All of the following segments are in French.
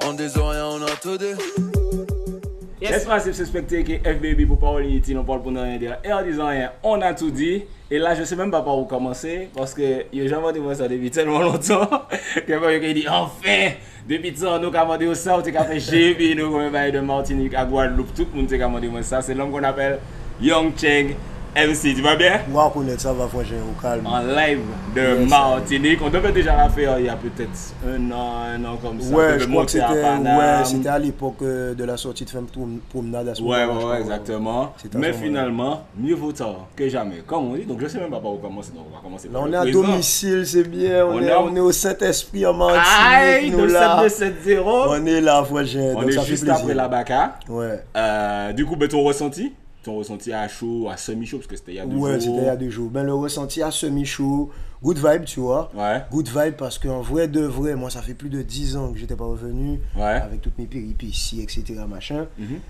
On des oreilles, on a tout dit. Yes, massive suspecté que FBB pour parler ici, on parle pour rien dire. Et en disant rien, on a tout dit. Et là, je sais même pas par où commencer. Parce que j'ai jamais dit ça depuis tellement longtemps. Que je dit enfin, depuis ça, nous avons dit ça, on a fait GB, nous avons fait de Martinique à Guadeloupe. Tout le monde a demandé ça. C'est l'homme qu'on appelle Young Cheng MC. Tu vas bien? Moi, connaître ça va franchement au calme. En live de Martinique. On devait déjà la faire il y a peut-être un an comme ça. Ouais, je crois que c'était à l'époque de la sortie de Femme Promenade à ce moment-là. Ouais, exactement. Mais finalement, mieux vaut tard que jamais. Comme on dit, donc je sais même pas par où commencer. Donc on va commencer par là, on est à domicile, c'est bien. On est au Saint-Esprit en Martinique. Aïe, nous là. 7270. On est là, franchement. On est juste après la Baka. Ouais. Du coup, ton ressenti à chaud, à semi-chaud, parce que c'était il y a 2 jours. Ouais, c'était il y a 2 jours. Ben, le ressenti à semi-chaud, good vibe, tu vois. Ouais. Good vibe parce qu'en vrai de vrai, moi, ça fait plus de 10 ans que j'étais pas revenu. Ouais. Avec toutes mes péripéties, etc. Machin.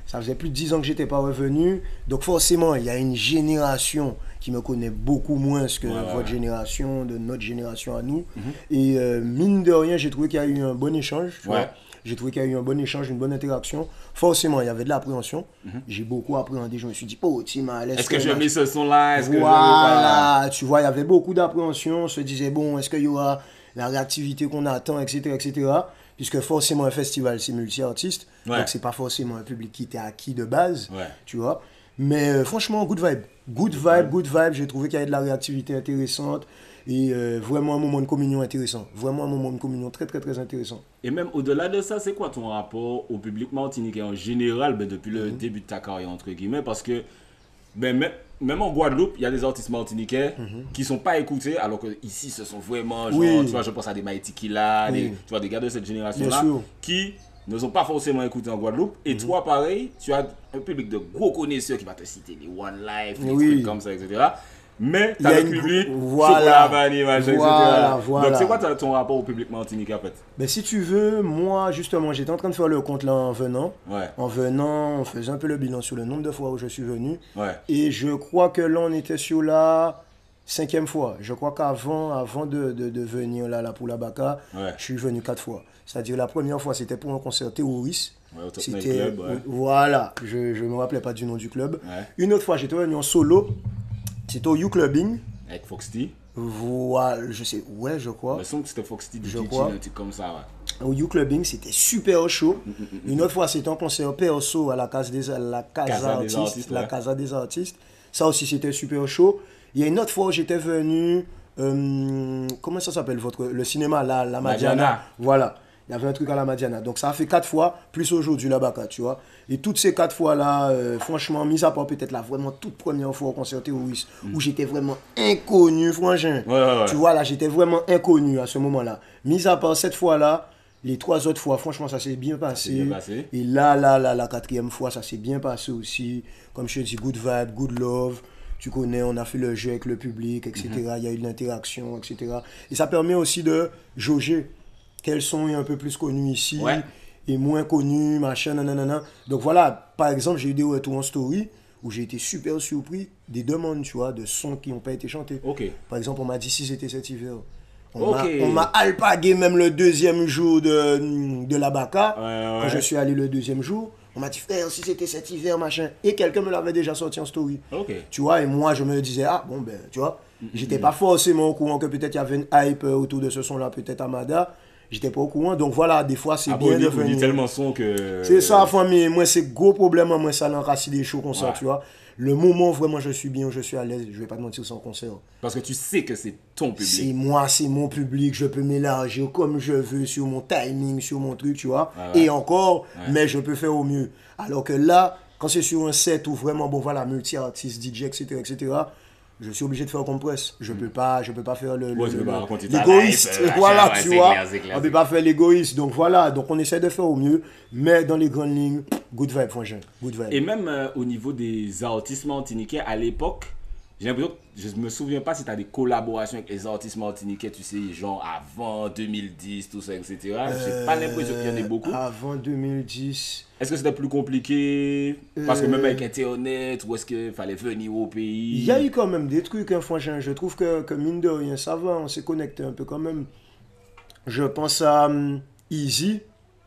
Ça faisait plus de 10 ans que j'étais pas revenu. Donc, forcément, il y a une génération qui me connaît beaucoup moins que votre génération, de notre génération à nous. Et mine de rien, j'ai trouvé qu'il y a eu un bon échange, tu vois. J'ai trouvé qu'il y a eu un bon échange, une bonne interaction. Forcément, il y avait de l'appréhension. J'ai beaucoup appréhendé. Je me suis dit, oh, Tima, est-ce que je mets ce son-là? Voilà, tu vois, il y avait beaucoup d'appréhension. On se disait, bon, est-ce qu'il y aura la réactivité qu'on attend, etc., etc. Puisque forcément, un festival, c'est multi-artiste. Donc, c'est pas forcément un public qui était acquis de base, tu vois. Mais franchement, good vibe. Good vibe. J'ai trouvé qu'il y avait de la réactivité intéressante. Et vraiment un moment de communion intéressant. Vraiment un moment de communion très, très, très intéressant. Et même au-delà de ça, c'est quoi ton rapport au public martiniquais en général, depuis le début de ta carrière, entre guillemets? Parce que même en Guadeloupe, il y a des artistes martiniquais qui ne sont pas écoutés, alors qu'ici, ce sont vraiment, genre, tu vois, je pense à des Maïti Killa, tu vois, des gars de cette génération-là, qui ne sont pas forcément écoutés en Guadeloupe. Et toi, pareil, tu as un public de gros connaisseurs qui va te citer des One Life, des trucs comme ça, etc. Mais tu as le public, chocolat, vanille, machin, etc. Donc, c'est quoi ton rapport au public martiniquais, en fait? Ben, si tu veux, moi, justement, j'étais en train de faire le compte là en venant. En venant, on faisait un peu le bilan sur le nombre de fois où je suis venu. Et je crois que là, on était sur la 5e fois. Je crois qu'avant de venir là pour la Baka, je suis venu 4 fois. C'est-à-dire, la première fois, c'était pour un concert terroriste. C'était, voilà, je ne me rappelais pas du nom du club. Une autre fois, j'étais venu en solo. C'était au U-Clubbing. Avec Foxty. Voilà, je sais, je crois. Le son que c'était Foxty, je crois. Un truc comme ça, Au U-Clubbing, c'était super chaud. Une autre fois, c'était un concert perso à la Casa des Artistes. Ça aussi, c'était super chaud. Il y a une autre fois où j'étais venu, comment ça s'appelle le cinéma, la Madiana. Voilà. Il y avait un truc à la Madiana. Donc ça a fait 4 fois, plus aujourd'hui là-bas, tu vois. Et toutes ces 4 fois-là, franchement, mis à part peut-être la vraiment toute première fois au concert terroriste, où j'étais vraiment inconnu, franchement. Tu vois, là, j'étais vraiment inconnu à ce moment-là. Mis à part cette fois-là, les 3 autres fois, franchement, ça s'est bien passé. Et là, la 4e fois, ça s'est bien passé aussi. Comme je te dis, good vibe, good love. Tu connais, on a fait le jeu avec le public, etc. Il y a eu de l'interaction, etc. Et ça permet aussi de jauger quels sont un peu plus connus ici et moins connus, machin, nanana. Donc voilà, par exemple, j'ai eu des retours en story où j'ai été super surpris des demandes, tu vois, de sons qui n'ont pas été chantés. Par exemple, on m'a dit si c'était cet hiver. On m'a alpagué même le 2e jour de la Baka. Quand je suis allé le 2e jour, on m'a dit frère, si c'était cet hiver, machin. Et quelqu'un me l'avait déjà sorti en story. Tu vois, et moi je me disais, ah bon ben, tu vois, j'étais pas forcément au courant que peut-être il y avait une hype autour de ce son-là, peut-être à Mada. J'étais pas au courant, donc voilà, des fois c'est bien de venir. Tellement son que... C'est ça, famille, moi c'est gros problème, moi ça l'enracine des shows comme ça, tu vois. Le moment vraiment je suis bien, je suis à l'aise, je vais pas te mentir sans concert. Parce que tu sais que c'est ton public. C'est moi, c'est mon public, je peux m'élargir comme je veux sur mon timing, sur mon truc, tu vois. Et encore, mais je peux faire au mieux. Alors que là, quand c'est sur un set où vraiment, bon voilà, multi-artiste, DJ, etc., je suis obligé de faire compresse. Je peux pas faire l'égoïste. Voilà, tu vois. On peut pas faire l'égoïste. Donc voilà, donc on essaie de faire au mieux. Mais dans les grandes lignes, good vibe, franchement. Good vibe. Et même au niveau des artistes martiniquais, à l'époque, j'ai l'impression que je me souviens pas si tu as des collaborations avec les artistes martiniquais, tu sais, genre avant 2010, tout ça, etc. J'ai pas l'impression qu'il y en ait beaucoup. Avant 2010. Est-ce que c'était plus compliqué? Parce que même avec Internet, ou est-ce qu'il fallait venir au pays? Il y a eu quand même des trucs, hein, franchement. Je trouve que mine de rien, ça va, on s'est connecté un peu quand même. Je pense à Easy.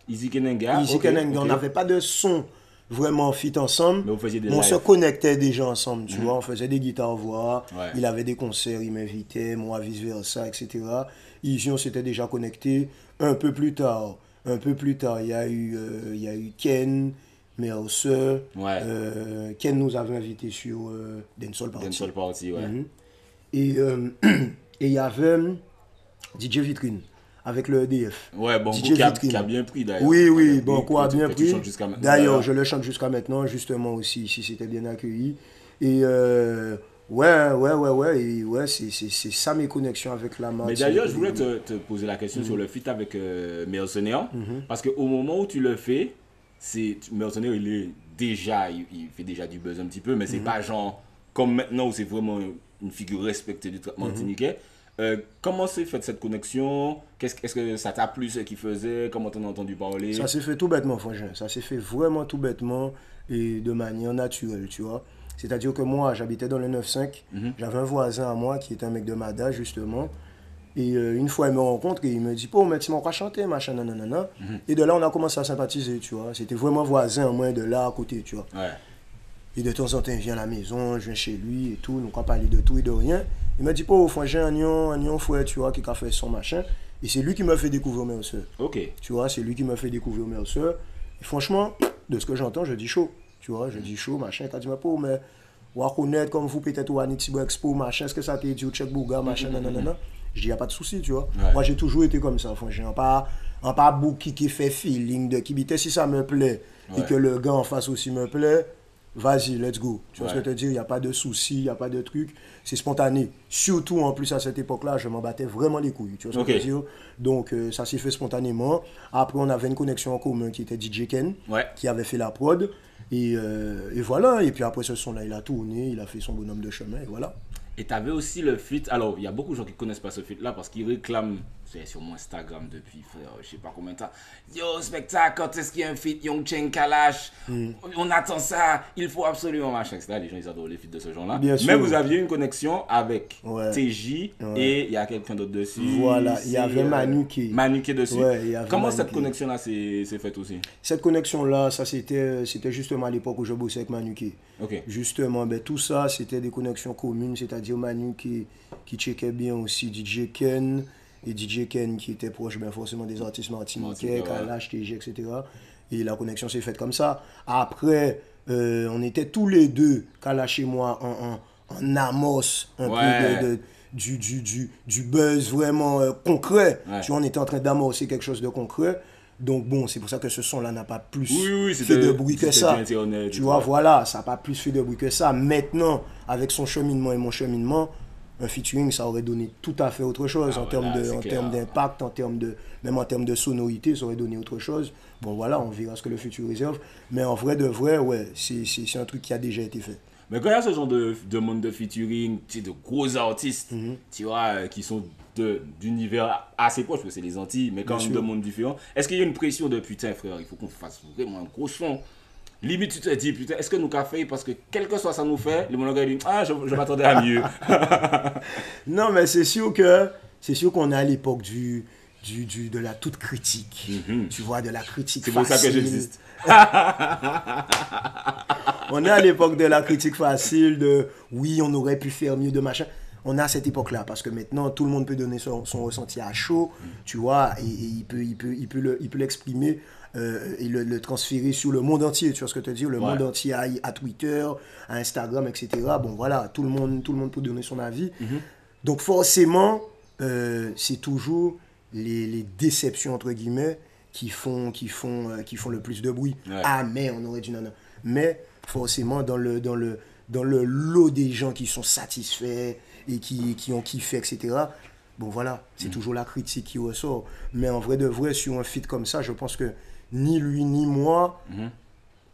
Easy Kenenga. Easy Kenenga. On n'avait pas de son vraiment fit ensemble. Mais vous faisiez des on lives. se connectait déjà ensemble, tu vois. On faisait des guitares-voix. Ouais. Il avait des concerts, il m'invitait, moi vice-versa, etc. Easy, on s'était déjà connecté. Un peu plus tard, il y a eu Ken, Mercer. Ouais. Ken nous avait invités sur Dancehall Party. Dancehall Party, ouais. Et il y avait DJ Vitrine avec le EDF. Ouais, bon, DJ qui a Vitrine. bien pris d'ailleurs. Oui, Bongo a bien que tu pris. chantes jusqu'à maintenant, D'ailleurs, je le chante jusqu'à maintenant, justement aussi, ici, c'était bien accueilli. Et ouais, c'est ça mes connexions avec la marque. Mais d'ailleurs, je voulais te poser la question sur le feat avec Mercenaire. Parce qu'au moment où tu le fais, Mercenaire, il fait déjà du buzz un petit peu, mais c'est pas genre comme maintenant où c'est vraiment une figure respectée du traitement martiniquais. Comment s'est faite cette connexion? Est-ce que ça t'a plu ce qu'il faisait? Comment t'en as entendu parler? Ça s'est fait tout bêtement, franchement. Ça s'est fait vraiment tout bêtement et de manière naturelle, tu vois. C'est-à-dire que moi, j'habitais dans le 9-5. J'avais un voisin à moi qui était un mec de Mada, justement. Et une fois, il me rencontre et il me dit, mais tu m'as pas chanté, machin, nanana. Et de là, on a commencé à sympathiser, tu vois. C'était vraiment voisin, au moins de là à côté, tu vois. Ouais. Et de temps en temps, il vient à la maison, je viens chez lui et tout. Donc, on parlait de tout et de rien. Il m'a dit, j'ai un nion fouet, tu vois, qui a fait son machin. Et c'est lui qui m'a fait découvrir Mercer. Ok. Tu vois, c'est lui qui m'a fait découvrir Mercer. Et franchement, de ce que j'entends, je dis chaud. Tu vois, je dis chaud, machin. Il t'a dit, mais on va connaître comme vous, peut-être, ou à Nitibo Expo, machin. Est-ce que ça t'a dit, ou Check Bouga, machin, nanana. Je dis, il n'y a pas de souci, tu vois. Ouais. Moi, j'ai toujours été comme ça, franchement. Pas bouki qui fait feeling de qui si ça me plaît et que le gars en face aussi me plaît. Vas-y, let's go. Tu vois ce que je te dis, il n'y a pas de souci, il n'y a pas de truc. C'est spontané. Surtout, en plus, à cette époque-là, je m'en battais vraiment les couilles. Tu vois ce que je veux dire? Donc, ça s'est fait spontanément. Après, on avait une connexion en commun qui était DJ Ken, qui avait fait la prod. Et voilà. Et puis après, ce son-là, il a tourné, il a fait son bonhomme de chemin, et voilà. Et tu avais aussi le feat. Alors, il y a beaucoup de gens qui ne connaissent pas ce feat-là parce qu'ils réclament, c'est sur mon Instagram depuis, frère, je sais pas combien de temps. Yo, spectacle, quand est-ce qu'il y a un feat Young Chen Kalash? On attend ça, il faut absolument machin, etc. Les gens, ils adorent les feats de ce genre-là. Mais vous aviez une connexion avec TJ et il y a quelqu'un d'autre dessus. Voilà, il y avait Manuké. Manuké dessus. Comment cette Manuké. connexion-là s'est faite aussi? Cette connexion-là, ça c'était justement à l'époque où je bossais avec Manuké. Justement, tout ça, c'était des connexions communes, c'est-à-dire Manu qui checkait bien aussi DJ Ken, et DJ Ken qui était proche forcément des artistes martiniquais, Kalash, TG, etc. Et la connexion s'est faite comme ça. Après, on était tous les deux, Kalash et moi, en amos, un peu du buzz vraiment concret. Tu vois, on était en train d'amorcer quelque chose de concret. Donc bon, c'est pour ça que ce son-là n'a pas plus fait de bruit que ça. Tu vois, voilà, ça n'a pas plus fait de bruit que ça. Maintenant, avec son cheminement et mon cheminement, un featuring, ça aurait donné tout à fait autre chose en termes d'impact, même en termes de sonorité, ça aurait donné autre chose. Bon voilà, on verra ce que le futur réserve. Mais en vrai de vrai, ouais, c'est un truc qui a déjà été fait. Mais quand il y a ce genre de monde de featuring, tu sais, de gros artistes, tu vois, qui sont d'univers assez proches, parce que c'est les Antilles, mais quand même de mondes différents, est-ce qu'il y a une pression de putain, frère, il faut qu'on fasse vraiment un gros son? Limite, tu te dis, putain, est-ce que nous qu'a fait? Parce que quel que soit ça nous fait, les monologues disent, je m'attendais à mieux. Non, mais c'est sûr qu'on est à l'époque de la toute critique. Tu vois, de la critique facile. C'est pour ça que j'existe. On est à l'époque de la critique facile, de oui, on aurait pu faire mieux de machin. On est à cette époque-là, parce que maintenant, tout le monde peut donner son ressenti à chaud, tu vois, et il peut l'exprimer et le transférer sur le monde entier, tu vois ce que je te dis, le monde entier à Twitter, à Instagram, etc. Bon, voilà, tout le monde peut donner son avis. Donc, forcément, c'est toujours les déceptions, entre guillemets, qui font le plus de bruit. Ah, mais on aurait dû... Non. Mais, forcément, dans le lot des gens qui sont satisfaits et qui ont kiffé, etc., bon voilà, c'est toujours la critique qui ressort. Mais en vrai de vrai, sur un feat comme ça, je pense que ni lui ni moi,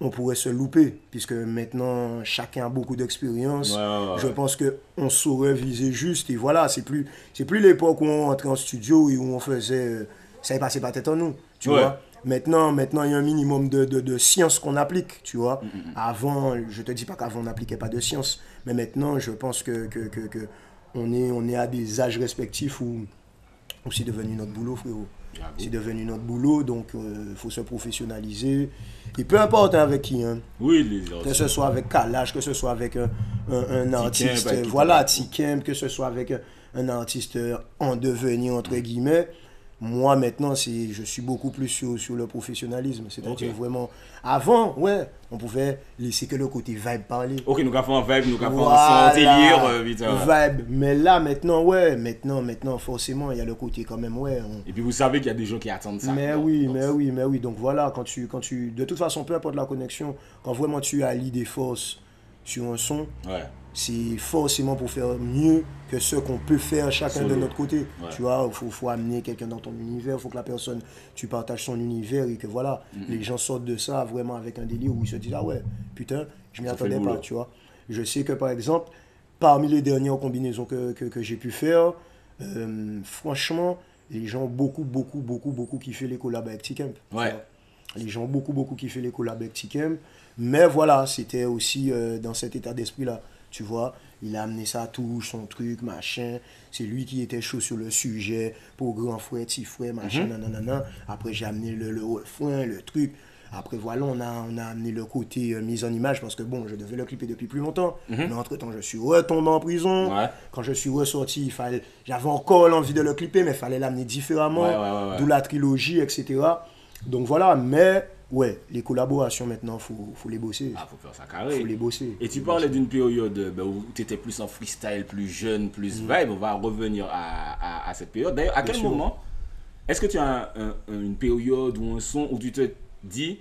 on pourrait se louper, puisque maintenant, chacun a beaucoup d'expérience. Je pense qu'on saurait viser juste, et voilà, c'est plus l'époque où on entrait en studio et où on faisait... ça est passé par tête en nous, tu vois. Maintenant, il y a un minimum de science qu'on applique, tu vois. Avant, je te dis pas qu'avant on n'appliquait pas de science, mais maintenant, je pense que on est à des âges respectifs où c'est devenu notre boulot, frérot. J'avoue. C'est devenu notre boulot, donc il faut se professionnaliser. Et peu importe avec qui, hein. Oui, les autres. Que ce soit avec Kalash, que ce soit avec un artiste, avec tout voilà, le Tikem, que ce soit avec un artiste en devenir, entre guillemets. Moi, maintenant, je suis beaucoup plus sur le professionnalisme. C'est-à-dire vraiment, avant, ouais, on pouvait laisser que le côté vibe parler. Ok, nous avons un vibe, nous avons Voilà. un délire, vite. Vibe. Mais là, maintenant, ouais, maintenant, forcément, il y a le côté quand même, ouais. Et puis vous savez qu'il y a des gens qui attendent ça. Mais donc, oui, donc, mais oui. Donc voilà, quand tu, de toute façon, peu importe la connexion, quand vraiment tu allies des forces sur un son, Ouais. c'est forcément pour faire mieux que ce qu'on peut faire chacun Solo. de notre côté. Ouais. Tu vois, faut amener quelqu'un dans ton univers, il faut que la personne, tu partages son univers et que voilà, les gens sortent de ça vraiment avec un délire où ils se disent, ah ouais, putain, je m'y Ça fait attendais le pas, boulot. tu vois. Je sais que par exemple, parmi les dernières combinaisons que j'ai pu faire, franchement, les gens ont beaucoup kiffé les collabs avec T-Camp. tu Ouais. vois. Les gens ont beaucoup kiffé les collabs avec T-Camp. Mais voilà, c'était aussi dans cet état d'esprit-là. Tu vois, il a amené sa touche, son truc, machin. C'est lui qui était chaud sur le sujet pour grand frère, petit frère, machin, nanana. Après, j'ai amené le refrain, le truc. Après, voilà, on a amené le côté mise en image parce que bon, je devais le clipper depuis plus longtemps. Mais entre-temps, je suis retombé en prison. Ouais. Quand je suis ressorti, j'avais encore l'envie de le clipper, mais il fallait l'amener différemment. Ouais. D'où la trilogie, etc. Donc voilà, mais ouais, les collaborations maintenant, faut les bosser. Ah, faut faire ça carré. Faut les bosser. Et tu parlais d'une période où tu étais plus en freestyle, plus jeune, plus vibe. On va revenir à cette période. D'ailleurs, à quel sûr. moment est-ce que tu as une période ou un son où tu te dis,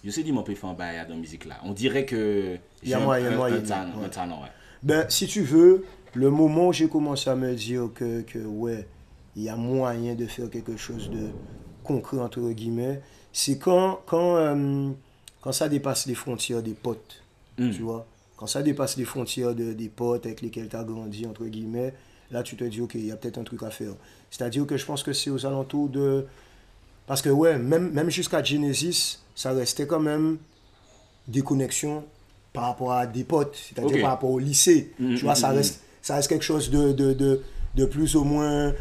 je sais, dis-moi, peut faire un bail dans la musique là. On dirait que Il y a j'ai moyen, un talent, ouais. Ben, si tu veux, le moment où j'ai commencé à me dire que ouais, il y a moyen de faire quelque chose de concret, entre guillemets, c'est quand ça dépasse les frontières des potes, tu vois. Quand ça dépasse les frontières des potes avec lesquels tu as grandi, entre guillemets, là tu te dis, ok, il y a peut-être un truc à faire. C'est-à-dire que je pense que c'est aux alentours de... Parce que ouais, même jusqu'à Genesis, ça restait quand même des connexions par rapport à des potes, c'est-à-dire par rapport au lycée. Tu vois, ça reste quelque chose de plus ou moins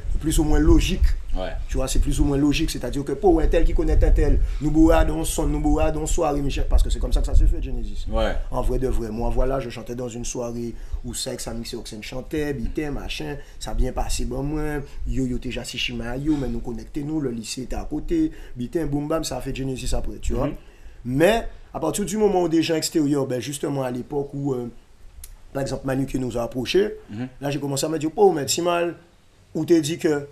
logique. Ouais. Tu vois, c'est plus ou moins logique, c'est-à-dire que pour un tel qui connaît un tel, nous bourradons son, nous bourradons soirée, Michel, parce que c'est comme ça que ça se fait, Genesis. Ouais. En vrai de vrai. Moi, voilà, je chantais dans une soirée où Sex, Amix et Oxen chantaient, bitin, machin, ça a bien passé, bon, moi, yo, t'es jassi chima, yo, mais nous connectez-nous, le lycée était à côté, bitin, boum, bam, ça a fait Genesis après, tu vois. Mais, à partir du moment où des gens extérieurs, ben, justement, à l'époque où, par exemple, Manu qui nous a approchés, là, j'ai commencé à me dire, oh, mais si mal, où t'es dit que.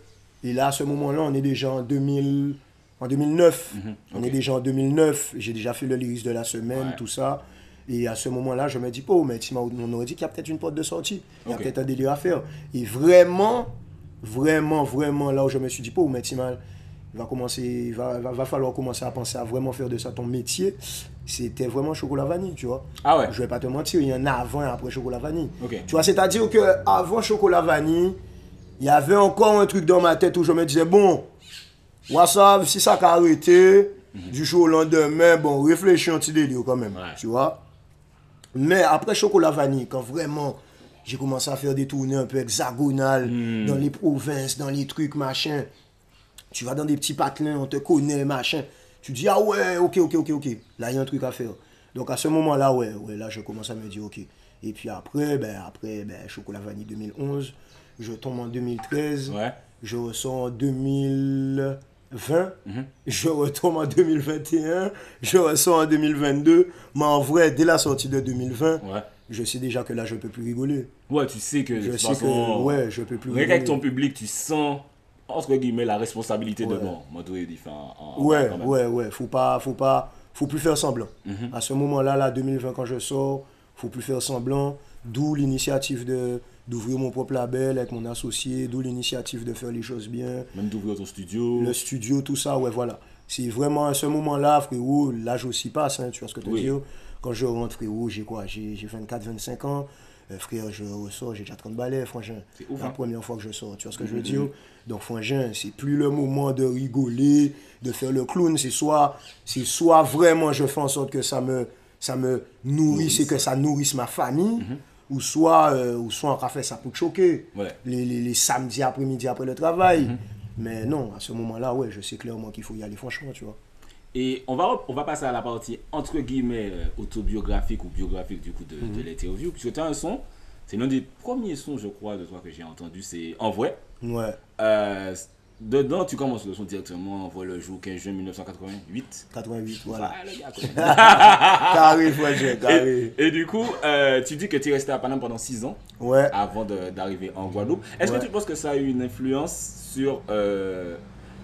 Et là, à ce moment-là, on est déjà en 2009. On est déjà en 2009. J'ai déjà fait le lyrics de la semaine, tout ça. Et à ce moment-là, je me dis, oh, mais on aurait dit qu'il y a peut-être une porte de sortie. Il y a peut-être un délire à faire. Et vraiment, là où je me suis dit, oh, mais Timal, il va falloir commencer à penser à vraiment faire de ça ton métier. C'était vraiment chocolat vanille, tu vois. Ah ouais. Je vais pas te mentir, il y en a avant et après chocolat vanille. Ok. Tu vois, c'est-à-dire qu'avant chocolat vanille, il y avait encore un truc dans ma tête où je me disais, bon, WhatsApp, si ça a arrêté, du jour au lendemain, bon, réfléchis un petit délire quand même, tu vois. Mais après chocolat vanille, quand vraiment j'ai commencé à faire des tournées un peu hexagonales dans les provinces, dans les trucs, machin, tu vas dans des petits patelins, on te connaît, machin, tu dis, ah ouais, ok, là il y a un truc à faire. Donc à ce moment-là, ouais, là je commence à me dire, ok. Et puis après, chocolat vanille 2011, je tombe en 2013, je ressors en 2020, je retombe en 2021, je ressors en 2022. Mais en vrai, dès la sortie de 2020, je sais déjà que là, je ne peux plus rigoler. Ouais, tu sais que de toute façon, je peux plus rigoler. Avec ton public, tu sens, entre guillemets, la responsabilité de bon. Faut plus faire semblant. À ce moment-là, là, 2020, quand je sors, faut plus faire semblant. D'où l'initiative d'ouvrir mon propre label avec mon associé, d'où l'initiative de faire les choses bien. Même d'ouvrir ton studio. Le studio, tout ça, ouais, voilà. C'est vraiment à ce moment-là, frérot, l'âge aussi passe, hein, tu vois ce que je veux dire. Quand je rentre, frérot, j'ai 24-25 ans. Frère, je ressors, j'ai déjà 30 balais, frangin. C'est ouf, la première fois que je sors, tu vois ce que je veux dire. Donc, frangin, c'est plus le moment de rigoler, de faire le clown. C'est soit vraiment je fais en sorte que ça me nourrisse et que ça nourrisse ma famille. Ou soit on va faire ça pour te choquer. Les samedis après-midi après le travail. Mais non, à ce moment-là, ouais, je sais clairement qu'il faut y aller, franchement, tu vois. Et on va passer à la partie entre guillemets autobiographique ou biographique du coup de l'interview. Puisque tu as un son, c'est l'un des premiers sons, je crois, de toi que j'ai entendu, c'est En vrai. Ouais, Dedans, tu commences le son directement, On voit le jour 15 juin 1988. 88, voilà. Ah, le gars, quoi. Carré, frère, carré. Et du coup, tu dis que tu es resté à Paname pendant 6 ans Ouais. avant d'arriver en Guadeloupe. Est-ce Ouais. que tu penses que ça a eu une influence sur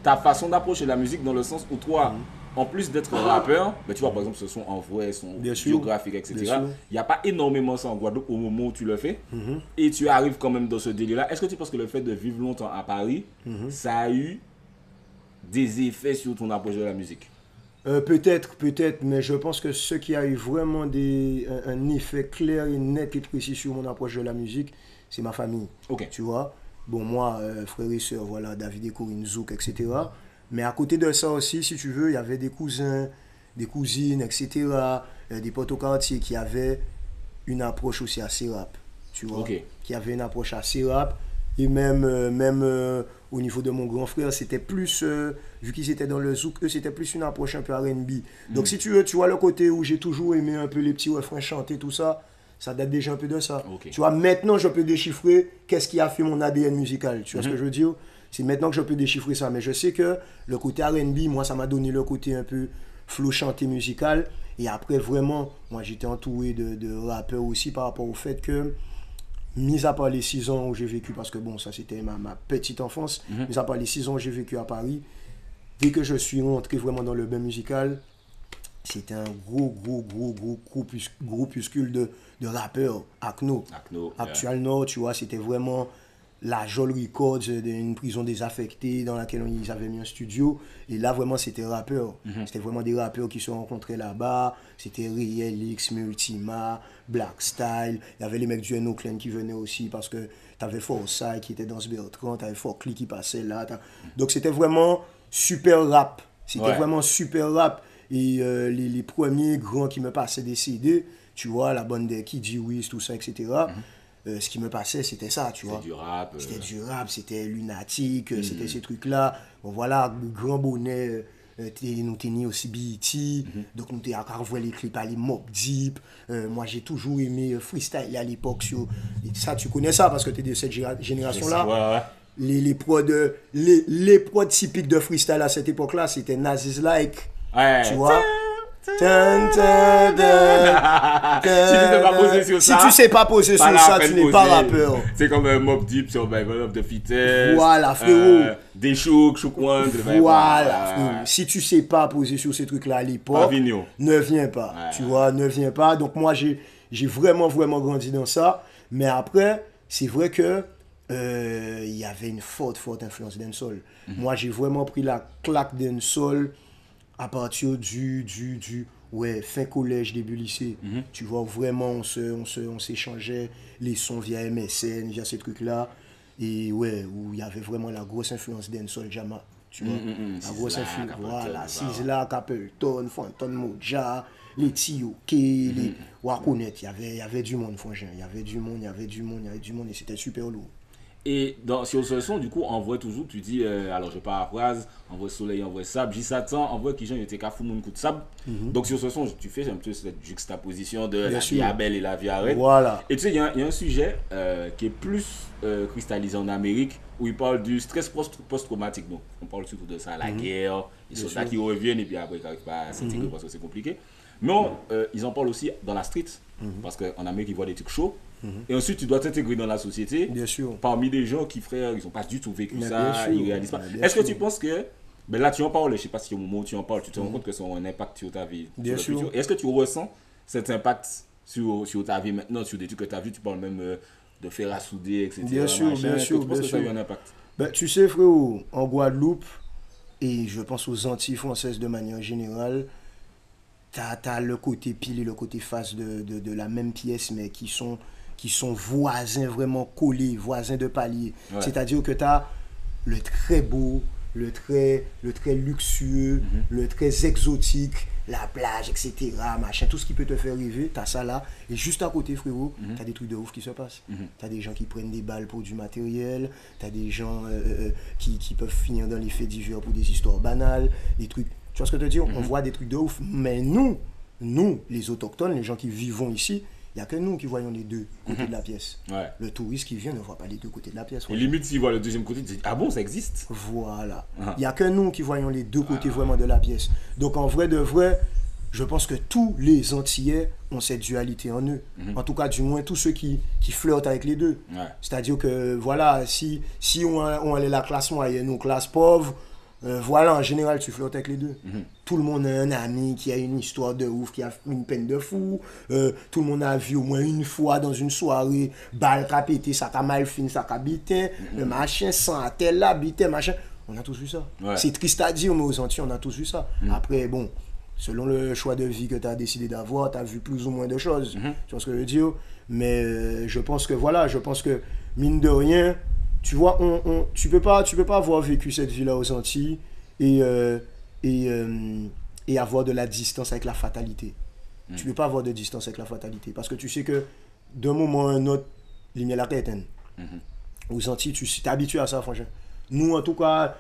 ta façon d'approcher la musique dans le sens où toi, en plus d'être rappeur, ben, tu vois par exemple ce son En vrai, son Bien sûr. biographique, etc. Bien sûr. Il n'y a pas énormément ça en Guadeloupe au moment où tu le fais. Et tu arrives quand même dans ce délire-là. Est-ce que tu penses que le fait de vivre longtemps à Paris, ça a eu des effets sur ton approche de la musique? Peut-être, mais je pense que ce qui a eu vraiment un effet clair et net et précis sur mon approche de la musique, c'est ma famille. Ok. Tu vois, bon, moi, frères et sœurs, voilà, David et Corinne, Zouk, etc. Mais à côté de ça aussi, si tu veux, il y avait des cousins, des cousines, etc., des potes au quartier qui avaient une approche aussi assez rap, tu vois, Ok. qui avaient une approche assez rap. Et même au niveau de mon grand frère, c'était plus, vu qu'ils étaient dans le zouk, eux, c'était plus une approche un peu R&B. Donc si tu veux, tu vois le côté où j'ai toujours aimé un peu les petits refrains chantés, tout ça, ça date déjà un peu de ça. Ok. Tu vois, maintenant, je peux déchiffrer qu'est-ce qui a fait mon ADN musical. Tu vois ce que je veux dire? C'est maintenant que je peux déchiffrer ça. Mais je sais que le côté R&B, moi, ça m'a donné le côté un peu flow chanté musical. Et après, vraiment, moi, j'étais entouré de rappeurs aussi par rapport au fait que, mis à part les 6 ans où j'ai vécu, parce que bon, ça c'était ma petite enfance, mis à part les 6 ans où j'ai vécu à Paris, dès que je suis rentré vraiment dans le bain musical, c'était un gros groupuscule de rappeurs, Acno. Acno, Actual Nord, tu vois, c'était vraiment la Jol Records, une prison désaffectée dans laquelle ils avaient mis un studio. Et là, vraiment, c'était rappeurs. C'était vraiment des rappeurs qui se rencontraient là-bas. C'était Riel X, Multima, Black Style. Il y avait les mecs du No Clan qui venaient aussi parce que tu avais Forsyth qui était dans ce Bertrand, tu avais Forkly qui passait là. Donc, c'était vraiment super rap. C'était vraiment super rap. Et les premiers grands qui me passaient des CD, tu vois, la bande des Kid Wiz, tout ça, etc. Ce qui me passait, c'était ça, tu vois. C'était du rap. C'était du rap, c'était lunatique, c'était ces trucs-là. Bon, voilà, grand bonnet, nous tenions aussi BET, donc nous t'es encore voir les clips à les Mobb Deep. Moi, j'ai toujours aimé freestyle à l'époque. Et ça, tu connais ça parce que tu es de cette génération-là. Ouais. Les prods typiques de freestyle à cette époque-là, c'était Nazis Like. Ouais. Tu vois? Si tu sais pas poser sur ça, Si tu sais pas poser sur ça, tu n'es pas rappeur. C'est comme un Mobb Deep, Survival of the Fittest. Voilà, frérot. Des Chouk One. Voilà, frérot. Si tu sais pas poser sur ces trucs-là à l'époque, ne viens pas. Tu vois, ne viens pas. Donc moi, j'ai vraiment grandi dans ça. Mais après, c'est vrai que il y avait une forte influence dancehall. Moi, j'ai vraiment pris la claque dancehall à partir du fin collège, début lycée. Tu vois, vraiment, on s'échangeait les sons via MSN, via ces trucs-là. Et ouais, où il y avait vraiment la grosse influence dancehall Jama. Tu vois, la grosse influence. Voilà, Sizzla, Capleton, Phantom Moja, les T.O.K, les Wakonet. Il y avait du monde, frangin. Il y avait du monde, et c'était super lourd. Et sur ce son, du coup, on voit toujours, tu dis, alors je paraphrase, on voit soleil, on voit sable, J-Satan, on voit qui j'en était qu'à foutre mon coup de sable. Donc sur ce son, tu fais un peu cette juxtaposition de la vie à belle et la vie à raide. Voilà. Et tu sais, il y a un sujet qui est plus cristallisé en Amérique, où il parle du stress post-traumatique. Donc on parle surtout de ça, la guerre, les soldats qui reviennent et puis après ils n'arrivent pas à s'intégrer parce que c'est compliqué. Mais ils en parlent aussi dans la street, parce qu'en Amérique, ils voient des trucs chauds. Et ensuite, tu dois t'intégrer dans la société. Bien sûr. Parmi des gens qui, frère, ils n'ont pas du tout vécu ça, sûr, ils réalisent pas. Est-ce que tu penses que, ben là, tu en parles, je ne sais pas si au moment où tu en parles, tu te rends compte que ça a un impact sur ta vie, bien sûr. futur. Est-ce que tu ressens cet impact sur ta vie maintenant, sur des trucs que tu as vu, tu parles même de fer à souder, etc. Bien sûr, bien sûr. Tu penses que ça a eu un impact? Ben, tu sais, frérot, en Guadeloupe, et je pense aux Antilles françaises de manière générale, t'as le côté pile et le côté face de la même pièce, mais qui sont voisins vraiment collés, voisins de palier. Ouais. C'est-à-dire que tu as le très beau, le très luxueux, le très exotique, la plage, etc., machin, tout ce qui peut te faire rêver, t'as ça là. Et juste à côté, frérot, t'as des trucs de ouf qui se passent. T'as des gens qui prennent des balles pour du matériel, t'as des gens qui peuvent finir dans les faits divers pour des histoires banales, des trucs. Tu vois ce que je te dis? On voit des trucs de ouf. Mais nous, les autochtones, les gens qui vivons ici, il n'y a que nous qui voyons les deux côtés de la pièce. Ouais. Le touriste qui vient ne voit pas les deux côtés de la pièce. Et limite, s'il voit le deuxième côté, il dit ah bon, ça existe? Voilà. Il n'y a que nous qui voyons les deux côtés vraiment de la pièce. Donc en vrai de vrai, je pense que tous les Antillais ont cette dualité en eux. En tout cas, du moins, tous ceux qui flirtent avec les deux. Ouais. C'est-à-dire que, voilà, si on est la classe moyenne ou classe pauvre, voilà, en général, tu flottes avec les deux. Tout le monde a un ami qui a une histoire de ouf, qui a une peine de fou. Tout le monde a vu au moins une fois dans une soirée, balle qui a pété, ça a mal fini, ça a bité, le machin, sang à tel là, bité, machin. On a tous vu ça. Ouais. C'est triste à dire, mais aux Antilles, on a tous vu ça. Après, bon, selon le choix de vie que tu as décidé d'avoir, tu as vu plus ou moins de choses. Tu vois ce que je veux dire? Mais je pense que, voilà, mine de rien, tu vois, tu peux pas avoir vécu cette vie-là aux Antilles et avoir de la distance avec la fatalité. Tu peux pas avoir de distance avec la fatalité parce que tu sais que d'un moment à un autre, il y a la tête. Aux Antilles, tu es habitué à ça, franchement. Nous, en tout cas,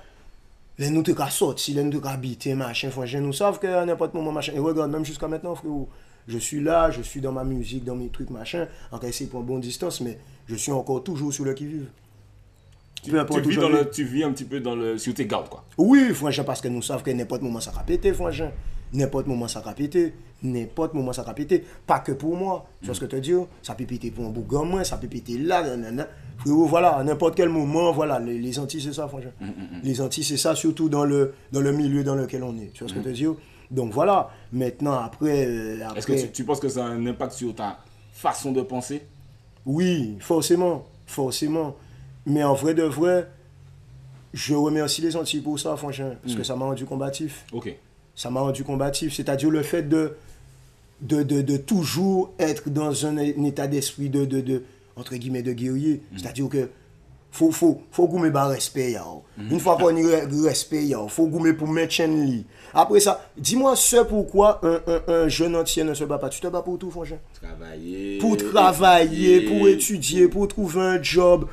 les nous te sortis, les nous te habiter, machin, franchement, nous savons qu'à n'importe moment, machin. Et regarde, même jusqu'à maintenant, frérot, je suis là, je suis dans ma musique, dans mes trucs, machin, en cas de prendre bonne distance, mais je suis encore toujours sur le qui-vive. Tu vis un petit peu sur tes gardes, quoi. Oui, franchement, parce que nous savons que n'importe moment ça va péter, franchement. N'importe moment ça va péter. N'importe moment ça va péter. Pas que pour moi. Tu vois ce que je te dis? Ça peut péter pour un bout gamin, ça peut péter là, nanana. Frérot, voilà, à n'importe quel moment, voilà, les Antilles, c'est ça, franchement. Les Antilles, c'est ça, surtout dans le milieu dans lequel on est. Tu vois ce que je te dis? Donc voilà, maintenant, après... Est-ce que tu penses que ça a un impact sur ta façon de penser? Oui, forcément. Mais en vrai de vrai, je remercie les Antilles pour ça, franchement, parce que ça m'a rendu combatif. Ok. Ça m'a rendu combatif, c'est-à-dire le fait de toujours être dans un état d'esprit entre guillemets, de guerrier. C'est-à-dire que faut gommer par respect. Une fois qu'on y respect, faut gommer pour mettre li. Après ça, dis-moi pourquoi un jeune entier ne se bat pas. Tu te bats pour tout, franchement. Pour travailler, pour étudier, pour trouver un job,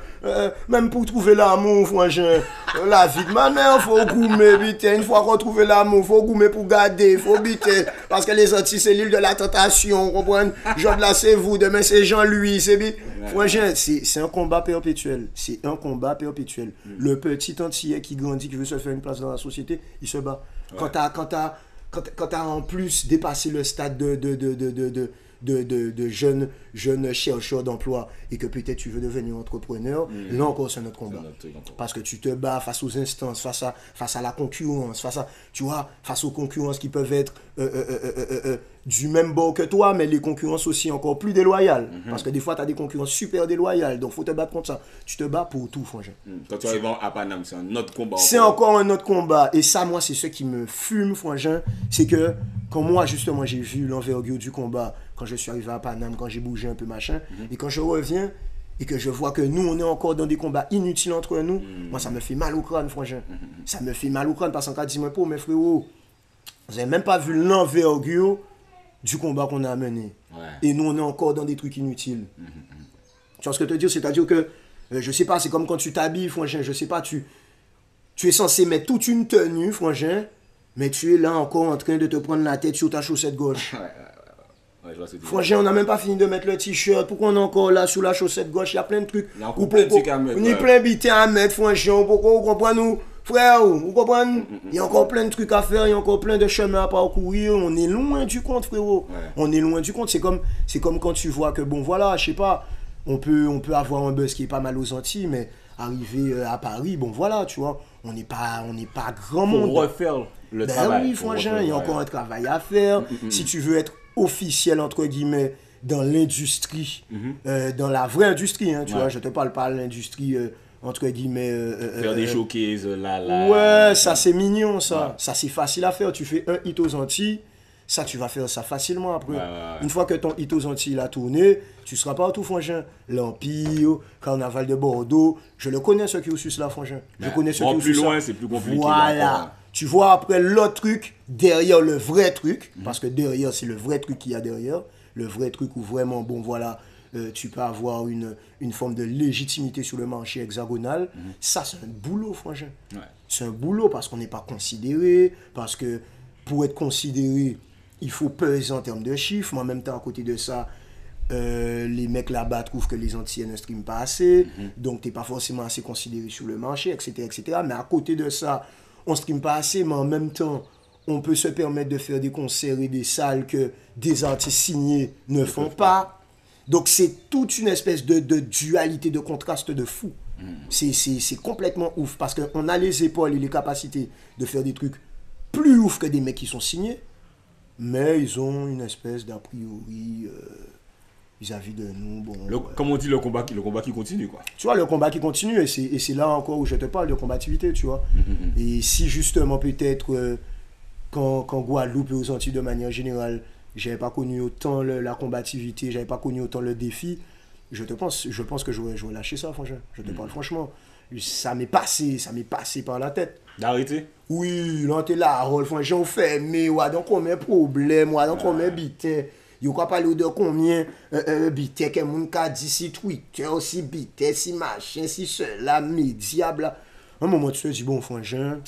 même pour trouver l'amour, franchement. La vie de ma mère, faut gommer, vite. Une fois qu'on trouve l'amour, faut gommer pour garder, faut biter. Parce que les Antilles, c'est l'île de la tentation, comprenez? Job là, c'est vous, demain, c'est Jean-Louis, c'est vite. Franchement, c'est un combat perpétuel. C'est un combat perpétuel. Le petit Antillais qui grandit, qui veut se faire une place dans la société, il se bat. Quand t'as en plus dépassé le stade de jeunes chercheurs d'emploi et que peut-être tu veux devenir entrepreneur, là encore c'est notre combat. Parce que tu te bats face aux instances, face à la concurrence, face aux concurrences qui peuvent être du même bord que toi, mais les concurrences aussi encore plus déloyales. Parce que des fois tu as des concurrences super déloyales, donc il faut te battre contre ça. Tu te bats pour tout, franchement. Quand tu arrives à Paname, c'est un autre combat. C'est encore un autre combat. Et ça, moi, c'est ce qui me fume, franchement. C'est que quand moi, justement, j'ai vu l'envergure du combat, quand je suis arrivé à Paname, quand j'ai bougé un peu, machin, et quand je reviens et que je vois que nous, on est encore dans des combats inutiles entre nous, moi, ça me fait mal au crâne, franchement. Ça me fait mal au crâne parce qu'en cas, dis-moi pas, mes frérots, vous n'avez même pas vu l'envergure du combat qu'on a mené. Ouais. Et nous, on est encore dans des trucs inutiles. Tu vois ce que je te dis? C'est-à-dire que, je sais pas, c'est comme quand tu t'habilles, franchement, je sais pas, tu es censé mettre toute une tenue, franchement, mais tu es là encore en train de te prendre la tête sur ta chaussette gauche. Ouais, je vois ce que tu dis. Franchement, on n'a même pas fini de mettre le t-shirt. Pourquoi on est encore là sur la chaussette gauche? Il y a plein de trucs. Il y a encore plein de trucs à mettre. On y a plein de bités à mettre, franchement. Pourquoi vous comprenez, nous? Frère, vous comprenez? Il y a encore plein de trucs à faire, il y a encore plein de chemins à parcourir. On est loin du compte, frérot. Ouais. On est loin du compte. C'est comme quand tu vois que, bon, voilà, je sais pas, on peut avoir un buzz qui est pas mal aux Antilles, mais arriver à Paris, bon, voilà, tu vois, on n'est pas grand monde. Pour refaire le travail. Oui, franchement, il y a encore un travail à faire. Si tu veux être officiel, entre guillemets, dans l'industrie, dans la vraie industrie, hein, tu vois, je te parle pas de l'industrie, entre guillemets... faire des showcases, Ouais, ça c'est mignon, ça. Ça c'est facile à faire. Tu fais un hit aux Antilles, Ça, tu vas faire ça facilement après. Ouais. Une fois que ton hit aux Antilles a tourné, tu seras partout, frangin. L'Empire, Carnaval de Bordeaux, je le connais, ceux qui ont su cela, frangin. Je connais ceux qui ont su ça. Plus loin, c'est plus compliqué. Voilà. Tu vois après l'autre truc, derrière le vrai truc, parce que derrière, c'est le vrai truc qu'il y a derrière. Le vrai truc où vraiment, bon, voilà, tu peux avoir une forme de légitimité sur le marché hexagonal. Ça, c'est un boulot, frangin. Ouais. C'est un boulot parce qu'on n'est pas considéré, parce que pour être considéré, il faut peser en termes de chiffres, mais en même temps, à côté de ça, les mecs là-bas trouvent que les Antillais ne streament pas assez, donc tu n'es pas forcément assez considéré sur le marché, etc., etc. Mais à côté de ça, on ne streame pas assez, mais en même temps, on peut se permettre de faire des concerts et des salles que des artistes signés ne font pas. Donc c'est toute une espèce de dualité, de contraste de fou. C'est complètement ouf, parce qu'on a les épaules et les capacités de faire des trucs plus ouf que des mecs qui sont signés, mais ils ont une espèce d'a priori vis-à-vis de nous. Bon, Comme on dit, le combat qui continue, quoi. tu vois, le combat qui continue, et c'est là encore où je te parle de combativité, tu vois. Et si justement peut-être quand Guadeloupe et aux Antilles de manière générale, j'avais pas connu autant la combativité, j'avais pas connu autant le défi, je pense que j'aurais lâché ça, franchement. Je te parle franchement. Ça m'est passé par la tête. D'arrêter. Oui, là, t'es là, Rolf, franchement, on fait, mais ouais, donc combien de problèmes, ouais, donc combien de bitins. Yo quoi parler de combien bitins que moun ka dit si Twitter, si bitins, si machin, si cela, média, bla. À un moment, tu te dis, bon, franchement,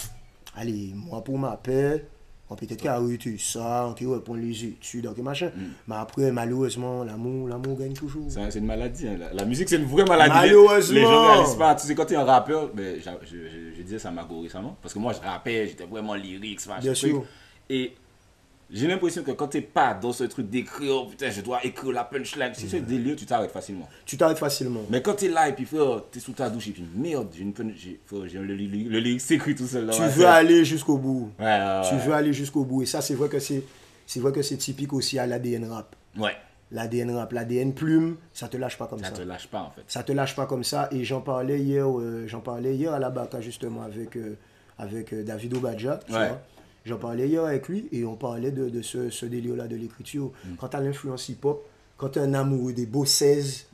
allez, moi pour ma paix, on peut peut-être arrêter ça, on peut répondre les études, ok, machin. Mais après, malheureusement, l'amour gagne toujours. C'est une maladie. Hein. La musique, c'est une vraie maladie. Malheureusement. Les gens ne réalisent pas. Tu sais, quand tu es un rappeur, ben, je disais ça à Mago récemment, parce que moi, je rappais, j'étais vraiment lyrique, machin. Bien sûr. Et j'ai l'impression que quand tu n'es pas dans ce truc d'écrire, putain, je dois écrire la punchline, si c'est délire, tu t'arrêtes facilement. Tu t'arrêtes facilement. Mais quand tu es là et puis frère, tu es sous ta douche et puis merde, j'ai le lyrique s'écrit tout seul. Tu veux aller jusqu'au bout. Ouais. Tu veux aller jusqu'au bout. Et ça, c'est vrai que c'est typique aussi à l'ADN rap. Ouais. L'ADN rap, l'ADN plume, ça te lâche pas comme ça. Ça te lâche pas en fait. Ça te lâche pas comme ça. Et j'en parlais hier à la Baka justement avec David Obadja. Tu vois. J'en parlais hier avec lui et on parlait de ce délire-là de l'écriture. Quand tu as l'influence hip-hop, quand tu es un amoureux des beaux 16,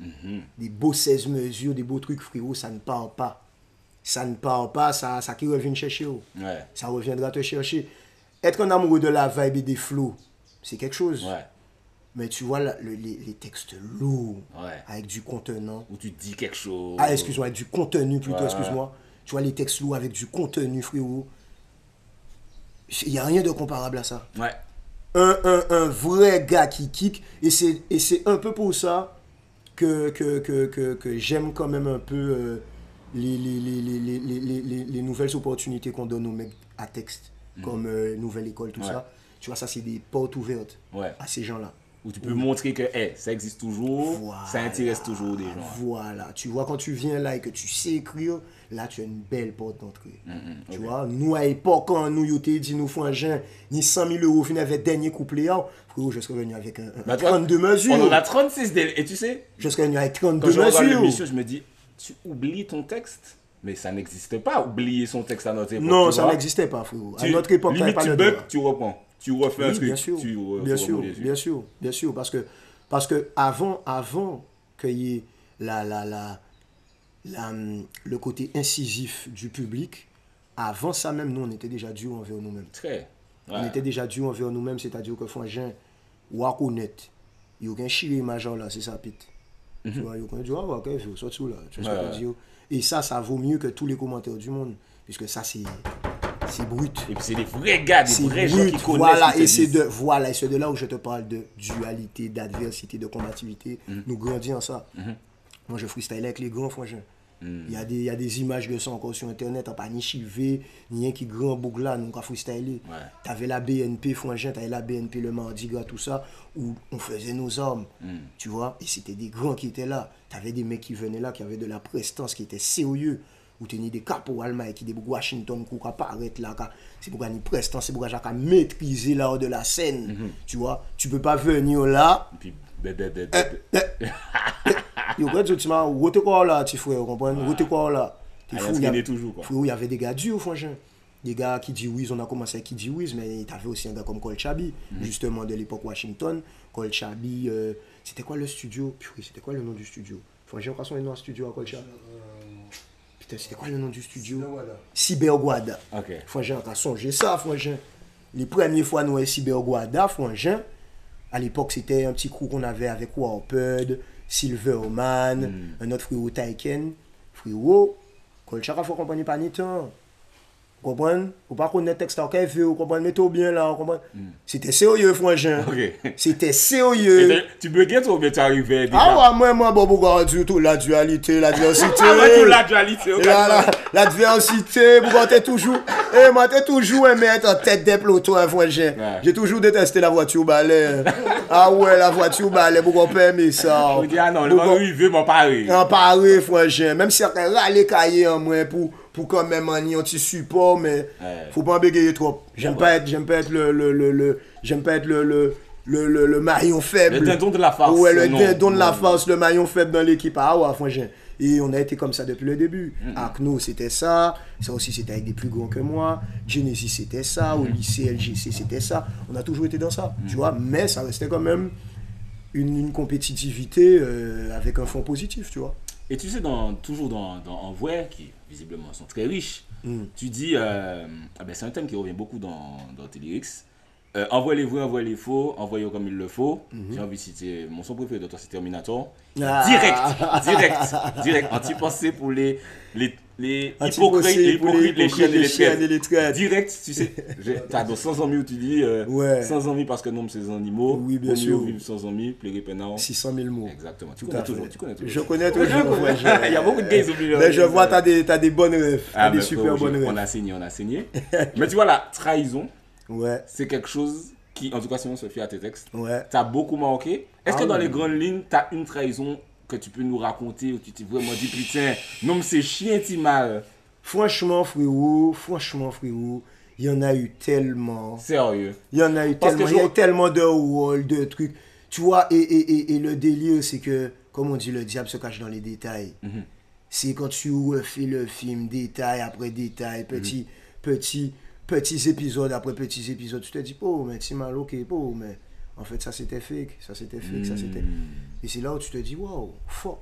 des beaux 16 mesures, des beaux trucs, frérot, ça ne part pas. Ça ne part pas, ça qui revient chercher. Ouais. Ça reviendra te chercher. Être un amoureux de la vibe et des flows, c'est quelque chose. Ouais. Mais tu vois les textes lourds, Ouais. avec du contenant. Où tu dis quelque chose. Ah, excuse-moi, avec du contenu plutôt, Ouais. excuse-moi. Tu vois les textes lourds avec du contenu, frérot. Il n'y a rien de comparable à ça. Ouais. Un vrai gars qui kick. Et c'est un peu pour ça que j'aime quand même un peu les nouvelles opportunités qu'on donne aux mecs à texte, comme Nouvelle École, tout ça. Tu vois, ça, c'est des portes ouvertes à ces gens-là. Où tu peux montrer que ça existe toujours, Voilà. ça intéresse toujours des gens. Voilà. Tu vois, quand tu viens là et que tu sais écrire, là, tu as une belle porte d'entrée. Tu vois, nous, à l'époque, quand nous, yo dit, nous, frangin, ni 100 000 euros, venez avec dernier couplet, frérot, je serais venu avec un 32 mesures. On en a 36 et tu sais, je serais venu avec 32 quand je regarde mesures. l'émission, je me dis, tu oublies ton texte? Mais ça n'existe pas, oublier son texte à notre époque. Non, ça n'existait pas, frérot. À notre époque, limite, pas tu le bugs, droit. tu reprends. Tu refais un Oui, truc. bien sûr, bien sûr, parce que avant qu'il y ait le côté incisif du public, avant ça même, nous, on était déjà durs envers nous-mêmes. Très. Ouais. On était déjà durs envers nous-mêmes, c'est-à-dire que frangin, ou à connaître, il y a aucun chiré majeur là, c'est ça, Pete. Tu vois, il y a aucun dit, ok, il faut sortir là, tu vois ce que je veux dire. Et ça vaut mieux que tous les commentaires du monde, puisque ça, c'est brut. Et puis c'est des vrais gars, des vrais brut, gens qui connaissent. voilà, et c'est de là où je te parle de dualité, d'adversité, de combativité. Nous grandissons en ça. Moi, je freestyle avec les grands, frangin. Il y a des images de ça encore sur internet, pas ni chivé, ni un qui grand boucle là, nous, on freestyler. Ouais. T'avais la BNP, frangin, t'avais la BNP le mardi gras, tout ça, où on faisait nos armes, tu vois, et c'était des grands qui étaient là. T'avais des mecs qui venaient là, qui avaient de la prestance, qui étaient sérieux, où t'avais des capos allemands qui des Washington qui apparaître là, c'est pour gagner prestance, c'est pour gagner maîtriser l'art de la scène, tu vois. Tu peux pas venir là. Et puis, Yo, quand tu m'as roté quoi là, tu frère, comprends? Roté quoi là? toujours, quoi. Il y avait des gars durs, franchement. des gars qui disent Wiz, on a commencé avec qui dit Wiz, mais il y avait aussi un gars comme Cole Chabi, justement de l'époque Washington. Cole Chabi, c'était quoi le studio? Purée, c'était quoi le nom du studio? Faut j'ai encore son nom de studio à Cole Chabi. Putain, c'était quoi le nom du studio? Cyberguada. Ok. Faut j'ai encore songé ça, faut j'ai. Les premières fois nous Cyberguada, faut j'ai. À l'époque, c'était un petit crew qu'on avait avec Warped, Silverman, un autre frérot Taiken. Frérot, Cole Chabi, faut comprendre pas ni temps. Vous comprenez? Vous ne connaissez pas le texte en café, vous comprenez? Mettez bien là, vous comprenez? C'était sérieux, franchement. Ok. C'était sérieux. Tu buguais toi ou bien tu arrivais déjà? Ah ouais, moi, bon, pourquoi tout la dualité, la diversité. Ah ouais, tout la dualité. La diversité, vous comprenez toujours. Et moi, t'es toujours aimé être en tête des pelotons, franchement. J'ai toujours détesté la voiture balai. Ah ouais, la voiture balai, vous comprenez aimer ça? Je dis, ah non, le moment où il veut m'en parler. En parler, franchement. Même si après, râler cahier en moi pour quand même un petit support, mais faut pas en bégayer trop. J'aime pas être le maillon faible. Le dindon de la farce. Ouais, le dindon de la farce, le maillon faible dans l'équipe. Ah ouais, franchement. Et on a été comme ça depuis le début. Acno, c'était ça. Ça aussi, c'était avec des plus grands que moi. Genesis, c'était ça. Au lycée LGC, c'était ça. On a toujours été dans ça, tu vois. Mais ça restait quand même une compétitivité avec un fond positif, tu vois. Et tu sais, toujours dans Envoy, qui visiblement sont très riches, tu dis, c'est un thème qui revient beaucoup dans tes lyrics. Envoie les vrais, envoie les faux, envoyez comme il le faut. J'ai envie de citer mon son préféré de toi, c'est Terminator. Direct. Anti-pensée pour les hypocrites, les chiens et les traites. Direct, tu sais, t'as dans 100 ans où tu dis sans envie parce que non, c'est des animaux. Oui, bien sûr. Vivre sans envie, plairer pénant. 600 000 mots. Exactement. Tu connais toujours. Je connais toujours. Il y a beaucoup de gars, ils oublient. Mais je vois, t'as des bonnes rêves. T'as des super bonnes rêves. On a saigné. Mais tu vois, la trahison, c'est quelque chose qui, en tout cas, si on se fie à tes textes, t'as beaucoup marqué. Est-ce que dans les grandes lignes, t'as une trahison que tu peux nous raconter où tu t'es vraiment dit, putain, non, c'est chien, t'es mal? Franchement, frérot, il y en a eu tellement. Sérieux? Il y en a eu tellement. Il y a eu tellement de rôles, de trucs. Tu vois, et le délire, c'est que, comme on dit, le diable se cache dans les détails. C'est quand tu refais le film, détail après détail, petits épisodes après petits épisodes, tu te dis, oh, mais c'est mal, ok, oh, mais en fait, ça c'était fake. Et c'est là où tu te dis, wow, fuck,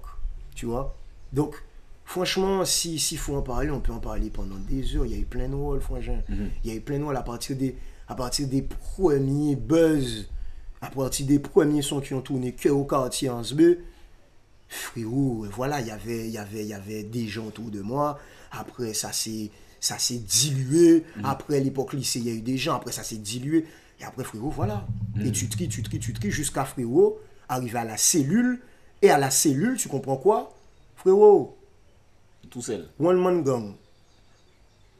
tu vois. Donc, franchement, s'il faut en parler, on peut en parler pendant des heures. Il y a eu plein de rôles, franchement. Il y a eu plein de rôles à partir des premiers buzz, à partir des premiers sons qui ont tourné que au quartier en SB. Frérot, voilà, il y avait des gens autour de moi. Après, ça s'est dilué. Après l'époque lycée, il y a eu des gens. Après, ça s'est dilué. Et après, frérot, voilà. Et tu tries jusqu'à, frérot, arriver à la cellule. Et à la cellule, tu comprends quoi? Frérot. Tout seul. One man gang.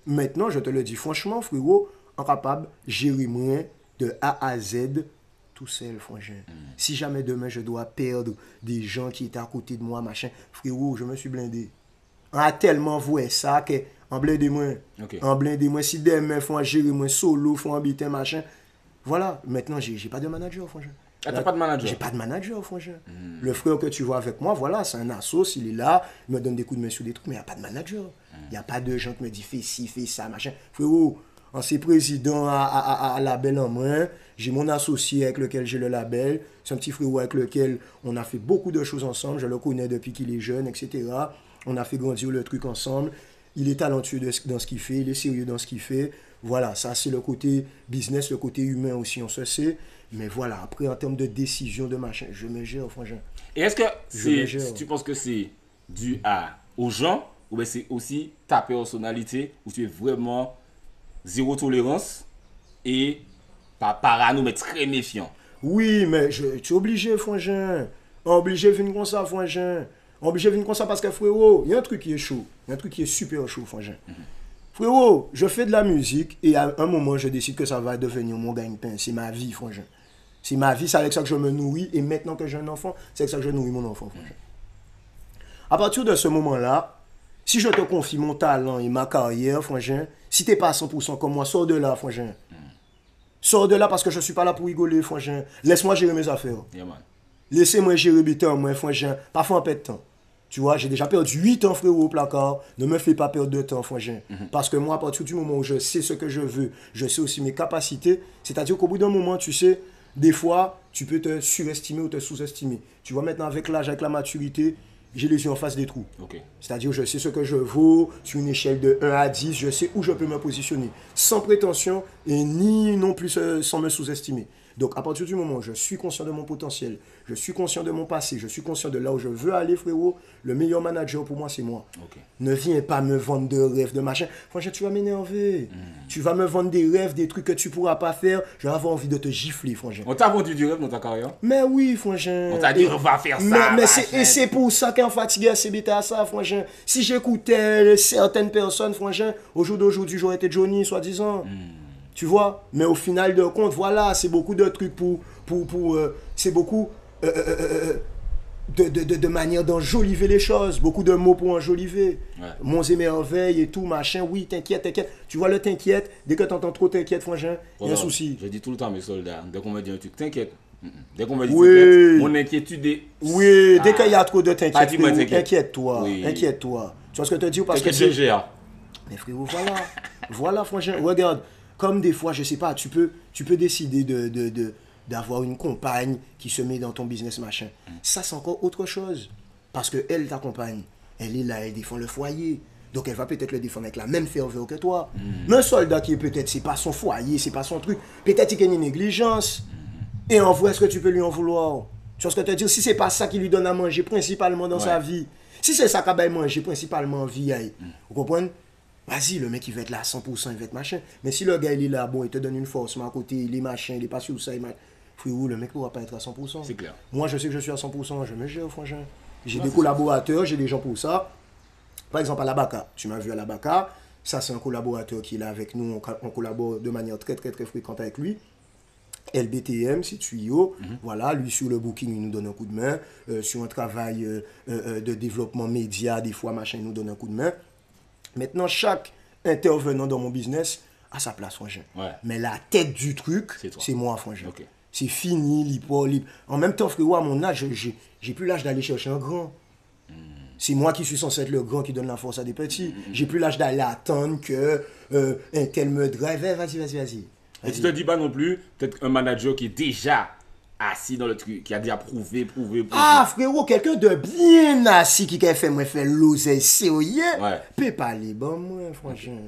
Maintenant, je te le dis franchement, frérot, incapable, gérer moi de A à Z tout seul, franchement. Si jamais demain, je dois perdre des gens qui étaient à côté de moi, machin, frérot, je me suis blindé. On a tellement voué ça que en blindé moi. Si demain, faut gérer moi solo, faut habiter, machin. Voilà, maintenant, j'ai pas de manager, franchement. Ah, t'as pas de manager? J'ai pas de manager, franchement. Le frère que tu vois avec moi, voilà, c'est un assos, il est là, il me donne des coups de main sur des trucs, mais il n'y a pas de manager. Il n'y a pas de gens qui me disent fais ci, fais ça, machin. Frérot, en c'est président à label en main, j'ai mon associé avec lequel j'ai le label, c'est un petit frérot avec lequel on a fait beaucoup de choses ensemble, je le connais depuis qu'il est jeune, etc. On a fait grandir le truc ensemble. Il est talentueux dans ce qu'il fait, il est sérieux dans ce qu'il fait. Voilà, ça c'est le côté business, le côté humain aussi, on se sait. Mais voilà, après en termes de décision, de machin, je me gère, franchement. Et est-ce que tu penses que c'est dû aux gens ou bien c'est aussi ta personnalité où tu es vraiment zéro tolérance et pas parano mais très méfiant? Oui, mais tu es obligé, franchement. Obligé de venir comme ça, franchement. Obligé de venir comme ça parce que frérot, il y a un truc qui est chaud. Il y a un truc qui est super chaud, franchement. Frérot, je fais de la musique et à un moment, je décide que ça va devenir mon gagne-pain. C'est ma vie, franchement. C'est ma vie, c'est avec ça que je me nourris. Et maintenant que j'ai un enfant, c'est avec ça que je nourris mon enfant, franchement. À partir de ce moment-là, si je te confie mon talent et ma carrière, franchement, si tu n'es pas à 100% comme moi, sors de là, franchement. Sors de là parce que je ne suis pas là pour rigoler, franchement. Laisse-moi gérer mes affaires. Yeah, man. Laissez-moi gérer mes temps, moi, franchement. Parfois, un peu de temps. Tu vois, j'ai déjà perdu 8 ans, frérot, au placard. Ne me fais pas perdre de temps, frangin. Parce que moi, à partir du moment où je sais ce que je veux, je sais aussi mes capacités, c'est-à-dire qu'au bout d'un moment, tu sais, des fois, tu peux te surestimer ou te sous-estimer. Tu vois, maintenant, avec l'âge, avec la maturité, j'ai les yeux en face des trous. Ok. C'est-à-dire, je sais ce que je vaux, sur une échelle de 1 à 10, je sais où je peux me positionner. Sans prétention et ni non plus sans me sous-estimer. Donc, à partir du moment où je suis conscient de mon potentiel, je suis conscient de mon passé, je suis conscient de là où je veux aller, frérot, le meilleur manager pour moi, c'est moi. Ok. Ne viens pas me vendre de rêves, de machin. Franchement, tu vas m'énerver. Tu vas me vendre des rêves, des trucs que tu pourras pas faire. Je vais avoir envie de te gifler, franchement. On t'a vendu du rêve dans ta carrière? Mais oui, franchement. On t'a dit, on va faire ça. Mais c'est pour ça qu'un fatigué s'est bêté à ça, franchement. Si j'écoutais certaines personnes, franchement, au jour d'aujourd'hui, j'aurais été Johnny, soi-disant. Tu vois, mais au final de compte, voilà, c'est beaucoup de trucs c'est beaucoup de manière d'enjoliver les choses, beaucoup de mots pour enjoliver. Ouais. Monts et merveilles et tout, machin, oui, t'inquiète. Tu vois le t'inquiète, dès que t'entends trop t'inquiète, frangin, il y a un souci. Je dis tout le temps à mes soldats, dès qu'on me dit un truc, t'inquiète. Dès qu'on me dit Oui. t'inquiète, mon inquiétude est... Oui, dès Ah. qu'il y a trop de Pas t'inquiète, dit, moi, frérot, t'inquiète. inquiète-toi, Oui. inquiète-toi. Tu vois ce que je te dis parce que T'inquiète, je gère. Mais frérot, voilà, franchement, regarde, comme des fois, je sais pas, tu peux décider d'avoir une compagne qui se met dans ton business, machin. Ça, c'est encore autre chose. Parce qu'elle t'accompagne. Elle est là, elle défend le foyer. Donc, elle va peut-être le défendre avec la même ferveur que toi. Mais un soldat qui est peut-être, c'est pas son foyer, c'est pas son truc. Peut-être qu'il y a une négligence. Et en vrai, est-ce que tu peux lui en vouloir? Tu vois ce que je te dis? Si c'est pas ça qui lui donne à manger principalement dans sa vie, si c'est ça qu'il va manger principalement en vie, vous comprenez? Vas-y, le mec il va être là à 100%, il va être machin. Mais si le gars il est là, bon, il te donne une force, mais à côté, il est machin, il est pas sur ça, frérot, le mec ne pourra pas être à 100%. C'est clair. Moi, je sais que je suis à 100%, je me gère, franchement. J'ai des collaborateurs, j'ai des gens pour ça. Par exemple, à la BACA, tu m'as vu à la BACA, ça c'est un collaborateur qui est là avec nous, on collabore de manière très fréquente avec lui. LBTM, c'est tuyau. Voilà, lui sur le booking, il nous donne un coup de main. Sur un travail de développement média, des fois, machin, il nous donne un coup de main. Maintenant, chaque intervenant dans mon business a sa place, frangin. Ouais. Mais la tête du truc, c'est moi, frangin. Ok. C'est fini, libre. En même temps, frérot, à mon âge, j'ai plus l'âge d'aller chercher un grand. C'est moi qui suis censé être le grand qui donne la force à des petits. J'ai plus l'âge d'aller attendre que un tel me drive. Vas-y. Et tu te dis pas non plus, peut-être un manager qui est déjà assis dans le truc, qui a déjà prouvé. Ah, frérot, quelqu'un de bien assis qui a fait moi faire l'oseille sérieux. Ouais. Peut pas aller, bon, moi, franchement.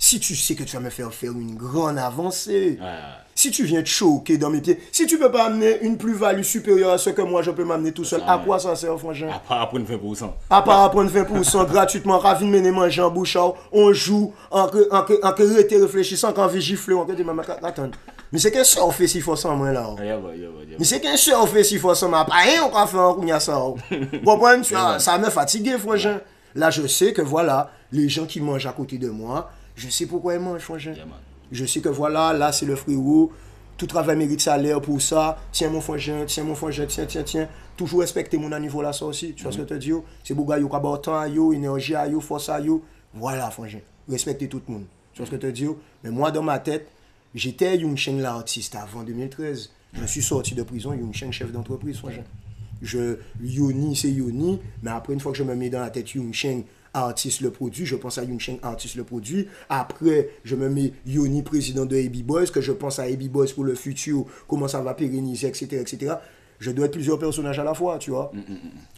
Si tu sais que tu vas me faire une grande avancée, si tu viens te choquer dans mes pieds, si tu peux pas amener une plus-value supérieure à ce que moi je peux m'amener tout seul, à quoi ça sert, franchement? À part apprendre 20%. À part apprendre 20% gratuitement, ravi de mener manger en bouchard, on joue, en que réfléchissant, en gifler, on peut dire, mais attends. Mais c'est qu'un seul fait s'il faut ça, moi là. Mais c'est qu'un seul fait s'il faut ça, mais pas rien, on va faire un coup de ça. Vous comprenez? Ça me fatigue, franchement. Là, je sais que voilà, les gens qui mangent à côté de moi, je sais pourquoi ils mangent, franchement. Je sais que voilà, là, c'est le frérot. Tout travail mérite salaire pour ça. Tiens, mon frangin, tiens. Toujours respecter mon niveau là, ça aussi. Tu vois ce que je te dis? C'est pour gars qui ont temps, énergie, force. Voilà, frangin. Respecter tout le monde. Tu vois ce que je te dis? Mais moi, dans ma tête, j'étais Young Sheng l'artiste avant 2013. Je suis sorti de prison, Young Sheng chef d'entreprise, frangin. Yoni, c'est Yoni. Mais après, une fois que je me mets dans la tête Young Sheng artiste le produit, je pense à Young Sheng artiste le produit. Après, je me mets Yoni président de AB Boys, que je pense à AB Boys pour le futur, comment ça va pérenniser, etc. Je dois être plusieurs personnages à la fois, tu vois.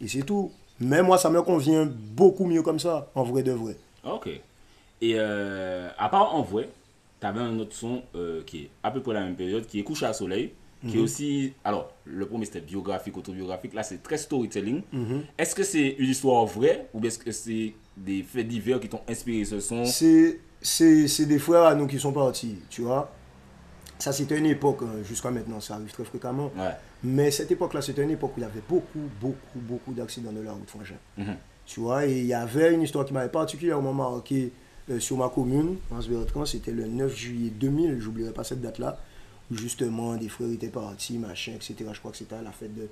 Et c'est tout. Mais moi, ça me convient beaucoup mieux comme ça, en vrai de vrai. Ok. Et à part en vrai, tu avais un autre son qui est à peu près la même période, qui est Couché à soleil, qui est aussi... Alors, le premier c'était biographique, autobiographique. Là, c'est très storytelling. Est-ce que c'est une histoire vraie ou est-ce que c'est des faits divers qui t'ont inspiré ce son? C'est des frères à nous qui sont partis, tu vois. Ça, c'était une époque, jusqu'à maintenant, ça arrive très fréquemment. Ouais. Mais cette époque-là, c'était une époque où il y avait beaucoup d'accidents de la route, frangin. Tu vois, et il y avait une histoire qui m'avait particulièrement marqué sur ma commune, en Sbertran. C'était le 9 juillet 2000, j'oublierai pas cette date-là, où justement des frères étaient partis, machin, etc. Je crois que c'était à la fête de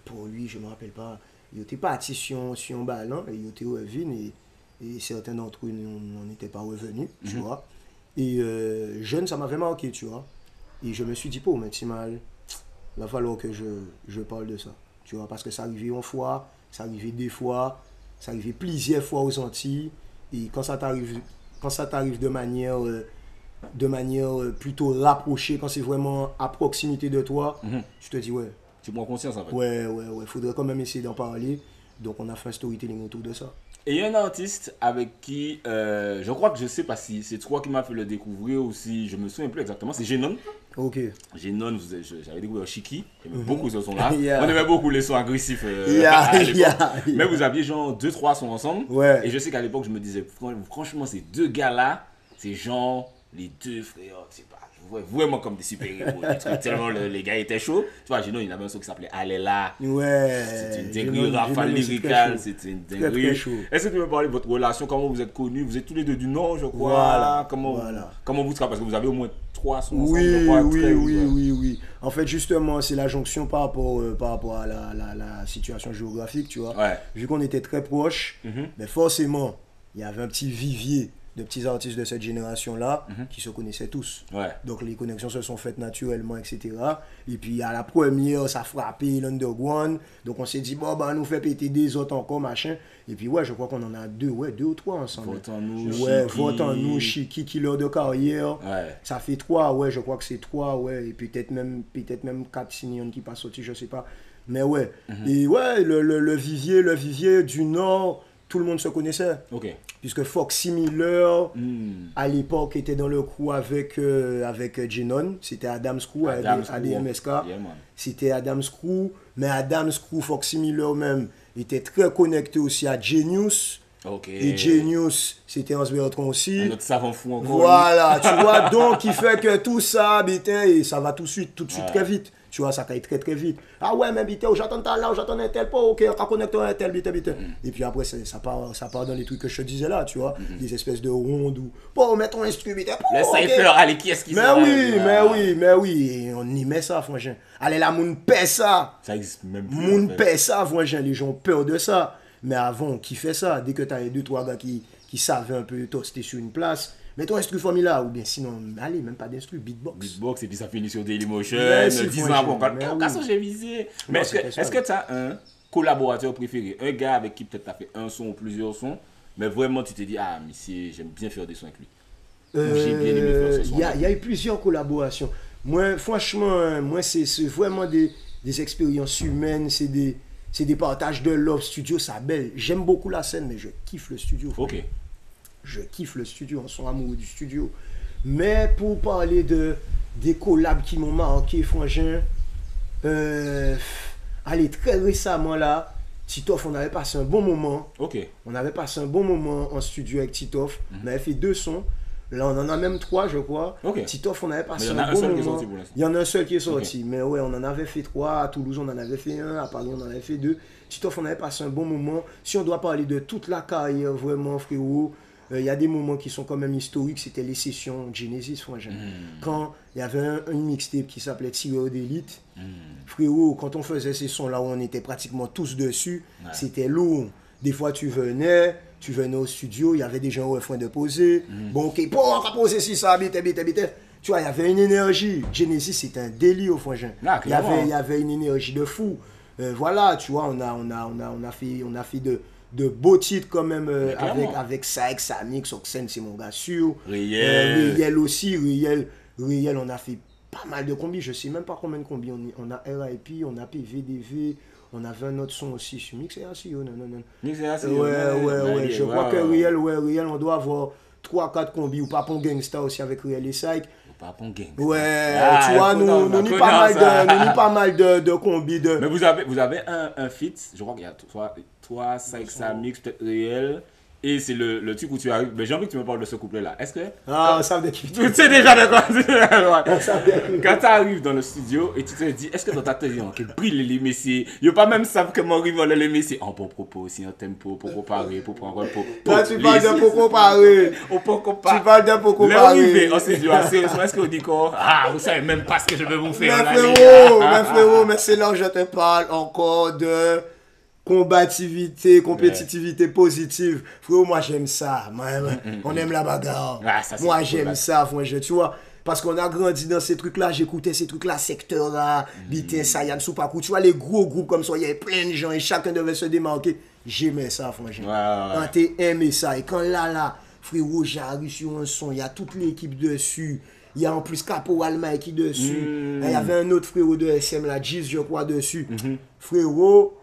Port-Louis, je ne me rappelle pas. Ils étaient partis sur un ballon, et ils étaient revenus, et certains d'entre eux n'en étaient pas revenus, tu vois. Et jeune, ça m'avait marqué, tu vois. Et je me suis dit, mais c'est mal, il va falloir que je parle de ça, tu vois, parce que ça arrivait une fois, Ça arrivait des fois, ça arrivait plusieurs fois aux Antilles. Et quand ça t'arrive de manière plutôt rapprochée, quand c'est vraiment à proximité de toi, tu te dis ouais. Tu prends conscience en fait. Ouais. Faudrait quand même essayer d'en parler. Donc on a fait un storytelling autour de ça. Et il y a un artiste avec qui, je crois que je sais pas si c'est toi qui m'as fait le découvrir ou si je me souviens plus exactement, c'est Genon. Ok. Genon, j'avais découvert Chiki, j'aimais beaucoup ce son-là. Yeah. On aimait beaucoup les sons agressifs Yeah. à l'époque. Mais vous aviez genre 2-3 sons ensemble. Ouais. Et je sais qu'à l'époque, je me disais, franchement, ces deux gars-là, c'est genre les deux frères, je sais pas, je vois vraiment comme des super-héros. Tellement les gars étaient chauds. Tu vois, Genon, il avait un son qui s'appelait Allez là. Ouais. C'était une dinguerie, rafale lyricale, c'était une dinguerie. Très chaud. Est-ce que tu peux parler de votre relation, comment vous êtes connus? Vous êtes tous les deux du Nord, je crois. Voilà. Comment vous travaillez? Parce que vous avez au moins 3 sons ensemble, Oui, je crois. oui. En fait, justement, c'est la jonction par rapport à la situation géographique, tu vois. Ouais. Vu qu'on était très proches, mais forcément, il y avait un petit vivier de petits artistes de cette génération-là qui se connaissaient tous. Ouais. Donc les connexions se sont faites naturellement, etc. Et puis à la première, ça a frappé l'underground. Donc on s'est dit, bon, bah, nous fait péter des autres encore, machin. Et puis ouais, je crois qu'on en a deux ou trois ensemble. Vote en nous, Vote en nous, Chiki, Killer de carrière. Ouais. Ça fait 3, ouais, je crois que c'est 3, ouais. Et peut-être même 4 Signon qui passent sorti, je sais pas. Mais ouais. Et ouais, le vivier du Nord, tout le monde se connaissait. Ok. Puisque Foxy Miller, à l'époque, était dans le crew avec Genon. C'était Adam's Crew, ADMSK. Yeah, C'était Adam's Crew. Mais Adam's Crew, Foxy Miller même, était très connecté aussi à Genius. Ok. Et Genius, c'était Hans Bertrand aussi. Un autre savant fou encore. Voilà, tu vois, donc il fait que tout ça, et ça va tout de suite très vite. Tu vois, ça caille très vite. Ah ouais, mais j'attends là, j'attends un tel, ok, on va connecter un tel, Et puis après, ça part dans les trucs que je te disais là, tu vois, des espèces de rondes où, bon, mets ton instrument, le cypher, allez, qui est-ce qui mais oui, et on y met ça, franchement. Allez là, moun paie ça. Ça existe même plus. Moun paie ça, franchement, les gens ont peur de ça. Mais avant, qui fait ça? Dès que tu as 2-3 gars qui savaient un peu toaster sur une place, mets ton instru formula, ou bien sinon, allez, même pas d'instru, beatbox. Beatbox, et puis ça finit sur Dailymotion, Merci, 10 ans après, quand j'ai visé. Mais est-ce que tu as un collaborateur préféré, un gars avec qui peut-être tu as fait un son ou plusieurs sons, mais vraiment tu te dis, ah, monsieur, j'aime bien faire des sons avec lui. J'ai bien aimé faire ce son. Il y a eu plusieurs collaborations. Moi, franchement, c'est vraiment des expériences humaines, c'est des partages de love studio, ça belle. J'aime beaucoup la scène, mais je kiffe le studio. Ok. Je kiffe le studio, on sont amoureux du studio. Mais pour parler des collabs qui m'ont marqué, franchement, allez, très récemment là, Titoff, on avait passé un bon moment. Ok. On avait passé un bon moment en studio avec Titoff. On avait fait 2 sons. Là, on en a même 3, je crois. Ok. Titoff, on avait passé un bon seul moment. qui est sorti pour l'instant. Il y en a un seul qui est sorti. Ok. Mais ouais, on en avait fait 3. À Toulouse, on en avait fait 1. À Paris, on en avait fait 2. Titoff, on avait passé un bon moment. Si on doit parler de toute la carrière, vraiment, frérot, il y a des moments qui sont quand même historiques. C'était les sessions Genesis, franchement. Quand il y avait un mixtape qui s'appelait Tireur d'élite. Frérot, quand on faisait ces sons-là où on était pratiquement tous dessus, c'était lourd. Des fois, tu venais au studio, il y avait des gens au refrain de poser. Bon, ok, bon, on va poser si ça, bite. Tu vois, il y avait une énergie. Genesis, c'était un délire, franchement. Il y avait une énergie de fou. Voilà, tu vois, on a fait de beaux titres quand même avec Saek, Samix, Oxen, c'est mon gars sûr. Riel aussi, Riel, on a fait pas mal de combis. Je sais même pas combien de combis. On a RIP, on a PVDV. On avait un autre son aussi sur Mix et Asio, non. Mix et Asio, ouais. Je crois que Riel, on doit avoir 3-4 combis. Ou Papon Gangsta aussi avec Riel et Saik. Papon Gangsta. Ouais, tu vois, nous n'y pas mal de combis. Mais vous avez un feat, je crois qu'il y a toi, Saik, Samix, peut-être Riel. Et c'est le truc où tu arrives. Mais j'ai envie que tu me parles de ce couplet-là. Est-ce que. Ah, ça veut dire que tu sais déjà de quoi. Quand tu arrives dans le studio et tu te dis, est-ce que dans ta tête, il brille les messieurs. Il n'y a pas même ça que mon rival les messieurs. En bon propos, aussi en tempo, pour comparer, pour prendre un pot. Là, tu parles de pour comparer. Tu parles de pour comparer. On s'est dit, sérieusement, est-ce qu'on dit quoi? Ah, vous savez même pas ce que je vais vous faire. Mais frérot, mais c'est là où je te parle encore de combativité, compétitivité positive. Frérot, moi j'aime ça. On aime la bagarre. Moi j'aime ça, tu vois. Parce qu'on a grandi dans ces trucs-là, j'écoutais ces trucs-là, Secteur A, Bitin, Sayan, Soupakou. Tu vois, les gros groupes comme ça, il y avait plein de gens et chacun devait se démarquer. J'aimais ça, franchement. Quand t'es aimé ça, et quand là, frérot, j'arrive sur un son, il y a toute l'équipe dessus. Il y a en plus Caporal Mikey dessus. Il y avait un autre frérot de SM, là, Giz, je crois, dessus. Frérot,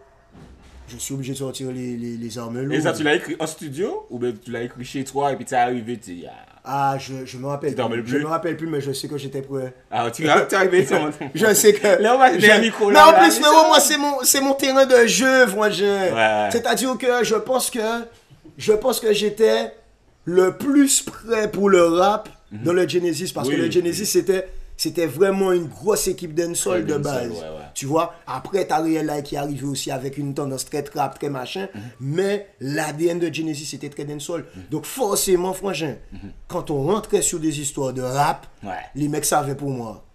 je suis obligé de sortir les armes lourdes. Et ça, tu l'as écrit en studio ou bien tu l'as écrit chez toi et puis t'es arrivé, tu dis... Ah, je me rappelle plus. Je me rappelle plus, mais je sais que j'étais prêt. Ah, tu es arrivé sur mon... Je sais que... Là, on va mettre un micro là. Mais en plus, frérot, moi, c'est mon terrain de jeu, frangin. C'est-à-dire que je pense que j'étais le plus prêt pour le rap dans le Genesis, parce que le Genesis, c'était vraiment une grosse équipe dancehall de base. Tu vois, après, t'as Real Life qui est arrivé aussi avec une tendance très rap, très machin, mais l'ADN de Genesis c'était très dancehall. Donc forcément, frangin, quand on rentrait sur des histoires de rap, les mecs savaient pour moi.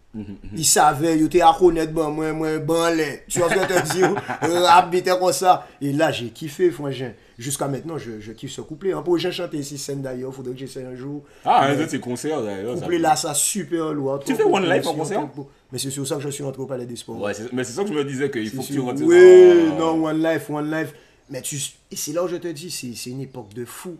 Ils savaient, ils étaient à connaître, moi, banlais. Tu vois ce que je te dis? Rap, était comme ça. Et là, j'ai kiffé, frangin. Jusqu'à maintenant, je kiffe ce couplet. Pour j'ai chanté ici scène d'ailleurs, faudrait que j'essaie un jour. Ah, un de tes concerts d'ailleurs. Couplet là, ça super lourd. Tu fais One Life en concert? Mais c'est sur ça que je suis rentré au Palais des Sports. Ouais, mais c'est ça que je me disais qu'il faut que tu rentres. Oui, non, One Life. Mais et c'est là où je te dis, c'est une époque de fou,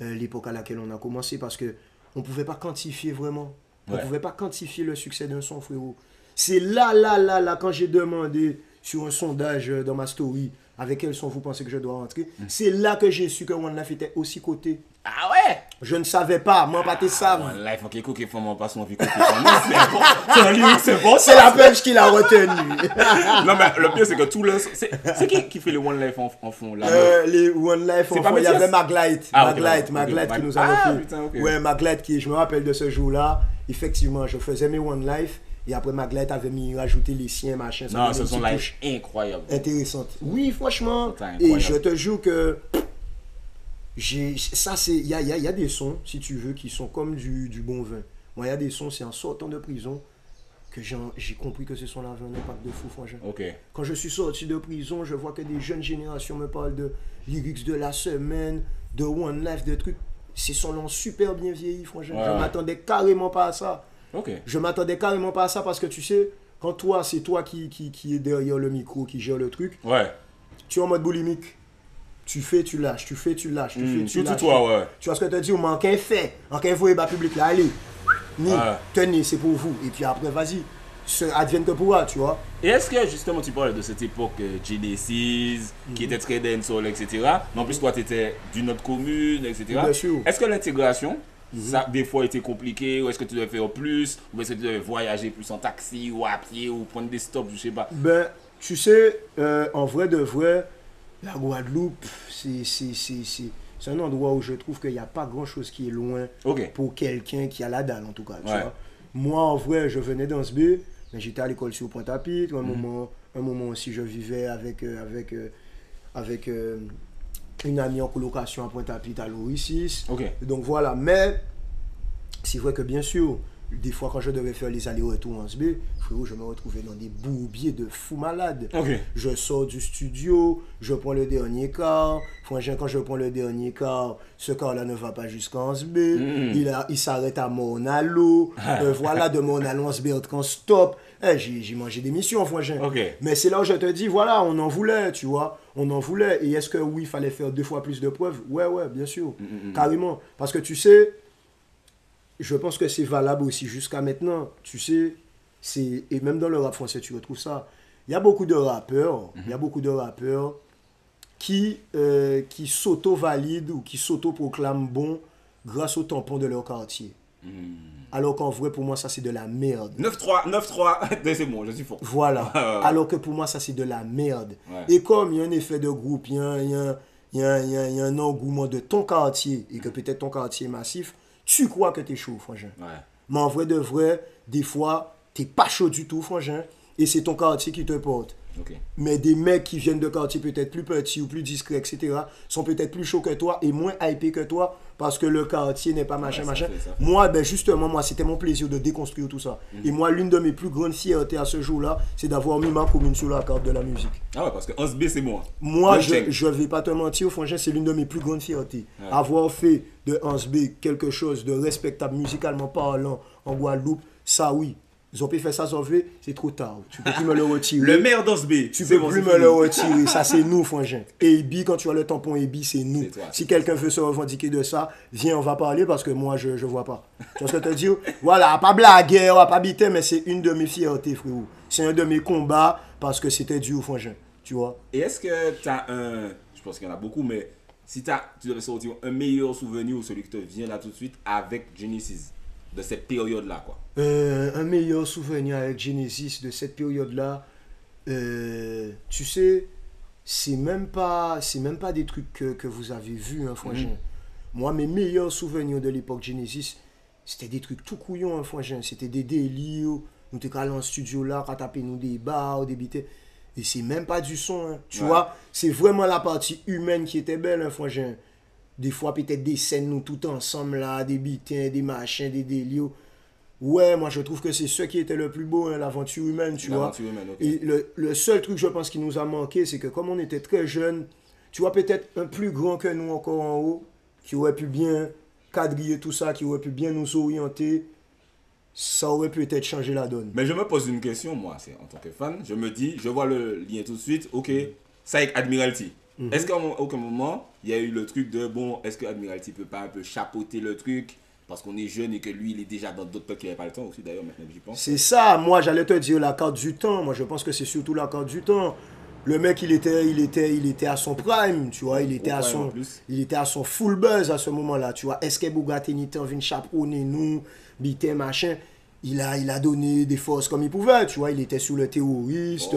l'époque à laquelle on a commencé, parce que on pouvait pas quantifier vraiment. On pouvait pas quantifier le succès d'un son, frérot. C'est là, quand j'ai demandé sur un sondage dans ma story, avec quel son vous pensez que je dois rentrer, c'est là que j'ai su que One Life était aussi coté. Ah ouais? Je ne savais pas, moi pas tes savent. One Life, ok, coquet, faut pas son vie coquet. C'est bon. C'est la punch qu'il a retenu. Non, mais le pire, c'est que tout le. C'est qui fait les One Life en fond là? Les One Life en fond, il y avait Maglite. Maglite qui nous avait fait. Putain, ok. Ouais, Maglite qui, je me rappelle de ce jour-là. Effectivement, je faisais mes One Life. Et après, Maglite avait mis rajouté les siens, machin. Non, ce sont live incroyables. Intéressantes. Oui, franchement. Et je te jure que. Ça, c'est. Il y a des sons, si tu veux, qui sont comme du bon vin. Moi, il y a des sons, c'est en sortant de prison que j'ai compris que ce sont là avaient un impact de fou, franchement. Okay. Quand je suis sorti de prison, je vois que des jeunes générations me parlent de lyrics de la semaine, de One Life, de trucs. Ces sons l'ont super bien vieilli, franchement. Je m'attendais carrément pas à ça. Je m'attendais carrément pas à ça parce que tu sais, quand toi, c'est toi qui est derrière le micro, qui gère le truc, tu es en mode boulimique. Tu fais, tu lâches, tu fais, tu lâches, tu fais, tu surtout lâches. Toi, Tu vois ce que tu dis, on manque un fait, en qu'un voyez bas public là, allez, tenez, c'est pour vous. Et puis après, vas-y, advienne que pourra, tu vois. Et est-ce que justement tu parles de cette époque Genesis, qui était très dancehall, etc. Mais en plus, toi, tu étais d'une autre commune, etc. Bien sûr. Est-ce que l'intégration, ça des fois été compliqué, ou est-ce que tu devais faire plus, ou est-ce que tu devais voyager plus en taxi, ou à pied, ou prendre des stops, je sais pas. Ben, tu sais, en vrai de vrai, la Guadeloupe, c'est un endroit où je trouve qu'il n'y a pas grand-chose qui est loin pour quelqu'un qui a la dalle, en tout cas. Tu vois. Moi, en vrai, je venais dans ce B, mais j'étais à l'école sur Pointe-à-Pitre. Un moment aussi, je vivais avec une amie en colocation à Pointe-à-Pitre à Lauricis. Donc voilà, mais c'est vrai que bien sûr, des fois quand je devais faire les allers-retours en SB, frérot, je me retrouvais dans des bourbiers de fous malades. Je sors du studio, je prends le dernier car. Franchement, quand je prends le dernier car, ce car-là ne va pas jusqu'en SB. Il s'arrête à Mornalo. Voilà, de Mornalo en SB, en stop. J'ai mangé des missions, franchement. Mais c'est là où je te dis, voilà, on en voulait, tu vois. On en voulait. Et est-ce que oui, il fallait faire 2 fois plus de preuves? Ouais, bien sûr. Carrément. Parce que tu sais, je pense que c'est valable aussi jusqu'à maintenant. Tu sais, et même dans le rap français, tu retrouves ça. Il y a beaucoup de rappeurs, qui s'auto-valident ou qui s'auto-proclament bons grâce au tampon de leur quartier. Alors qu'en vrai, pour moi, ça, c'est de la merde. 9-3, c'est bon, je suis fort. Voilà. Alors que pour moi, ça, c'est de la merde. Et comme il y a un effet de groupe, il y a un engouement de ton quartier, et que peut-être ton quartier est massif, tu crois que tu es chaud, frangin. Mais en vrai de vrai, des fois, tu n'es pas chaud du tout, frangin, et c'est ton quartier qui te porte. Ok. Mais des mecs qui viennent de quartiers peut-être plus petits ou plus discrets, etc., sont peut-être plus chauds que toi et moins hypés que toi parce que le quartier n'est pas machin, Ouais, machin. ça fait. Moi, ben justement, moi, c'était mon plaisir de déconstruire tout ça. Et moi, l'une de mes plus grandes fiertés à ce jour-là, c'est d'avoir mis ma commune sur la carte de la musique. Ah ouais, parce que 11B, c'est moi. Moi, Bonne je vais pas te mentir, franchement, c'est l'une de mes plus grandes fiertés. Ouais. Avoir fait de Hans B quelque chose de respectable musicalement parlant en Guadeloupe, ça oui. Ils ont pu faire ça sans V, c'est trop tard. Tu peux plus me le retirer. Le maire d'Osb. Tu peux plus me le retirer. Ça, c'est nous, frangin. Et Ebi, quand tu as le tampon Ebi, c'est nous. C'est toi, si quelqu'un veut se revendiquer de ça, viens, on va parler parce que moi, je vois pas. Tu vois ce que je te dis? Voilà, pas blaguer, on va pas biter, mais c'est une de mes fiertés, frérot. C'est un de mes combats parce que c'était dur, frangin. Tu vois? Et est-ce que tu as un. Je pense qu'il y en a beaucoup, mais si tu devais sortir un meilleur souvenir ou celui qui te vient là tout de suite avec Genesis, de cette période-là, quoi. Un meilleur souvenir avec Genesis de cette période-là, tu sais, c'est même pas des trucs que vous avez vus, hein, frangin. Moi, mes meilleurs souvenirs de l'époque Genesis, c'était des trucs tout couillons, hein, frangin. C'était des délires. Nous étions allés en studio là, à taper nous des bars, des bités. Et c'est même pas du son, hein. Tu vois, c'est vraiment la partie humaine qui était belle, hein, frangin. Des fois, peut-être des scènes, nous tout ensemble là, des bitins, des machins, des délires. Ouais, moi je trouve que c'est ce qui était le plus beau, hein, l'aventure humaine, tu vois. L'aventure humaine, ok. Et le seul truc, je pense, qui nous a manqué, c'est que comme on était très jeunes, tu vois, peut-être un plus grand que nous encore en haut, qui aurait pu bien quadriller tout ça, qui aurait pu bien nous orienter, ça aurait peut-être changé la donne. Mais je me pose une question, moi, c'est en tant que fan. Je me dis, je vois le lien tout de suite, ok, ça avec Admiralty. Est-ce qu'à aucun moment, il y a eu le truc de, bon, est-ce que Admiralty peut pas un peu chapeauter le truc parce qu'on est jeune et que lui, il est déjà dans d'autres trucs qui n'avaient pas le temps aussi, d'ailleurs, maintenant que j'y pense. C'est ça, moi j'allais te dire la carte du temps. Moi je pense que c'est surtout la carte du temps. Le mec il était à son prime, tu vois, il était à son full buzz à ce moment-là, tu vois. Est-ce que Bougatini vient chaperonner nous, bité machin, il a donné des forces comme il pouvait, tu vois, il était sous le terroriste,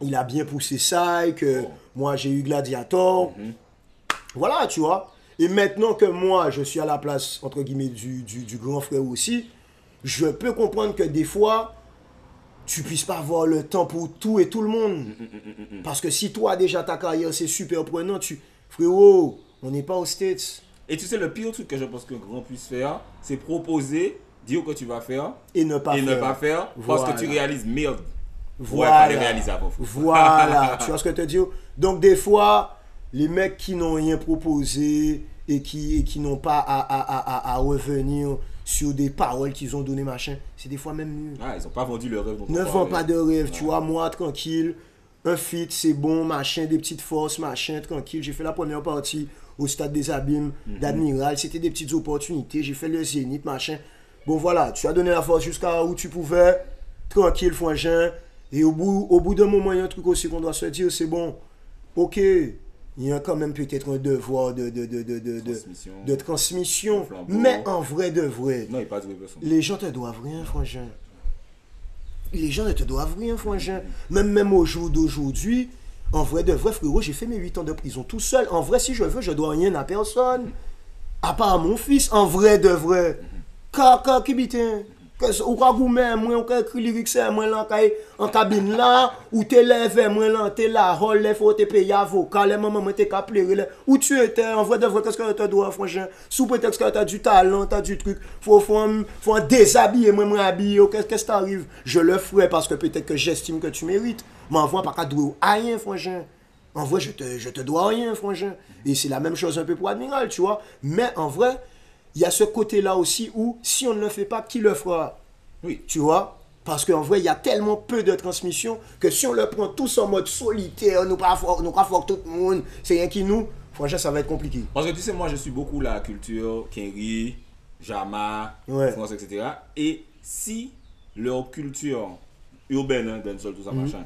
il a bien poussé ça, et que moi j'ai eu Gladiator. Voilà, tu vois. Et maintenant que moi, je suis à la place, entre guillemets, du grand frère aussi, je peux comprendre que des fois, tu puisses pas avoir le temps pour tout et tout le monde. Parce que si toi, déjà, ta carrière, c'est super prenant, frérot, on n'est pas aux States. Et tu sais, le pire truc que je pense qu'un grand puisse faire, c'est proposer, dire que tu vas faire, Et ne pas faire. parce Voilà. que tu réalises merde. Voilà. Ouais, fallait réaliser avant. Voilà, tu vois ce que je te dis? Donc des fois, les mecs qui n'ont rien proposé et qui n'ont pas à revenir sur des paroles qu'ils ont données, machin, c'est des fois même mieux. Ah, ils n'ont pas vendu le rêve. dont on Ne vends parlait. pas de rêve, tu vois, moi, tranquille, un feat, c'est bon, machin, des petites forces, machin, tranquille. J'ai fait la première partie au Stade des Abîmes d'Admiral, c'était des petites opportunités, j'ai fait le Zénith, machin. Bon voilà, tu as donné la force jusqu'à où tu pouvais, tranquille, frangin. Et au bout d'un moment, il y a un truc aussi qu'on doit se dire, c'est bon, ok, il y a quand même peut-être un devoir de transmission, Flambeau. mais en vrai de vrai, Non, il n'y a pas de réversion. les gens te doivent rien, frangin. Les gens ne te doivent rien, frangin. Même au jour d'aujourd'hui, en vrai de vrai, frérot, j'ai fait mes 8 ans de prison tout seul. En vrai, si je veux, je dois rien à personne. À part à mon fils, en vrai de vrai. Kaka, qui bitin. Ou ka goumen, moi, ou ka écrit lyrics, moi, là, en cabine là, ou te lève, moi, là, te la rôle, faut te payer avocat, les mamans, moi, te ka pleurer, où tu étais, en vrai de vrai, qu'est-ce que tu dois, franchement, sous prétexte que tu as du talent, tu as du truc, faut en déshabiller, moi, habiller, qu'est-ce qui t'arrive? Je le ferai parce que peut-être que j'estime que tu mérites, mais en vrai, pas qu'à douer rien, franchement. En vrai, je te dois rien, franchement. Et c'est la même chose un peu pour Admiral, tu vois. Mais en vrai, il y a ce côté-là aussi où, si on ne le fait pas, qui le fera? Oui. Tu vois? Parce qu'en vrai, il y a tellement peu de transmission que si on le prend tous en mode solitaire, nous pas fort tout le monde, c'est rien qui nous, franchement, ça va être compliqué. Parce que tu sais, moi, je suis beaucoup la culture, Kenry, Jama, Ouais. France, etc. Et si leur culture urbaine, hein, dancehall, tout ça, machin,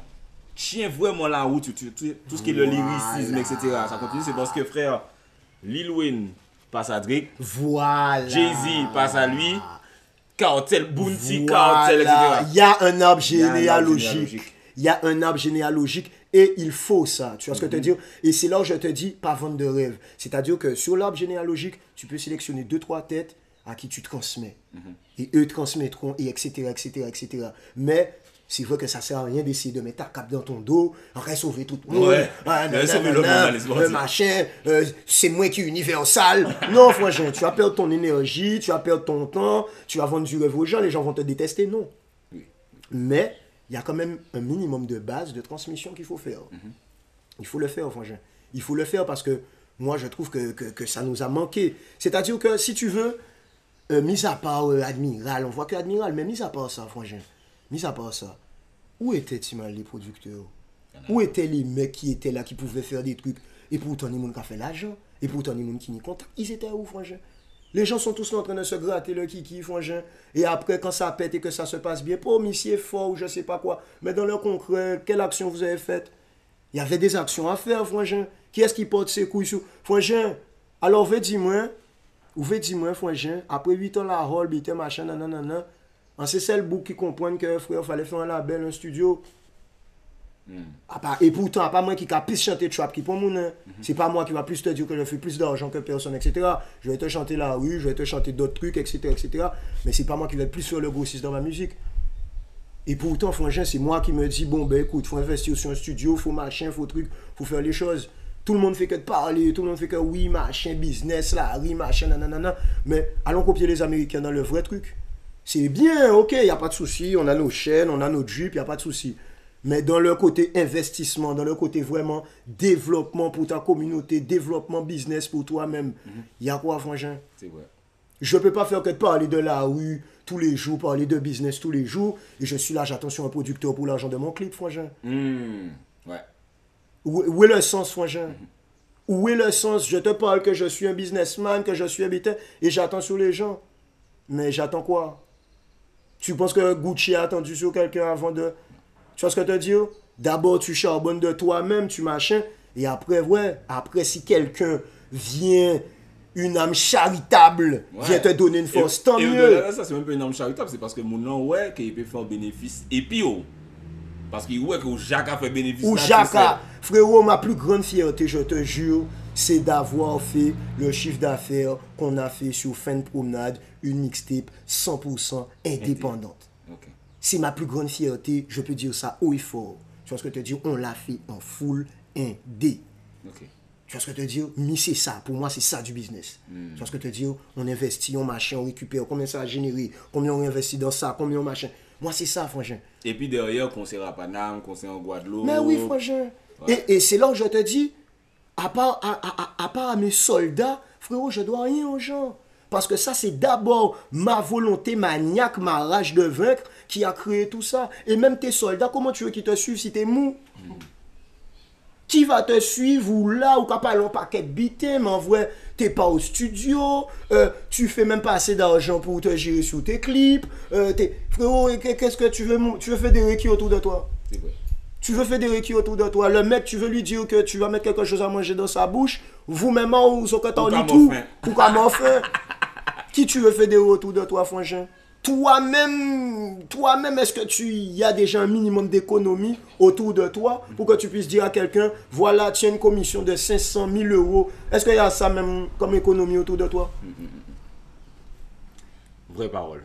tient vraiment la route, tout ce qui est le lyricisme, etc., ça continue, c'est parce que, frère, Lil Wayne passe à Drake, Voilà. Jay-Z passe à lui, Cartel, Bounty, Voilà. Cartel, etc. Il y a un arbre Il y a un arbre généalogique. généalogique. Il y a un arbre généalogique et il faut ça. Tu vois ce que je te dis? Et c'est là où je te dis, pas vendre de rêve. C'est-à-dire que sur l'arbre généalogique, tu peux sélectionner 2-3 têtes à qui tu transmets. Et eux transmettront, et etc., etc., etc. Mais c'est vrai que ça sert à rien d'essayer de mettre ta cape dans ton dos, reste sauver tout le monde. Ouais. Machin, c'est moi qui est universal. Non, frangin, tu vas perdre ton énergie, tu vas perdre ton temps, tu vas vendre du rêve aux gens, les gens vont te détester, non. Oui. Mais il y a quand même un minimum de base de transmission qu'il faut faire. Il faut le faire, frangin. Il faut le faire parce que moi, je trouve que ça nous a manqué. C'est-à-dire que si tu veux, mis à part Admiral, on voit que Admiral, mais mis à part ça, frangin, mis à part ça, où étaient-ils les producteurs? Où étaient les mecs qui étaient là, qui pouvaient faire des trucs? Et pourtant, les gens qui ont fait l'argent, et pourtant, les gens qui n'y contact, ils étaient où, frangin? Les gens sont tous là en train de se gratter le kiki, frangin. Et après, quand ça pète et que ça se passe bien, pas monsieur fort ou je sais pas quoi, mais dans le concret, quelle action vous avez faite? Il y avait des actions à faire, frangin. Qui est-ce qui porte ses couilles sur... Frangin, alors, dis-moi, frangin, après 8 ans, la rôle, bité, machin, nanana, c'est celle bouc qui comprennent que, frère, fallait faire un label, un studio. Et pourtant, à pas moi qui a plus chanté trap qui pour mon, c'est pas moi qui va plus te dire que je fais plus d'argent que personne, etc. Je vais te chanter la rue, je vais te chanter d'autres trucs, etc. Mais c'est pas moi qui vais plus faire le grossiste dans ma musique. Et pourtant, frangin, c'est moi qui me dis, bon, ben écoute, faut investir sur un studio, faut machin, faut truc, faut faire les choses. Tout le monde fait que de parler, tout le monde fait que oui, machin, business, la rue, machin, nanana. Mais allons copier les Américains dans le vrai truc. C'est bien, ok, il n'y a pas de souci, on a nos chaînes, on a nos jeeps, il n'y a pas de souci. Mais dans le côté investissement, dans le côté vraiment développement pour ta communauté, développement business pour toi-même, il y a quoi, frangin? C'est vrai. Je ne peux pas faire que de parler de la rue tous les jours, parler de business tous les jours, et je suis là, j'attends sur un producteur pour l'argent de mon clip, frangin. Ouais. Où est le sens, frangin? Où est le sens? Je te parle que je suis un businessman, que je suis habitant, et j'attends sur les gens. Mais j'attends quoi? Tu penses que Gucci a attendu sur quelqu'un avant de... Tu vois ce que je te dis? D'abord, tu charbonnes de toi-même, tu machin. Et après, après, si quelqu'un vient, une âme charitable, vient te donner une force, tant mieux. Ça, c'est même pas une âme charitable, c'est parce que mon nom, qu'il peut faire un bénéfice. Et puis, parce qu'il que Jacques a fait bénéfice. Ou Jacques a... Frérot, ma plus grande fierté, je te jure, c'est d'avoir fait le chiffre d'affaires qu'on a fait sur Fin de Promenade, une mixtape 100% indépendante. Okay. C'est ma plus grande fierté, je peux dire ça haut et fort. Tu vois ce que je te dis? On l'a fait en full indé. Okay. Tu vois ce que je te dis? Mais c'est ça, pour moi c'est ça du business. Tu vois ce que je te dis? On investit, on machin, on récupère, combien ça a généré, combien on investit dans ça, combien on machin. Moi c'est ça, frangin. Et puis derrière, concert à Paname, concert en Guadeloupe. Mais oui, frangin. Ouais. Et c'est là où je te dis, à part à mes soldats, frérot, je dois rien aux gens. Parce que ça, c'est d'abord ma volonté maniaque, ma rage de vaincre qui a créé tout ça. Et même tes soldats, comment tu veux qu'ils te suivent si t'es mou? Qui va te suivre ou là, ou quand pas un paquet de bité, mais en vrai, t'es pas au studio, tu fais même pas assez d'argent pour te gérer sous tes clips. Frérot, qu'est-ce que tu veux? Tu veux fédérer qui autour de toi? C'est vrai. Tu veux fédérer qui autour de toi? Le mec, tu veux lui dire que tu vas mettre quelque chose à manger dans sa bouche? Vous-même, ou ce que t'en dis tout? Ou comment faire? Qui tu veux fédérer autour de toi, frangin? Toi-même, est-ce que y a déjà un minimum d'économie autour de toi pour que tu puisses dire à quelqu'un, voilà, tiens une commission de 500 000 €. Est-ce qu'il y a ça même comme économie autour de toi? Vraie parole.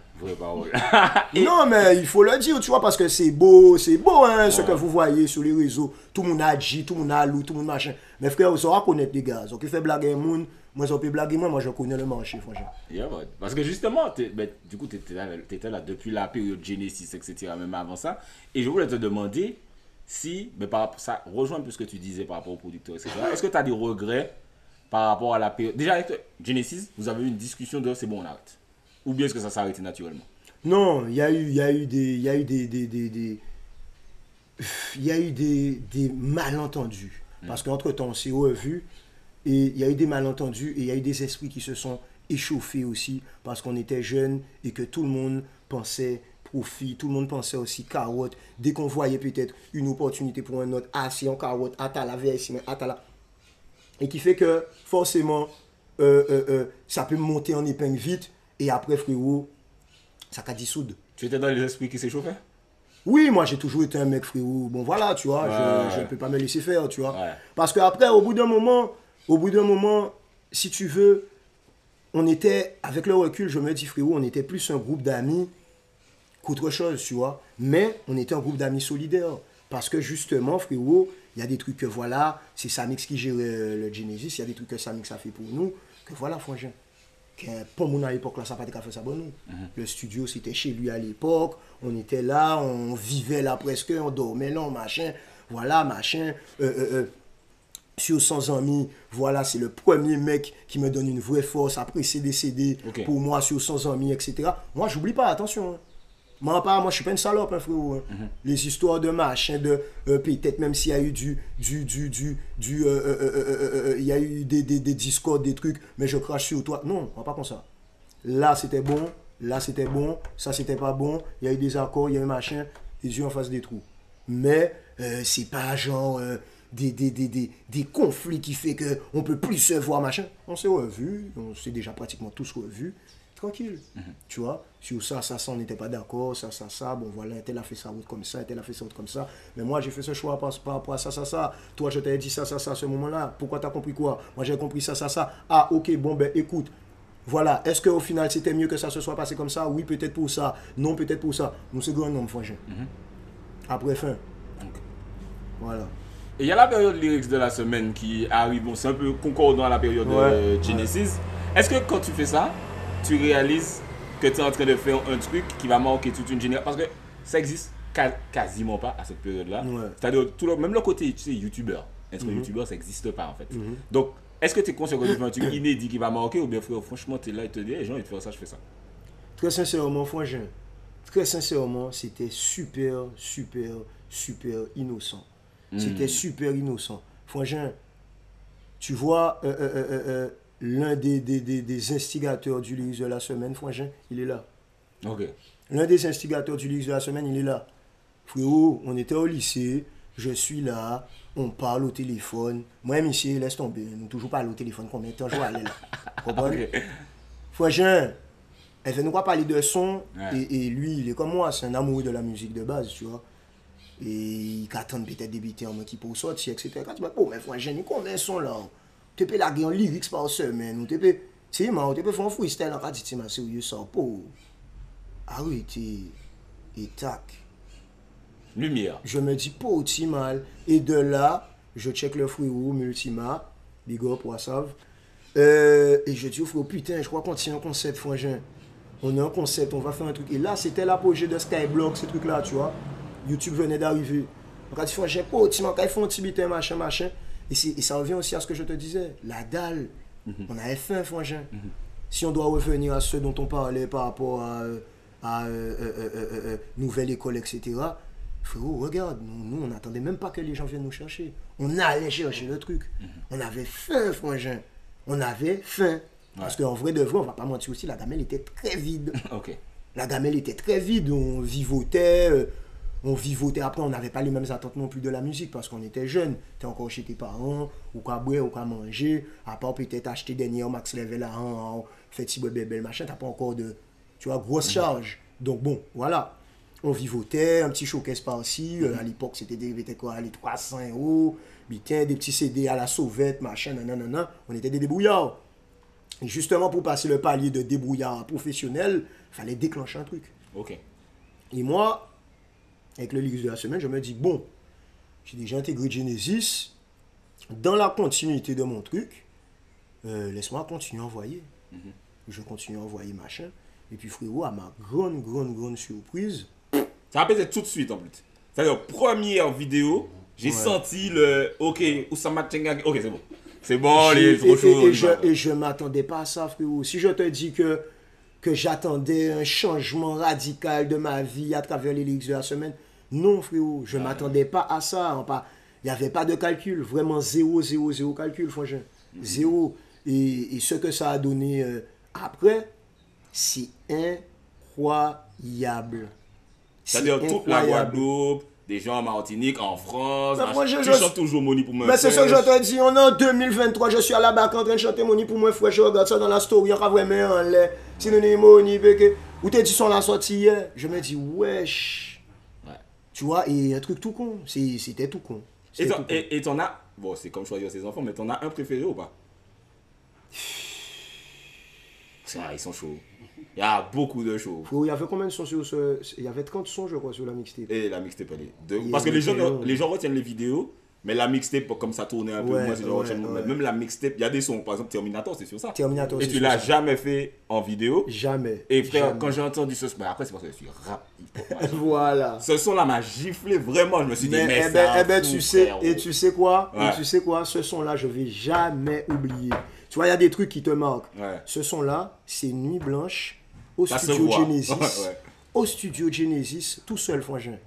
Non, mais il faut le dire, tu vois, parce que c'est beau, hein, ce que vous voyez sur les réseaux. Tout le monde a dit, tout le monde a loup, tout le monde machin. Mais frère, vous saurez connaître les gars. Donc, il fait blaguer le monde. Moi, je peux blaguer, moi, je connais le marché, franchement. Yeah, parce que justement, du coup, tu étais là depuis la période Genesis, etc., même avant ça. Et je voulais te demander si, par rapport à ça, rejoins un peu ce que tu disais par rapport aux producteurs, etc. Est-ce que tu as des regrets par rapport à la période? Déjà, avec Genesis, vous avez eu une discussion de c'est bon, on arrête. Ou bien est-ce que ça s'est arrêté naturellement? Non, il y a eu des malentendus. Parce qu'entre-temps, on s'est revu. Et il y a eu des malentendus et il y a eu des esprits qui se sont échauffés aussi parce qu'on était jeunes et que tout le monde pensait profit, tout le monde pensait aussi carotte. Dès qu'on voyait peut-être une opportunité pour un autre, si en carotte, la VSI, la... Et qui fait que forcément, ça peut monter en épingle vite et après, frérot, ça t'a dissoudre. Tu étais dans les esprits qui s'échauffaient? Oui, moi j'ai toujours été un mec, frérot. Bon voilà, tu vois, je ne peux pas me laisser faire, tu vois. Ouais. Parce qu'après, au bout d'un moment, si tu veux, on était, avec le recul, je me dis, frérot, on était plus un groupe d'amis qu'autre chose, tu vois. Mais on était un groupe d'amis solidaires. Parce que justement, frérot, il y a des trucs que voilà, c'est Samix qui gère le Genesis, il y a des trucs que Samix a fait pour nous, que voilà, frangin. Que pour mon à l'époque, là, ça n'a pas fait ça pour nous. Le studio, c'était chez lui à l'époque, on était là, on vivait là presque, on dormait là, machin, voilà, machin. Sur 100 amis, voilà, c'est le premier mec qui me donne une vraie force. Après, c'est décédé pour moi sur 100 amis, etc. Moi, j'oublie pas, attention. Hein. Moi, je suis pas une salope, hein, frérot. Hein. Les histoires de machin, de peut-être même s'il y a eu il y a eu des discords, des trucs, mais je crache sur toi. Non, on va pas comme ça. Là, c'était bon, ça, c'était pas bon. Il y a eu des accords, il y a eu machin, les yeux en face des trous. Mais c'est pas genre des conflits qui fait qu'on peut plus se voir, machin. On s'est revus, on s'est déjà pratiquement tous revus. Tranquille, tu vois, sur ça, on n'était pas d'accord, ça, bon voilà, tel a fait sa route comme ça, tel a fait sa route comme ça, mais moi j'ai fait ce choix par rapport à ça, toi je t'avais dit ça, à ce moment-là, pourquoi t'as compris quoi? Moi j'ai compris ça, ah ok, bon ben écoute, voilà, est-ce qu'au final c'était mieux que ça se soit passé comme ça? Oui, peut-être pour ça, non, peut-être pour ça, nous c'est grand nombre, franchement. Après fin, voilà. Et il y a la période lyrics de la semaine qui arrive, bon, c'est un peu concordant à la période de Genesis. Est-ce que quand tu fais ça, tu réalises que tu es en train de faire un truc qui va marquer toute une génération? Parce que ça existe quasiment pas à cette période-là. C'est-à-dire, même le côté, tu sais, youtubeur, être youtubeur, ça n'existe pas en fait. Donc, est-ce que tu es conscient que tu fais un truc inédit qui va marquer ou bien frère, franchement, tu es là et te dis, les gens, ils te font ça, je fais ça? Très sincèrement, franchement, c'était super innocent. C'était super innocent. Franchement, tu vois, l'un des instigateurs du lyrics de la semaine, franchement, il est là. L'un des instigateurs du lyrics de la semaine, il est là. Frérot, on était au lycée, je suis là, on parle au téléphone. Moi, monsieur, laisse tomber, nous toujours parler au téléphone, combien de temps je vais aller là? Comprenez? Franchement, elle fait nous pas parler de son, et lui, il est comme moi, c'est un amoureux de la musique de base, tu vois. Et il attend peut-être débuter en mode qui peut sortir, etc. Quand tu vas, mais franchement, combien de son là? Tu peux la en lyrics par semaine, ou tu peux, tu peux faire un freestyle en dit, c'est sérieux ça, pour arrêter et tac. Lumière. Je me dis, pas aussi mal. Et de là, je check le frérot, Multima, big up, Wassav. Et je dis au frérot, putain, je crois qu'on tient un concept, franchement. On a un concept, on va faire un truc. Et là, c'était l'apogée de Skyblock, ces trucs-là, tu vois. YouTube venait d'arriver. Donc, j'ai fait, pas aussi mal, quand ils font un petit bitin, machin. Et ça revient aussi à ce que je te disais, la dalle. On avait faim, franchement. Si on doit revenir à ce dont on parlait par rapport à nouvelle école, etc. Frérot, regarde, nous on n'attendait même pas que les gens viennent nous chercher. On allait chercher le truc. On avait faim, frangin. On avait faim. Parce qu'en vrai de vrai, on va pas mentir aussi, la gamelle était très vide. La gamelle était très vide. On vivotait. Après, on n'avait pas les mêmes attentes non plus de la musique parce qu'on était jeunes. Tu es encore chez tes parents, ou qu'à boire, ou qu'à manger. À part peut-être acheter dernier Max Level à un, fait si belle machin, tu n'as pas encore de, tu vois, grosse charge. Donc bon, voilà. On vivotait, un petit showcase par-ci. À l'époque, c'était quoi, les 300 €. Putain, des petits CD à la sauvette, machin, nanana. On était des débrouillards. Et justement, pour passer le palier de débrouillard professionnel, il fallait déclencher un truc. Et moi, avec le lyrics de la semaine, je me dis, bon, j'ai déjà intégré Genesis. Dans la continuité de mon truc, laisse-moi continuer à envoyer. Je continue à envoyer machin. Et puis frérot, à ma grande surprise. Ça a peut-être tout de suite en plus. C'est-à-dire, première vidéo, j'ai senti le OK, Oussama Tchenga. OK, c'est bon. C'est bon, il est trop chaud. Et je ne m'attendais pas à ça, frérot. Si je te dis que j'attendais un changement radical de ma vie à travers les lyrics de la semaine, non, frérot, je ne m'attendais pas à ça. Il n'y avait pas de calcul. Vraiment zéro calcul, franchement. Zéro. Et ce que ça a donné après, c'est incroyable. C'est-à-dire toute la Guadeloupe, des gens en Martinique, en France, tu chantes toujours Money pour moi. Mais c'est ce que je te dis, on est en 2023, je suis à la BAC en train de chanter Money pour moi, frère, je regarde ça dans la story, on va vraiment en l'air, synonyme Money, où t'es dit son la sortie hier, je me dis, wesh. Tu vois, et un truc tout con, c'était tout con. Et t'en as, bon c'est comme choisir ses enfants, mais t'en as un préféré ou pas? Ils sont chauds. Il y a beaucoup de choses. Frérot, il y avait combien de sons sur ce... Il y avait 30 sons, je crois, sur la mixtape. Et la mixtape, elle est deux. Il Parce que y avait les gens retiennent les vidéos, mais la mixtape, comme ça tournait un peu, Ouais, moi, c'est genre, ouais, ouais. même la mixtape, il y a des sons, par exemple, Terminator, c'est sur ça. Terminator, Et c'est tu sur l'as ça. jamais fait en vidéo. Jamais. Et frère, Jamais. quand j'ai entendu ce son, bah, après, c'est parce que je suis rap hip-hop. Voilà. Ce son-là m'a giflé vraiment. Je me suis dit, mais eh ben, c'est un tu fou, sais, frérot. et tu sais quoi? Ouais. Et tu sais quoi? Ce son-là, je vais jamais oublier. Tu vois, il y a des trucs qui te marquent. Ouais. Ce son-là, c'est Nuit Blanche au Ça se studio voit. Genesis. Ouais. Au studio Genesis, tout seul, frangin.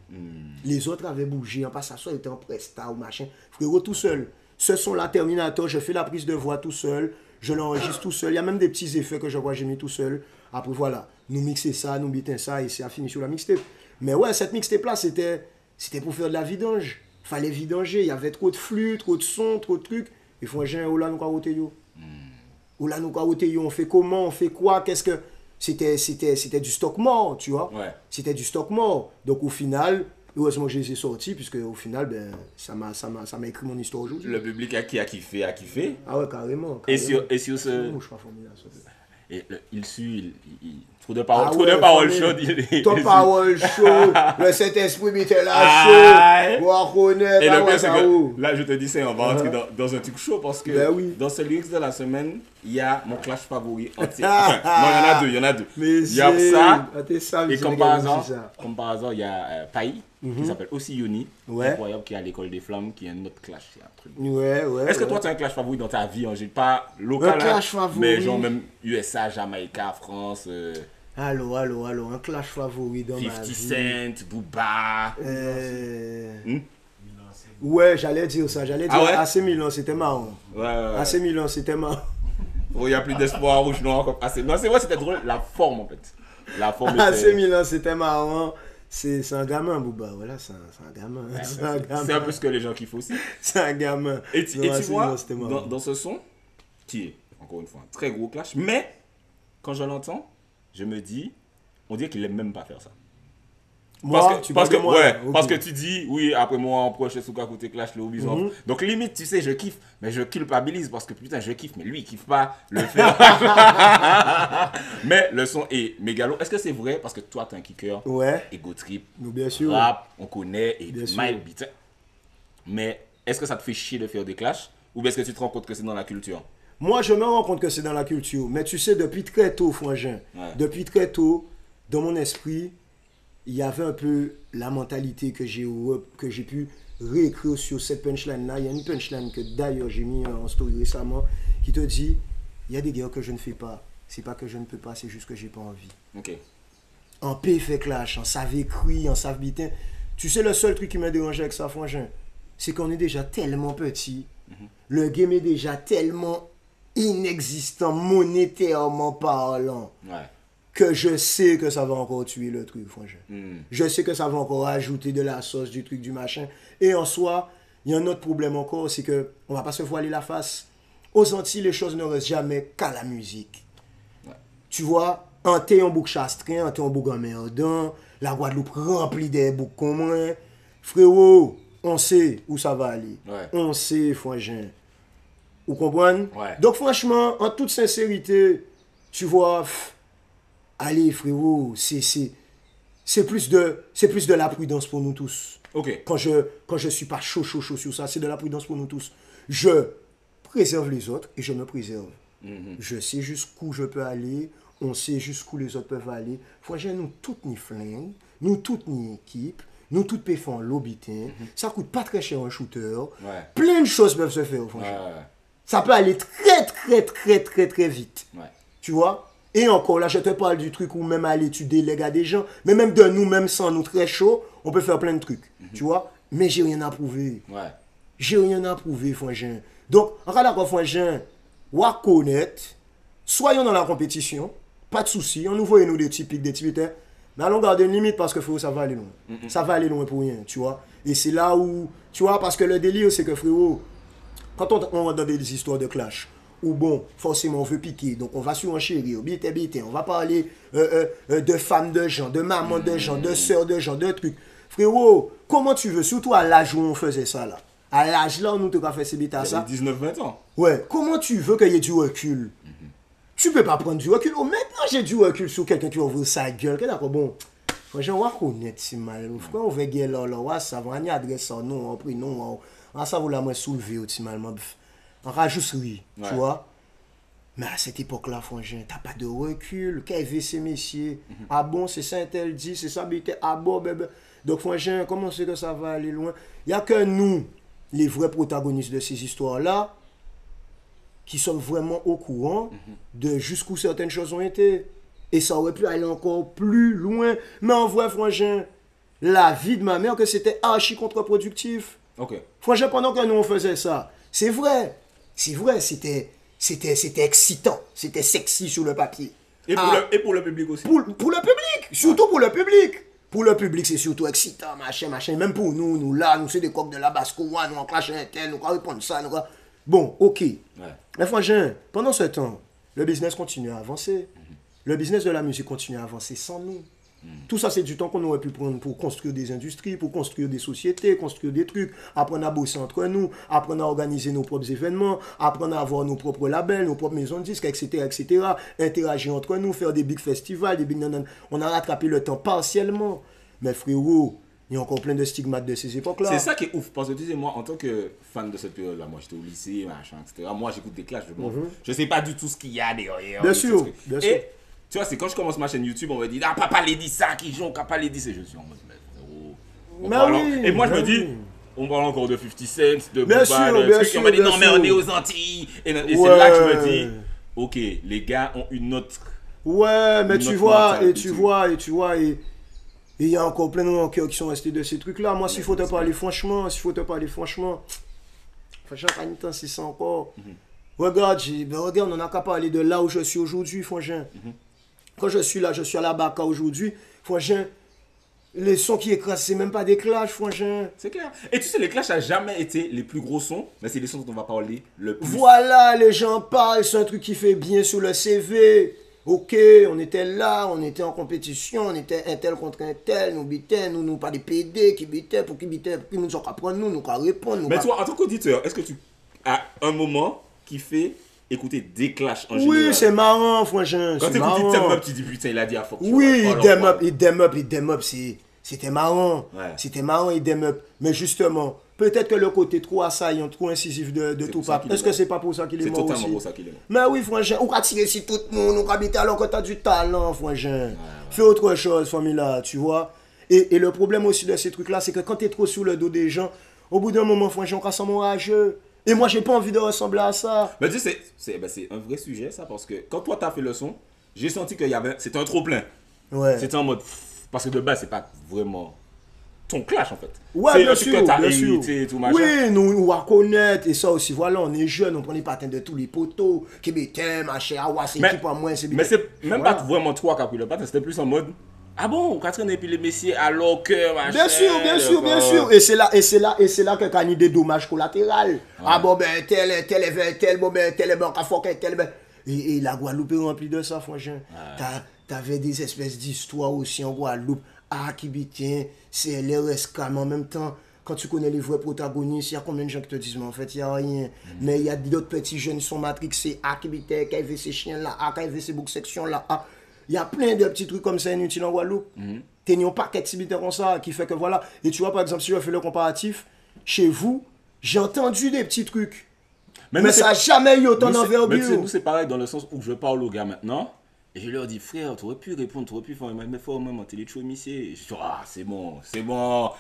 Les autres avaient bougé, en passant, soit ils étaient en presta ou machin. Frérot, tout seul. Ce son-là, Terminator, je fais la prise de voix tout seul. Je l'enregistre tout seul. Il y a même des petits effets que je crois que j'ai mis tout seul. Après, voilà, nous mixer ça, nous biter ça, et c'est fini sur la mixtape. Mais ouais, cette mixtape-là, c'était pour faire de la vidange. Fallait vidanger. Il y avait trop de flux, trop de sons, trop de trucs. Et frangin, oh là, nous, quoi, yo. Oh là, nous, quoi, yo. On fait comment? On fait quoi? Qu'est-ce que... C'était du stock mort, tu vois. Ouais. C'était du stock mort. Donc au final, heureusement que je les ai sortis, puisque au final, ben, ça m'a écrit mon histoire aujourd'hui. Le public a kiffé, a kiffé. Ah ouais, carrément. Et sur ce... Oh, je crois formidable, ça. Et il suit, trop de paroles, Ah trop ouais, de paroles formidable. chaudes. Ton parole chaud, le Saint-Esprit était là Aïe. chaud. On reconnaître, Et ah le ouais, pire, c'est ça que où. là, je te dis ça, on va entrer dans un truc chaud parce que Ben oui. dans ce lyrics de la semaine, il y a mon clash favori entier. Enfin, non, il y en a deux. Mais Il y a ça. Ah, t'es sale, Et c'est comme légal, par c'est ça. hasard, il y a Paï, qui s'appelle aussi Yoni, Ouais. incroyable, qui est à l'école des flammes, qui est un autre clash. C'est un truc. Ouais, ouais. Est-ce que ouais. toi, tu as un clash favori dans ta vie en général? Pas local, Un clash hein, favori. mais genre même USA, Jamaïca, France, Allô, un clash favori dans ma 50 vie. Cent, Booba. Ouais, j'allais dire ça. J'allais dire Ah ouais? AC Milan, c'était marrant. Ouais. AC Milan, c'était marrant. Oh, il n'y a plus d'espoir rouge noir comme assez. Non, c'est vrai, c'était drôle. La forme, en fait. La forme AC était... Milan, c'était marrant. C'est un gamin, Booba. Voilà, c'est un gamin. C'est un gamin. C'est un peu ce que les gens kiffent aussi. C'est un gamin. Et tu Non, AC vois, Milan, c'était marrant. dans ce son, qui est, encore une fois, un très gros clash, mais quand je l'entends, je me dis, on dirait qu'il aime même pas faire ça. Moi, tu parles de moi, ouais, là. Ok. parce que tu dis, oui, après moi, en proche, sous côté clash, le Ubisoft. Donc, limite, tu sais, je kiffe, mais je culpabilise parce que putain, je kiffe, mais lui, il kiffe pas le faire. Mais le son est mégalo. Est-ce que c'est vrai? Parce que toi, t'es un kicker, Ouais, ego trip, nous, bien sûr. rap, on connaît, et Bien sûr. Mile Beat. Mais est-ce que ça te fait chier de faire des clashs? Ou bien est-ce que tu te rends compte que c'est dans la culture? Moi, je me rends compte que c'est dans la culture. Mais tu sais, depuis très tôt, frangin, Ouais. depuis très tôt, dans mon esprit, il y avait un peu la mentalité que j'ai pu réécrire sur cette punchline-là. Il y a une punchline que d'ailleurs j'ai mis en story récemment qui te dit, il y a des guerres que je ne fais pas. C'est pas que je ne peux pas, c'est juste que j'ai pas envie. Ok. En paix fait clash, en savent écrit, en savent bitin. Tu sais, le seul truc qui m'a dérangé avec ça, frangin, c'est qu'on est déjà tellement petit. Le game est déjà tellement inexistant, monétairement parlant, Ouais. que je sais que ça va encore tuer le truc, frangin. Hmm. Je sais que ça va encore ajouter de la sauce, du truc, du machin. Et en soi, il y a un autre problème encore, c'est que on va pas se voiler la face. Aux Antilles, les choses ne restent jamais qu'à la musique. Ouais. Tu vois, un thé en bouc chastrin, un thé en bouc emmerdant, la Guadeloupe remplie des boucs communs. Frérot, on sait où ça va aller. Ouais. On sait, frangin. Vous comprenez? Ouais. Donc franchement, en toute sincérité, tu vois, allez frérot, c'est plus de la prudence pour nous tous. Ok. Quand je suis pas chaud sur ça, c'est de la prudence pour nous tous. Je préserve les autres et je me préserve. Je sais jusqu'où je peux aller, on sait jusqu'où les autres peuvent aller. Franchement, nous toutes ni flingue, nous toutes ni équipe, nous toutes peut faire un lobitin. Ça coûte pas très cher un shooter. Ouais. Plein de choses peuvent se faire, franchement. Ouais. Ça peut aller très vite. Ouais. Tu vois? Et encore, là, je te parle du truc où même aller, tu délègues à des gens. Mais même de nous, même sans nous très chaud, on peut faire plein de trucs. Tu vois? Mais j'ai rien à prouver. Ouais. J'ai rien à prouver, frangin. Donc, en cas d'accord, frangin, ou à connaître, soyons dans la compétition, pas de souci, on nous voit nous des typiques, des typiques, mais allons garder une limite parce que frérot, ça va aller loin. Ça va aller loin pour rien, tu vois. Et c'est là où, tu vois, parce que le délire, c'est que frérot, quand on rentre dans des histoires de clash, ou bon, forcément on veut piquer, donc on va sur un chéri, on va parler de femmes de gens, de mamans de gens, de sœurs de gens, de trucs. Frérot, comment tu veux, surtout à l'âge où on faisait ça là, à l'âge là où nous te fait ces bêtas ça, 19-20 ans. ouais, comment tu veux qu'il y ait du recul? tu peux pas prendre du recul. Oh, maintenant, j'ai du recul sur quelqu'un qui ouvre sa gueule. D'accord, bon. Franchement, on va connaître si mal. Frère, on va gagner là, ça va, on y adresse ça, non, on prie, non, on ça, vous la moins soulever, optimalement. On rajoute, oui, tu vois. Mais à cette époque-là, franchement, t'as pas de recul. Qu'est-ce que ces messieurs? Ah bon, c'est ça, un tel dit, c'est ça, mais ah bon, bébé. Donc, franchement, comment c'est que ça va aller loin? Il n'y a que nous, les vrais protagonistes de ces histoires-là, qui sommes vraiment au courant de jusqu'où certaines choses ont été. Et ça aurait pu aller encore plus loin. Mais en vrai, franchement, la vie de ma mère, que c'était archi contre-productif. Franchement, pendant que nous on faisait ça, c'est vrai, c'était excitant, c'était sexy sur le papier. Et pour le public aussi. Pour le public, surtout pour le public. Pour le public, c'est surtout excitant, machin. Même pour nous là, nous c'est des coqs de la basse-cour, nous on clash un tel, nous on répondre ça, nous on... Bon, ok. Mais franchement, pendant ce temps, le business continue à avancer. Le business de la musique continue à avancer sans nous. Tout ça, c'est du temps qu'on aurait pu prendre pour construire des industries, pour construire des sociétés, construire des trucs, apprendre à bosser entre nous, apprendre à organiser nos propres événements, apprendre à avoir nos propres labels, nos propres maisons de disques, etc., interagir entre nous, faire des big festivals, des big nanan. On a rattrapé le temps partiellement. Mais frérot, il y a encore plein de stigmates de ces époques-là. C'est ça qui est ouf, parce que tu sais, moi, en tant que fan de cette période-là, moi j'étais au lycée, machin, etc. Moi j'écoute des clashs, je sais pas du tout ce qu'il y a derrière. Bien sûr, bien sûr. Et tu vois, c'est quand je commence ma chaîne YouTube, on va dire, ah, papa l'a dit ça, qui joue, papa l'a dit ça. Je suis en mode, mais oui, et moi je me dis, on parle encore de 50 Cent, de Booba, de trucs, on va dire, non, mais on est aux Antilles. Et c'est là que je me dis, ok, les gars ont une autre. Ouais, mais tu vois, et il y a encore plein de gens qui sont restés de ces trucs-là. Moi, s'il faut te parler franchement, franchement, pas c'est ça encore. Regarde, on n'a qu'à parler de là où je suis aujourd'hui, franchement. Quand je suis là, je suis à la Baka aujourd'hui, franchement, les sons qui écrasent, c'est même pas des clashs, franchement. C'est clair. Et tu sais, les clashs n'ont jamais été les plus gros sons, mais c'est les sons dont on va parler le plus. Voilà, les gens parlent, c'est un truc qui fait bien sur le CV. Ok, on était là, on était en compétition, on était un tel contre un tel, nous bitait, nous pas des PD qui bitaient, pour qui nous ont qu'à prendre, nous qu'à répondre. Mais toi, en tant qu'auditeur, est-ce que tu as un moment qui fait écouter des clashs en général? Oui, c'est marrant, franchement. Quand tu écoutes Dem Up, tu dis putain, il a dit à fuck. Oui, Dem Up, c'était marrant. C'était marrant, et Dem Up. Mais justement, peut-être que le côté trop assaillant, trop incisif de Tupac, est-ce que c'est pas pour ça qu'il est mort aussi? C'est totalement pour ça qu'il est mort. Mais oui, franchement, on va tirer sur tout le monde, on va habiter alors que tu as du talent, franchement. Fais autre chose, famille là, tu vois. Et le problème aussi de ces trucs-là, c'est que quand tu es trop sur le dos des gens, au bout d'un moment, franchement, on casse mon rageux. Et moi, j'ai pas envie de ressembler à ça. Mais tu sais, c'est un vrai sujet, ça, parce que quand toi, t'as fait le son, j'ai senti qu'il y avait... C'était un trop-plein. Ouais. C'était en mode... Parce que de base, c'est pas vraiment ton clash, en fait. Ouais, bien sûr, bien sûr. Et tout, machin. Oui, nous, on va connaître. Et ça aussi, voilà, on est jeunes, on prend les patins de tous les poteaux. Qui bêtaient, machin, awa, c'est qui pour moi, c'est mais c'est même pas vraiment toi qui as pris le patin, c'était plus en mode... Ah bon, Catherine et puis les messieurs alors que machin. Bien sûr. Et c'est là que t'as des dommages collatéraux. Ah bon, ben, tel, bon, ben, tel est bon, tel, ben. Et la Guadeloupe est remplie de ça, franchement. T'avais des espèces d'histoires aussi en Guadeloupe. Ah, qui bitient, c'est l'RSK, mais en même temps, quand tu connais les vrais protagonistes, il y a combien de gens qui te disent, mais en fait, il n'y a rien. Mais il y a d'autres petits jeunes qui sont matrixés. Ah, qui bitient, qui avaient ces chiens-là, ah, qui avaient ces boucs sections-là, ah. Il y a plein de petits trucs comme ça inutiles en Guadeloupe. T'es un paquet de cibitaires comme ça qui fait que voilà. Et tu vois, par exemple, si je fais le comparatif, chez vous, j'ai entendu des petits trucs. Mais ça n'a jamais eu autant d'envergure. Nous, c'est pareil dans le sens où je parle aux gars maintenant. Et je leur dis, frère, tu aurais pu répondre, tu aurais pu faire un effort même en télé de show, monsieur. Je dis, ah, c'est bon. Tu vois,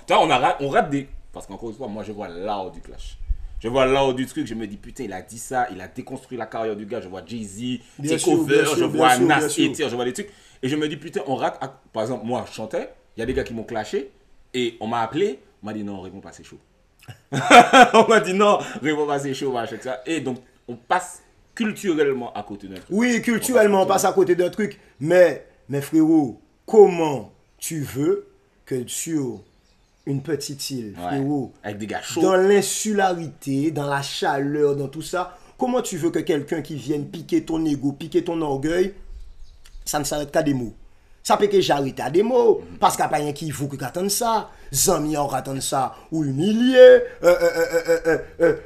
on rate des. Parce qu'encore une fois, moi, je vois l'art du clash. Je vois l'art du truc, je me dis, putain, il a dit ça, il a déconstruit la carrière du gars. Je vois Jay-Z, ses covers, je vois Nas, Ether, je vois des trucs. Et je me dis, putain, on rate. Par exemple, moi, je chantais, il y a des gars qui m'ont clashé, et on m'a appelé, on m'a dit, non, réponds pas, c'est chaud. On m'a dit, non, réponds pas, c'est chaud, machin, etc. Et donc, on passe culturellement à côté d'un truc. Oui, culturellement, on passe à côté d'un truc. Mais frérot, comment tu veux que sur une petite île, frérot, avec des gars chauds, dans l'insularité, dans la chaleur, dans tout ça, comment tu veux que quelqu'un qui vienne piquer ton ego, piquer ton orgueil, ça ne s'arrête qu'à des mots. Ça peut que j'arrête à des mots. Parce qu'il n'y a pas rien qui vous qui attend ça. Zami on attend ça. Ou humilier.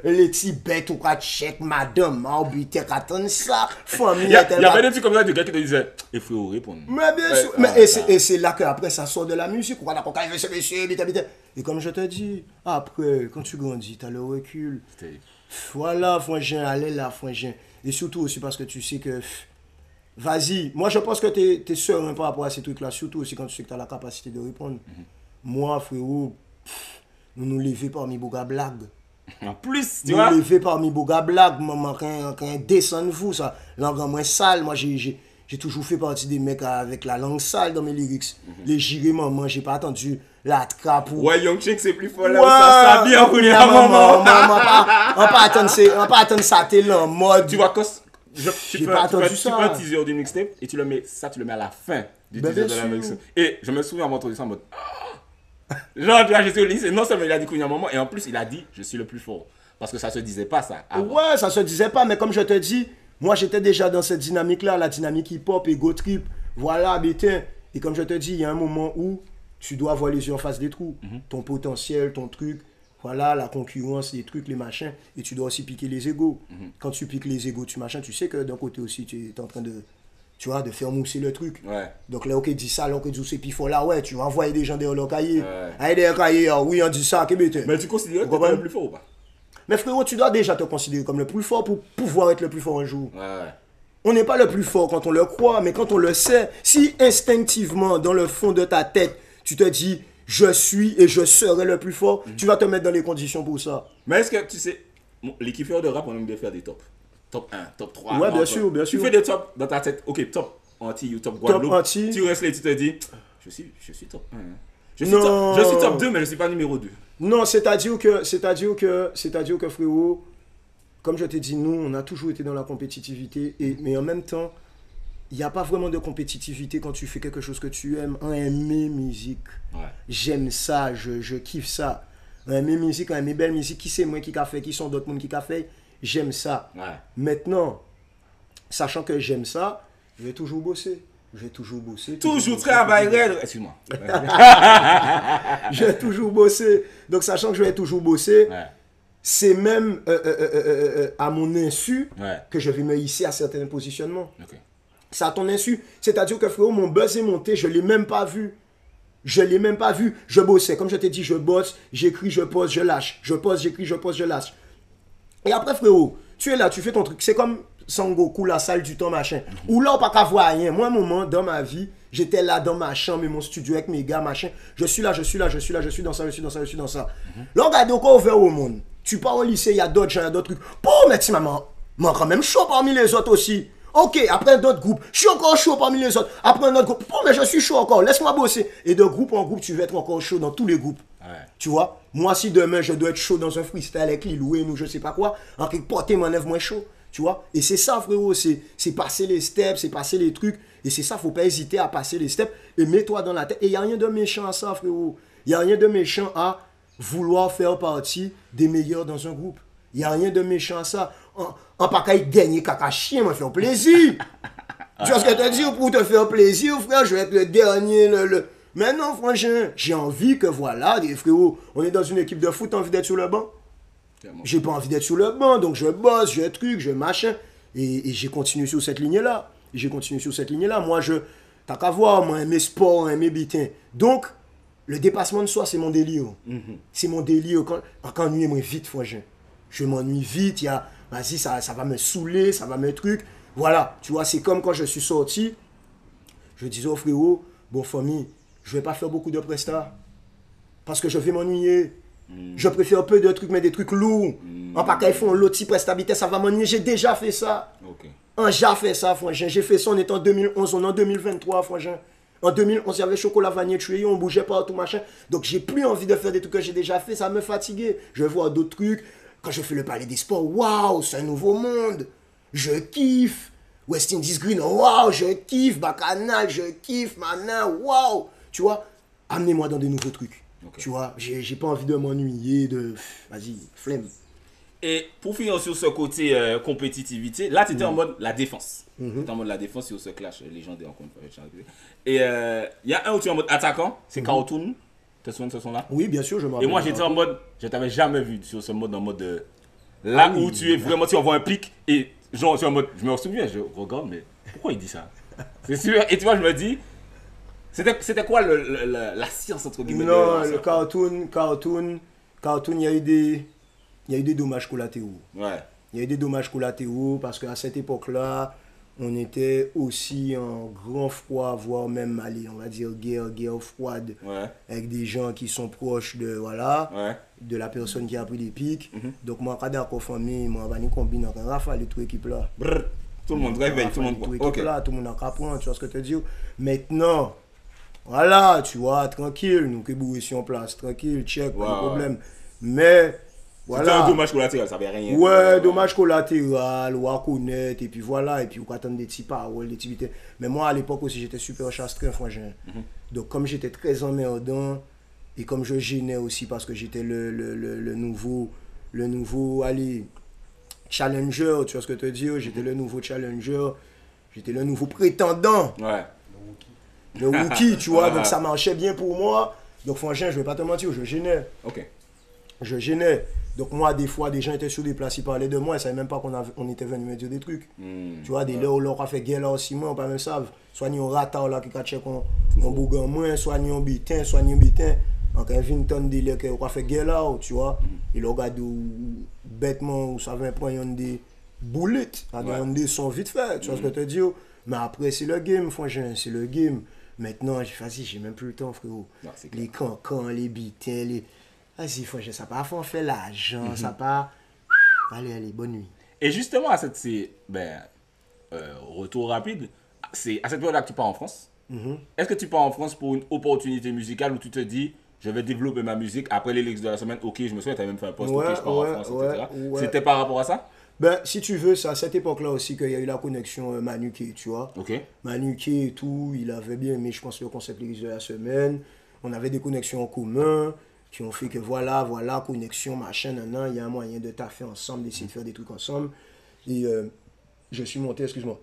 Les petits bêtes ou quoi check madame. Arbiter qui attend ça. Famille. Il y avait des trucs comme ça de gars qui te disaient il faut répondre. Mais bien sûr. Et c'est là qu'après ça sort de la musique. Voilà, quand il veut se monsieur, et comme je te dis, après, quand tu grandis, tu as le recul. Voilà, frangin, allez là, frangin. Et surtout aussi parce que tu sais que. Vas-y, moi je pense que tu es serein par rapport à ces trucs-là, surtout aussi quand tu sais que tu as la capacité de répondre. Moi, frérot, nous levons parmi Boga blague. En plus, tu vois. Nous levons parmi Boga blague, maman, quand descend vous, ça, langue moins sale, moi j'ai toujours fait partie des mecs avec la langue sale dans mes lyrics. Les girés, maman, j'ai pas attendu la trappe ou. Ouais, Young Chick, c'est plus fort là, ça bien pour les maman. On pas attendre ça, t'es là en mode. Tu vois, tu fais un teaser du mixtape et tu le mets à la fin du teaser de la mixtape. Et je me souviens avoir entendu ça en mode. Genre, tu vois, j'étais au lycée. Non seulement il a dit qu'il y a un moment, et en plus il a dit je suis le plus fort. Parce que ça se disait pas ça. Avant. Ouais, ça se disait pas, mais comme je te dis, moi j'étais déjà dans cette dynamique-là, la dynamique hip-hop, ego trip. Voilà, bétain. Et comme je te dis, il y a un moment où tu dois avoir les yeux en face des trous. Ton potentiel, ton truc. Voilà, la concurrence, les trucs, les machins. Et tu dois aussi piquer les égos. Quand tu piques les égos, tu sais que d'un côté aussi, tu es en train de, tu vois, de faire mousser le truc. Ouais. Donc là, ok, dis ça, là, ok, dis c'est pifo là, ouais, tu vas envoyer des gens derrière leur cahier. Allez, derrière le cahier, oui, on dit ça, qu'est-ce que mais tu considères que tu es le plus fort ou pas? Mais frérot, tu dois déjà te considérer comme le plus fort pour pouvoir être le plus fort un jour. Ouais. On n'est pas le plus fort quand on le croit, mais quand on le sait, si instinctivement, dans le fond de ta tête, tu te dis je suis et je serai le plus fort, tu vas te mettre dans les conditions pour ça. Mais est-ce que tu sais, les kiffeurs de rap, on aime bien faire des tops. Top 1, top 3. Ouais, bien sûr, bien sûr. Tu fais des tops dans ta tête, ok, top anti ou top Guadeloupe. Top anti. Tu restes là et tu te dis, je suis top 1. Je suis top 2, mais je ne suis pas numéro 2. Non, c'est-à-dire que frérot, comme je t'ai dit, nous, on a toujours été dans la compétitivité, mais en même temps, il n'y a pas vraiment de compétitivité quand tu fais quelque chose que tu aimes. Aimer musique, j'aime ça, je kiffe ça. Aimer musique, aimer belle musique, qui c'est moi qui a fait, qui sont d'autres monde qui a fait, j'aime ça. Maintenant, sachant que j'aime ça, je vais toujours bosser. Toujours travailler. Excuse-moi. Je vais toujours bosser. Donc, sachant que je vais toujours bosser, c'est même à mon insu que je vais me hisser à certains positionnements. C'est à ton insu. C'est-à-dire que frérot, mon buzz est monté, je ne l'ai même pas vu. Je bossais. Comme je t'ai dit, je bosse, j'écris, je pose, je lâche. Je pose, j'écris, je pose, je lâche. Et après, frérot, tu es là, tu fais ton truc. C'est comme Sangoku, la salle du temps, machin. Ou là, on pas qu'à voir rien. Moi, un moment, dans ma vie, j'étais là dans ma chambre et mon studio avec mes gars, machin. Je suis là, je suis dans ça. Là, regarde encore ouvert au monde. Tu pars au lycée, il y a d'autres gens, il y a d'autres trucs. Bon, mais maman, moi, quand même chaud parmi les autres aussi. Ok, après d'autres groupes, je suis encore chaud parmi les autres. Après un autre groupe, bon, mais je suis chaud encore, laisse-moi bosser. Et de groupe en groupe, tu vas être encore chaud dans tous les groupes. Tu vois, moi, si demain, je dois être chaud dans un freestyle avec Lil Wayne ou je sais pas quoi, en quelque portée m'enlève moins chaud. Tu vois, et c'est ça, frérot, c'est passer les steps, c'est passer les trucs. Et c'est ça, faut pas hésiter à passer les steps. Et mets-toi dans la tête. Et il n'y a rien de méchant à ça, frérot. Il n'y a rien de méchant à vouloir faire partie des meilleurs dans un groupe. Il n'y a rien de méchant à ça. En pas qu'à gagner caca chien, me faire plaisir. Tu vois ce que je te dis? Pour te faire plaisir, frère, je vais être le dernier. Mais non, franchement, j'ai envie que voilà, des frérots, on est dans une équipe de foot, t'as envie d'être sur le banc? J'ai pas envie d'être sur le banc, donc je bosse, je truc, je machin. Et j'ai continué sur cette ligne-là. Moi, t'as qu'à voir, moi, aimer sport, aimer bitin. Donc, le dépassement de soi, c'est mon délire. C'est mon délire. Quand ennuyé, moi, vite, frangin. Je m'ennuie vite, vas-y, ça va me saouler, ça va me truc. Voilà, tu vois, c'est comme quand je suis sorti, je disais au frérot, bon, famille, je vais pas faire beaucoup de prestats. Parce que je vais m'ennuyer. Je préfère peu de trucs, mais des trucs lourds. En pas qu'ils font l'autre type prestabilité, ça va m'ennuyer. J'ai déjà fait ça. J'ai fait ça, frangin. J'ai fait ça, on est en 2011, on est en 2023, frangin. En 2011, il y avait chocolat vanille tué, on bougeait partout, machin. Donc, j'ai plus envie de faire des trucs que j'ai déjà fait, ça me fatiguait. Je vais voir d'autres trucs. Quand je fais le palais des sports, waouh, c'est un nouveau monde. Je kiffe. West Indies Green, waouh, je kiffe. Bacchanal, je kiffe. Manin, waouh. Tu vois, amenez-moi dans des nouveaux trucs. Tu vois, j'ai pas envie de m'ennuyer, vas-y, flemme. Et pour finir sur ce côté compétitivité, là, tu étais en mode la défense. Tu étais en mode la défense sur ce clash légendaire. Et il y a un où tu es en mode attaquant, c'est Kaotoun. Tu te souviens de ce son-là? Oui, bien sûr, je me rappelle. Et moi, j'étais en mode, je t'avais jamais vu sur ce mode, en mode là où tu es vraiment, tu envoies un pic et genre, tu es en mode, je me souviens, je regarde, mais pourquoi il dit ça? C'est sûr. Et tu vois, je me dis, c'était quoi la science entre guillemets? Non, le cartoon, il y a eu des dommages collatéraux. Ouais. Il y a eu des dommages collatéraux parce qu'à cette époque-là, on était aussi en grand froid, voire même, allez, on va dire guerre froide, avec des gens qui sont proches de, de la personne qui a pris des pics. Donc, moi, quand d'accord famille, moi, on va combiner avec un rafale et toute l'équipe là. Tout le monde réveille, tout le monde. Là, tout le monde a qu'à prendre, tu vois ce que je te dis. Maintenant, voilà, tu vois, tranquille, nous qui bouillons en place, tranquille, check, pas de problème. Mais, voilà. C'était un dommage collatéral, ça ne veut rien. Ouais, dommage collatéral, ou à connaître, et puis voilà, et puis on attend des petits paroles, des petits bêtises. Mais moi, à l'époque aussi, j'étais super chastré, franchement. Donc, comme j'étais très emmerdant, et comme je gênais aussi parce que j'étais le nouveau, allez, challenger, tu vois ce que je te dis, j'étais le nouveau challenger, j'étais le nouveau prétendant. Ouais. Le rookie, tu vois, donc ça marchait bien pour moi. Donc franchement, je ne vais pas te mentir, je gênais. Ok. Je gênais. Donc moi, des fois, des gens étaient sur des places, ils parlaient de moi, ils ne savaient même pas qu'on était venu me dire des trucs. Tu vois, des là où l'on a fait guerre là aussi, moi, on ne même savent. Soit ni on rata là qui a checké on bougan moins, soit ni on bitin, soit ni on bitin. Donc un vinton de là qui a fait guerre là, tu vois. Et le gars bêtement, ou ça vient prendre des boulettes, des sons vite fait, tu vois ce que je te dis. Mais après, c'est le game, franchement, c'est le game. Maintenant, j'ai même plus le temps, frérot. Non, les cancans, les bitins, les... Vas-y, franchement, ça part, on fait l'argent, ça part... Allez, bonne nuit. Et justement, à cette retour rapide, c'est à cette période-là que tu pars en France. Est-ce que tu pars en France pour une opportunité musicale où tu te dis, je vais développer ma musique, après les lyrics de la semaine, ok, je me souviens, tu as même fait un post, ok, je pars en France, etc. C'était par rapport à ça? Ben, si tu veux, c'est à cette époque-là aussi qu'il y a eu la connexion Manuké, tu vois. Manuké et tout, il avait bien aimé, je pense, le concept lyrics de la semaine. On avait des connexions en commun qui ont fait que voilà, connexion, machin, il y a un moyen de taffer ensemble, d'essayer de faire des trucs ensemble. Et je suis monté, excuse-moi,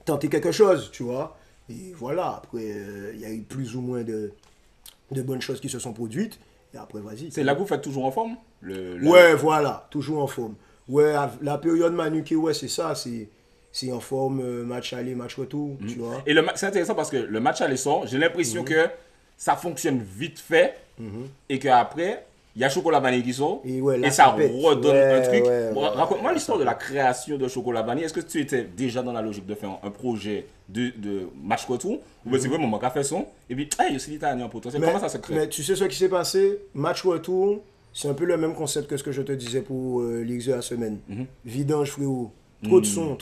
tenter quelque chose, tu vois. Et voilà, après, il y a eu plus ou moins de bonnes choses qui se sont produites. Et après, vas-y. C'est là que vous faites toujours en forme? Ouais, voilà, toujours en forme. Ouais, la période Manuké, ouais, c'est ça, c'est en forme match aller, match retour, tu vois. Et c'est intéressant parce que le match aller sort, j'ai l'impression que ça fonctionne vite fait et qu'après, il y a Chocolat Vanille qui sort et ça redonne un truc. Raconte-moi l'histoire de la création de Chocolat Vanille. Est-ce que tu étais déjà dans la logique de faire un projet de match retour ou bien c'est vraiment moi qui a fait son et puis, hey, c'est l'italien potentiel. Comment ça se crée? Mais tu sais ce qui s'est passé? Match retour, c'est un peu le même concept que ce que je te disais pour l'X de la semaine. Vidange, frérot. Trop de sons.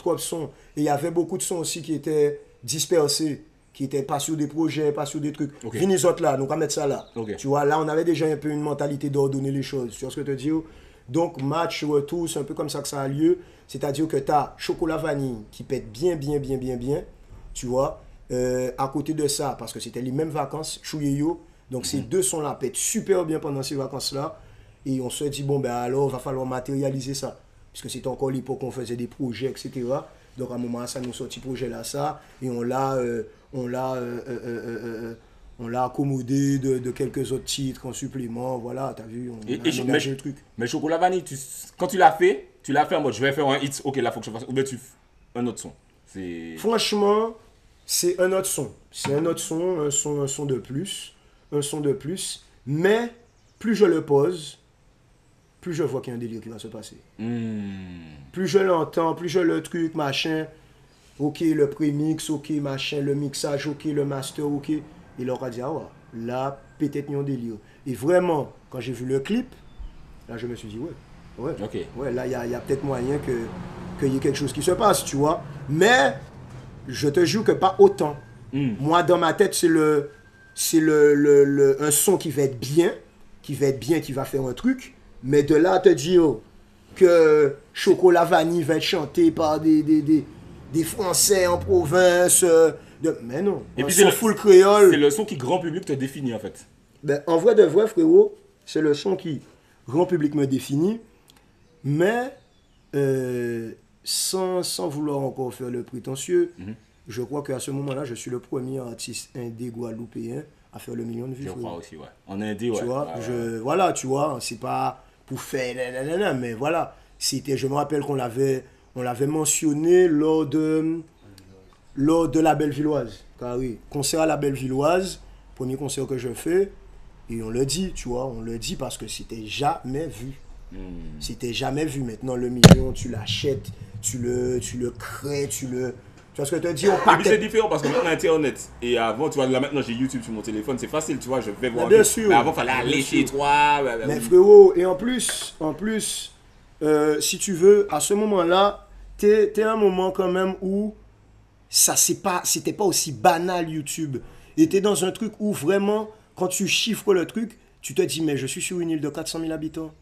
Et il y avait beaucoup de sons aussi qui étaient dispersés, qui n'étaient pas sur des projets, pas sur des trucs. Venez autres là, donc on va mettre ça là. Tu vois, là, on avait déjà un peu une mentalité d'ordonner les choses. Tu vois ce que je te dis? Donc, match, retour, c'est un peu comme ça que ça a lieu. C'est-à-dire que tu as Chocolat Vanille qui pète bien. Tu vois, à côté de ça, parce que c'était les mêmes vacances, Chouyeyo. Donc, ces deux sons-là pètent super bien pendant ces vacances-là. Et on se dit, bon, ben alors, il va falloir matérialiser ça. Puisque c'était encore l'époque où on faisait des projets, etc. Donc, à un moment, ça nous sortit projet-là, ça. Et on l'a accommodé de quelques autres titres en supplément. Voilà, t'as vu, on a aménagé le truc. Mais Chocolat Vanille, quand tu l'as fait en mode, je vais faire un hit, ok, là, faut que je fasse. Ou bien tu fais un autre son. Franchement, c'est un autre son. C'est un autre son, un son de plus. Un son de plus. Mais, plus je le pose, plus je vois qu'il y a un délire qui va se passer. Plus je l'entends, plus je le truc, machin, ok, le prémix, ok, machin, le mixage, ok, le master, ok. Et là, on va dire, ah ouais, là, peut-être il y a un délire. Et vraiment, quand j'ai vu le clip, là, je me suis dit, ouais, là, il y a peut-être moyen qu'il y ait quelque chose qui se passe, tu vois. Mais, je te jure que pas autant. Moi, dans ma tête, c'est un son qui va être bien, qui va faire un truc. Mais de là à te dire que Chocolat Vanille va être chanté par des Français en province. Mais non. Et puis c'est le full créole. C'est le son qui grand public te définit en fait. Ben, en vrai de vrai, frérot, c'est le son qui grand public me définit. Mais, sans vouloir encore faire le prétentieux, je crois qu'à ce moment-là, je suis le premier artiste indé guadeloupéen à faire le million de vues. Je crois aussi, ouais. En Indé, ouais. Tu vois, voilà, tu vois, c'est pas pour faire, mais voilà. Je me rappelle qu'on l'avait mentionné lors de la Bellevilloise. Car oui, concert à la Bellevilloise, premier concert que je fais, et on le dit, tu vois, on le dit parce que c'était jamais vu. C'était jamais vu. Maintenant, le million, tu l'achètes, tu le crées, tu vois ce que je te dis? Et puis c'est différent parce qu'on a Internet. Et avant, tu vois, là maintenant j'ai YouTube sur mon téléphone, c'est facile, tu vois, je vais voir. Bien sûr. Mais avant, il fallait aller chez toi. Mais frérot, et en plus, si tu veux, à ce moment-là, t'es un moment quand même où c'était pas aussi banal YouTube. Et t'es dans un truc où vraiment, quand tu chiffres le truc, tu te dis, mais je suis sur une île de 400 000 habitants.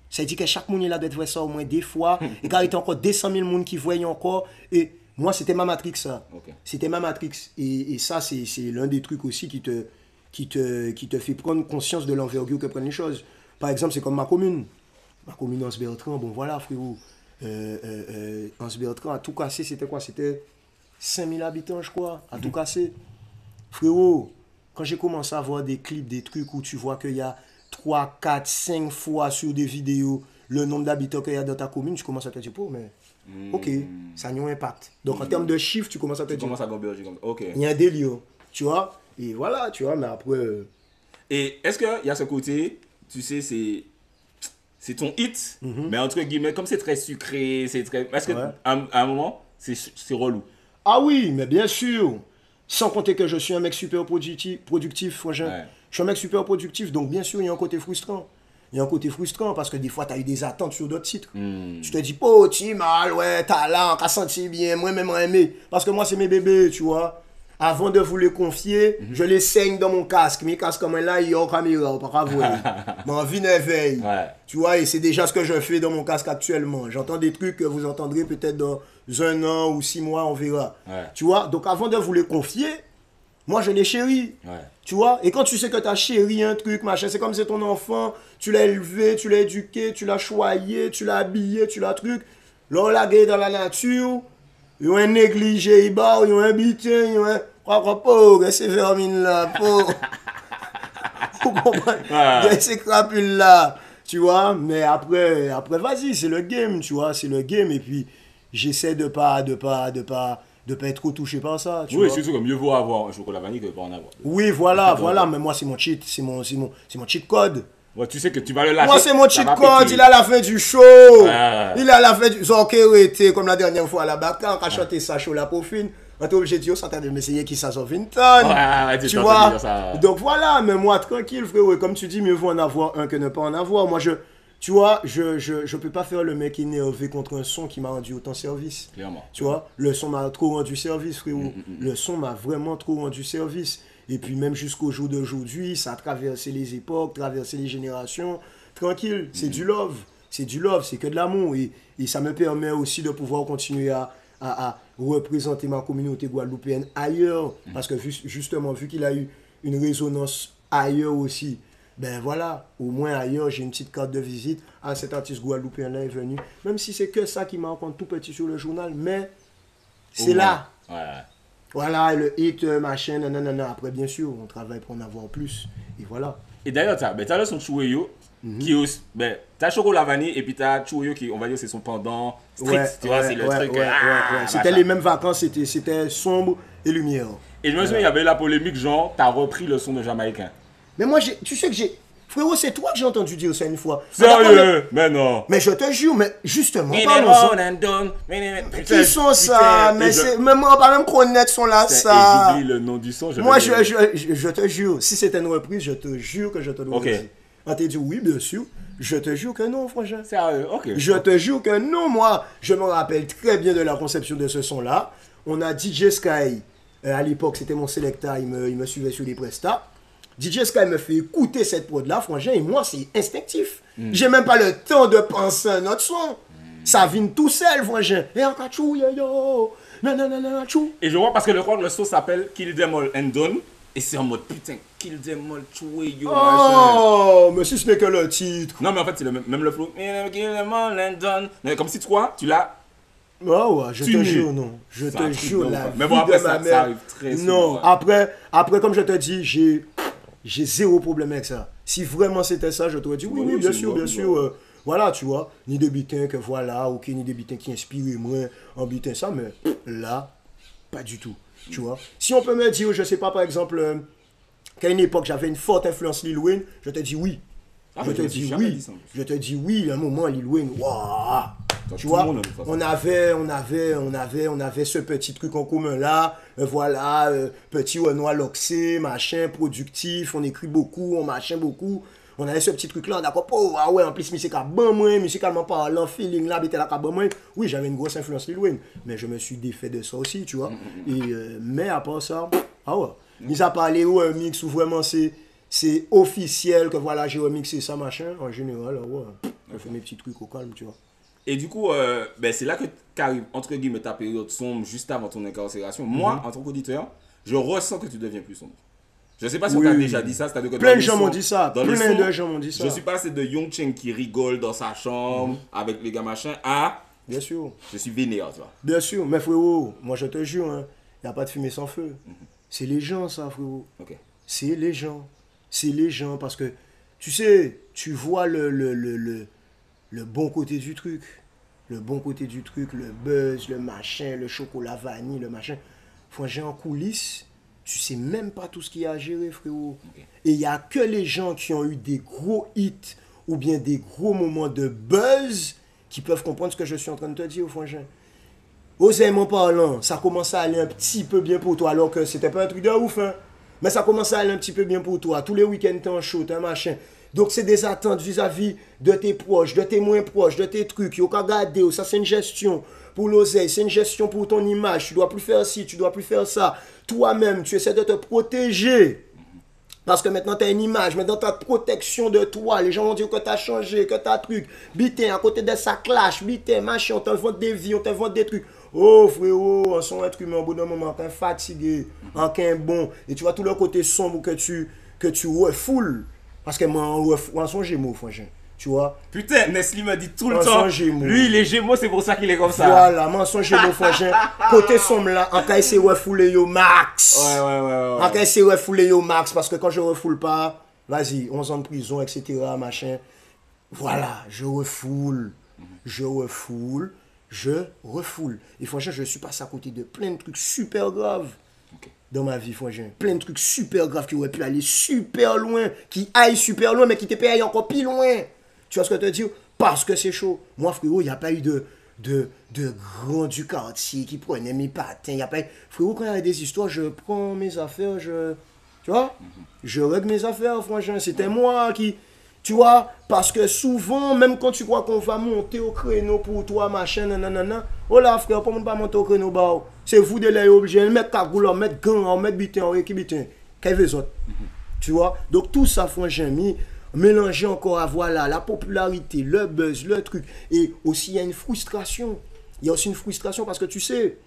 Ça veut dire que chaque monde là doit voir ça au moins des fois. Et quand il y a encore 200 000 personnes qui voyaient encore. Et moi, c'était ma matrix, ça. Okay. C'était ma matrix. Et ça, c'est l'un des trucs aussi qui te fait prendre conscience de l'envergure que prennent les choses. Par exemple, c'est comme ma commune. Ma commune Anse-Bertrand, bon voilà, frérot. Anse-Bertrand, à tout casser, c'était quoi? C'était 5000 habitants, je crois, à tout casser. Frérot, quand j'ai commencé à voir des clips, des trucs où tu vois qu'il y a 3, 4, 5 fois sur des vidéos le nombre d'habitants qu'il y a dans ta commune, tu commences à te dire, mais ok, ça a un impact. Donc en termes de chiffres, tu commences à te dire, ok. Il y a un délire, tu vois. Et voilà, tu vois, mais après... Et est-ce qu'il y a ce côté, tu sais, c'est ton hit, mais entre guillemets, comme c'est très sucré, c'est très... Est-ce qu'à un moment, c'est relou? Ah oui, mais bien sûr. Sans compter que je suis un mec super productif, franchement. Ouais. Je suis un mec super productif, donc bien sûr, il y a un côté frustrant. Il y a un côté frustrant parce que des fois, tu as eu des attentes sur d'autres titres. Tu te dis, oh, tu mal, ouais, talent, t'as senti bien, moi-même aimé. Parce que moi, c'est mes bébés, tu vois. Avant de vous les confier, je les saigne dans mon casque. Mes casques comme là, ils ont caméra, pas voir. Mon vie n'éveille. Ouais. Tu vois, et c'est déjà ce que je fais dans mon casque actuellement. J'entends des trucs que vous entendrez peut-être dans 1 an ou 6 mois, on verra. Ouais. Tu vois, donc avant de vous les confier, moi, je les chéris. Ouais. Tu vois, et quand tu sais que tu as chéri un truc, machin, c'est comme c'est ton enfant, tu l'as élevé, tu l'as éduqué, tu l'as choyé, tu l'as habillé, tu l'as truc. Là, on l'a gagné dans la nature, ils ont un négligé, ils ont un bitin, ils ont un... Pauvre, ces vermines là, pauvre. Vous comprenez? Ces crapules là, tu vois. Mais après vas-y, c'est le game, tu vois, c'est le game. Et puis, j'essaie de pas être trop touché par ça. Oui, c'est sûr que mieux vaut avoir un chocolat vanille que de pas en avoir. Oui, voilà. Mais moi, c'est mon cheat, c'est mon cheat code. Ouais, tu sais que tu vas le lâcher. Moi, c'est mon cheat code. Il a la fin du show. Il a la fin du... Zorké, comme la dernière fois à la Baka, on a chanté ça chaud la peaufine. On est obligé de dire, ça t'a de m'essayer qui ça sort Vinton. Tu vois. Donc voilà, mais moi, tranquille, frérot. Comme tu dis, mieux vaut en avoir un que ne pas en avoir. Moi, tu vois, je peux pas faire le mec énervé contre un son qui m'a rendu autant service. Clairement. Tu vois, le son m'a trop rendu service, frérot. Le son m'a vraiment trop rendu service. Et puis même jusqu'au jour d'aujourd'hui, ça a traversé les époques, traversé les générations. Tranquille, c'est du love. C'est du love, c'est que de l'amour. Et ça me permet aussi de pouvoir continuer à représenter ma communauté guadeloupéenne ailleurs. Parce que justement, vu qu'il a eu une résonance ailleurs aussi, ben voilà, au moins ailleurs, j'ai une petite carte de visite. Ah, cet artiste guadeloupéen-là est venu. Même si c'est que ça qui m'a rencontré tout petit sur le journal, mais c'est là. Ouais. Voilà, le hit, machin, nanana. Après, bien sûr, on travaille pour en avoir plus. Et voilà. Et d'ailleurs, tu as le son Choueyo, qui est ben, tu as Chocolat Vanille, et puis tu as Choueyo qui, on va dire, c'est son pendant strict. Tu vois, c'est le truc. C'était les mêmes vacances, c'était sombre et lumière. Et je me souviens, il y avait la polémique, genre, tu as repris le son de Jamaïcain. Mais moi, tu sais que j'ai... Frérot, c'est toi que j'ai entendu dire ça une fois. Sérieux? Mais non. Mais je te jure, mais justement, qui sont ça? Mais moi, pas même connaître sont là, ça. J'oublie le nom du son. Moi, je te jure, si c'était une reprise, je te jure que je te l'aurais dit. On t'a dit oui, bien sûr. Je te jure que non, franchement. Sérieux? Ok. Je te jure que non, moi. Je me rappelle très bien de la conception de ce son-là. On a DJ Sky. À l'époque, c'était mon selecta. Il me suivait sur les prestats. DJ Sky me fait écouter cette prod-là, franchement, et moi, c'est instinctif. J'ai même pas le temps de penser à notre son. Ça vient tout seul, franchement. Et en cachou, yo, Et je vois parce que le son s'appelle Kill Them All and Done, et c'est en mode putain, kill them all, tuer yo, Oh, mais si ce n'est que le titre. Non, mais en fait, c'est le même le flow. Kill them all and done. Mais comme si tu l'as. Oh, ouais, je te Tué. jure, non. Je C'est te un truc jure, de la ouf. Mais vie bon, après, de ma ça mère. arrive très souvent. Non, Ouais. après, comme je te dis, j'ai zéro problème avec ça. Si vraiment c'était ça, je t'aurais dit, oui, Oui, oui, oui, bien c'est sûr, une bien bonne sûr. Voilà, tu vois, ni de bitin que voilà, ok, ni de bitin qui inspire moins en bitin, ça, mais là, pas du tout, tu vois. Si on peut me dire, je sais pas, par exemple, qu'à une époque, j'avais une forte influence Lil Wayne, je te dis oui. Ah, Je mais te je me suis dis jamais oui. dit ça, en plus. Je te dis oui, à un moment, Lil Wayne, waouh. Tu Tout vois, le monde a dit ça. on avait ce petit truc en commun là, voilà, petit Renoir Loxé, machin, productif, on écrit beaucoup, on machin beaucoup. On avait ce petit truc là, d'accord, oh, ah ouais, en plus, musical bon moins, musicalement parlant, feeling là, était là, bon moins. Oui, j'avais une grosse influence Lil Wayne, mais je me suis défait de ça aussi, tu vois. Et, mais à part ça, ah ouais, mis à part les mix où vraiment c'est officiel que voilà, j'ai remixé ça, machin, en général, ouais, je fais mes petits trucs au calme, tu vois. Et du coup, ben, c'est là que qu'arrive, entre guillemets, ta période sombre juste avant ton incarcération. Moi, en tant qu'auditeur, je ressens que tu deviens plus sombre. Je sais pas si on t'a Oui. déjà dit ça, c'est-à-dire que Plein dans de le gens son- m'ont dit ça, dans le plein son, de gens m'ont dit ça. Je suis passé de Young Cheng qui rigole dans sa chambre avec les gars machin à Bien sûr, je suis vénère, tu vois. bien sûr, mais frérot, moi je te jure, il n'y a pas de fumée sans feu. C'est les gens ça, frérot. Ok. C'est les gens. C'est les gens parce que, tu sais, tu vois le bon côté du truc. Le bon côté du truc, le buzz, le machin, le chocolat vanille, le machin. Frangin en coulisses, tu sais même pas tout ce qu'il y a à gérer, frérot. Ok. Et il n'y a que les gens qui ont eu des gros hits ou bien des gros moments de buzz qui peuvent comprendre ce que je suis en train de te dire, frangin. Osément parlant, ça commence à aller un petit peu bien pour toi, alors que c'était pas un truc de ouf, hein. Mais ça commence à aller un petit peu bien pour toi. Tous les week-ends, t'es en show, t'es un machin. Donc, c'est des attentes vis-à-vis de tes proches, de tes moins proches, de tes trucs. Yo, qu'à garder, ça, c'est une gestion pour l'oseille, c'est une gestion pour ton image. Tu dois plus faire ci, tu dois plus faire ça. Toi-même, tu essaies de te protéger. Parce que maintenant, tu as une image, maintenant, tu as protection de toi. Les gens vont dire que tu as changé, que tu as truc. Bitin, à côté de ça, clash, bitin, machin, on t'invente des vies, on t'invente des trucs. Oh, frérot, on sont être humain au bout d'un moment, quand fatigué, quand bon. Et tu vois tout le côté sombre que tu refoules. Parce que moi, on sont gémeaux, franchement. Tu vois? Putain, Nestlé me dit tout le Un temps. son Gémeaux. Lui, il est Gémeaux, c'est pour ça qu'il est comme ça. Voilà, mensonge gémeaux, franchement. Côté sombre là, en cas, c'est refouler yo max. Ouais. En cas, c'est refouler yo max, parce que quand je refoule pas, vas-y, 11 ans de prison, etc., machin. Voilà, je refoule. Et franchement, je suis passé à côté de plein de trucs super graves dans ma vie, franchement. Plein de trucs super graves qui auraient pu aller super loin, qui aillent super loin, mais qui te payent encore plus loin. Tu vois ce que je te dis? Parce que c'est chaud. Moi, frérot, il n'y a pas eu de grands du quartier qui prenaient mes patins. Y a pas eu... Frérot, quand il y a des histoires, je prends mes affaires, tu vois? Je règle mes affaires, franchement. C'était moi qui... Tu vois? Parce que souvent, même quand tu crois qu'on va monter au créneau pour toi, machin, nanana, oh là, frère, pour ne pas monter au créneau, bah, c'est vous de l'air obligé de mettre cagoule, mettre gant, mettre bitin, qui bitin. Qu'est-ce que autres? Tu vois? Donc tout ça, franchement, mélanger encore à voilà, la popularité, le buzz, le truc. Et aussi, il y a une frustration. Il y a aussi une frustration parce que tu sais,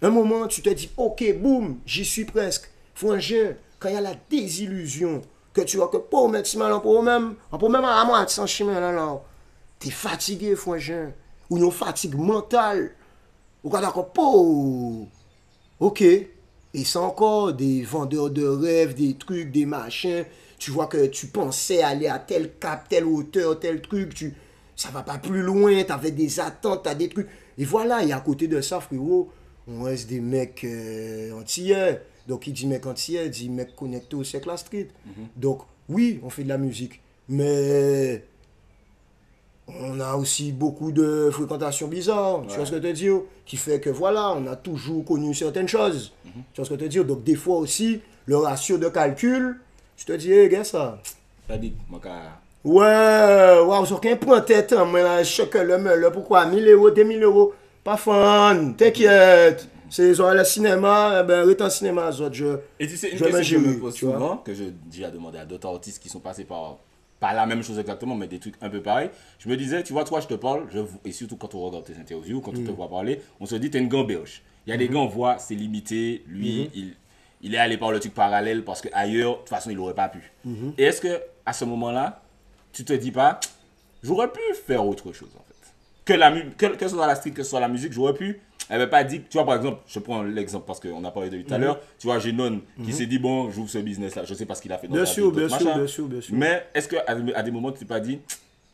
un moment, tu te dis, ok, boum, j'y suis presque. Frangin, quand il y a la désillusion, que tu vois que pour mettre si mal, pour même à moi, sans chemin là, t'es fatigué, frangin. Ou une fatigue mentale. Ou quand d'accord, pour. Ok. Et c'est encore des vendeurs de rêves, des trucs, des machins. Tu vois que tu pensais aller à tel cap, telle hauteur, tel truc. Ça va pas plus loin, t'avais des attentes, t'as des trucs. Et voilà, et à côté de ça, frérot, on reste des mecs antillais. Donc, il dit mec antillais, il dit mec connecté au siècle la street. Donc, oui, on fait de la musique. Mais on a aussi beaucoup de fréquentation bizarre, tu vois ce que je te dire, qui fait que voilà, on a toujours connu certaines choses. Tu vois ce que je te dire. Donc, des fois aussi, le ratio de calcul, je te dis, regarde ça. T'as dit, mon gars. Ouais, sur qu'un point tête, moi, chacun le meule, pourquoi 1000 euros, 2000 euros, pas fan, t'inquiète. C'est le cinéma, ben, reste en cinéma, Et tu sais, une je question que je me m'ingénie, pose tu vois. souvent, que j'ai déjà demandé à d'autres artistes qui sont passés par, pas la même chose exactement, mais des trucs un peu pareils. Je me disais, tu vois, toi, je te parle, et surtout quand on regarde tes interviews, quand on te voit parler, on se dit, t'es une gamberge. Il y a des gars, on voit, c'est limité, lui, il est allé par le truc parallèle parce qu'ailleurs, de toute façon, il n'aurait pas pu. Et est-ce que à ce moment-là, tu te dis pas, j'aurais pu faire autre chose en fait. Que ce soit la street, que ce soit la musique, j'aurais pu. Elle n'avait pas dit, tu vois par exemple, je prends l'exemple parce qu'on a parlé de lui tout à l'heure, tu vois Genon qui s'est dit, bon, j'ouvre ce business-là, je sais pas ce qu'il a fait dans Bien la sûr, vie, bien d'autres sûr, machins. bien sûr, bien sûr. Mais est-ce qu'à des moments, tu t'es pas dit,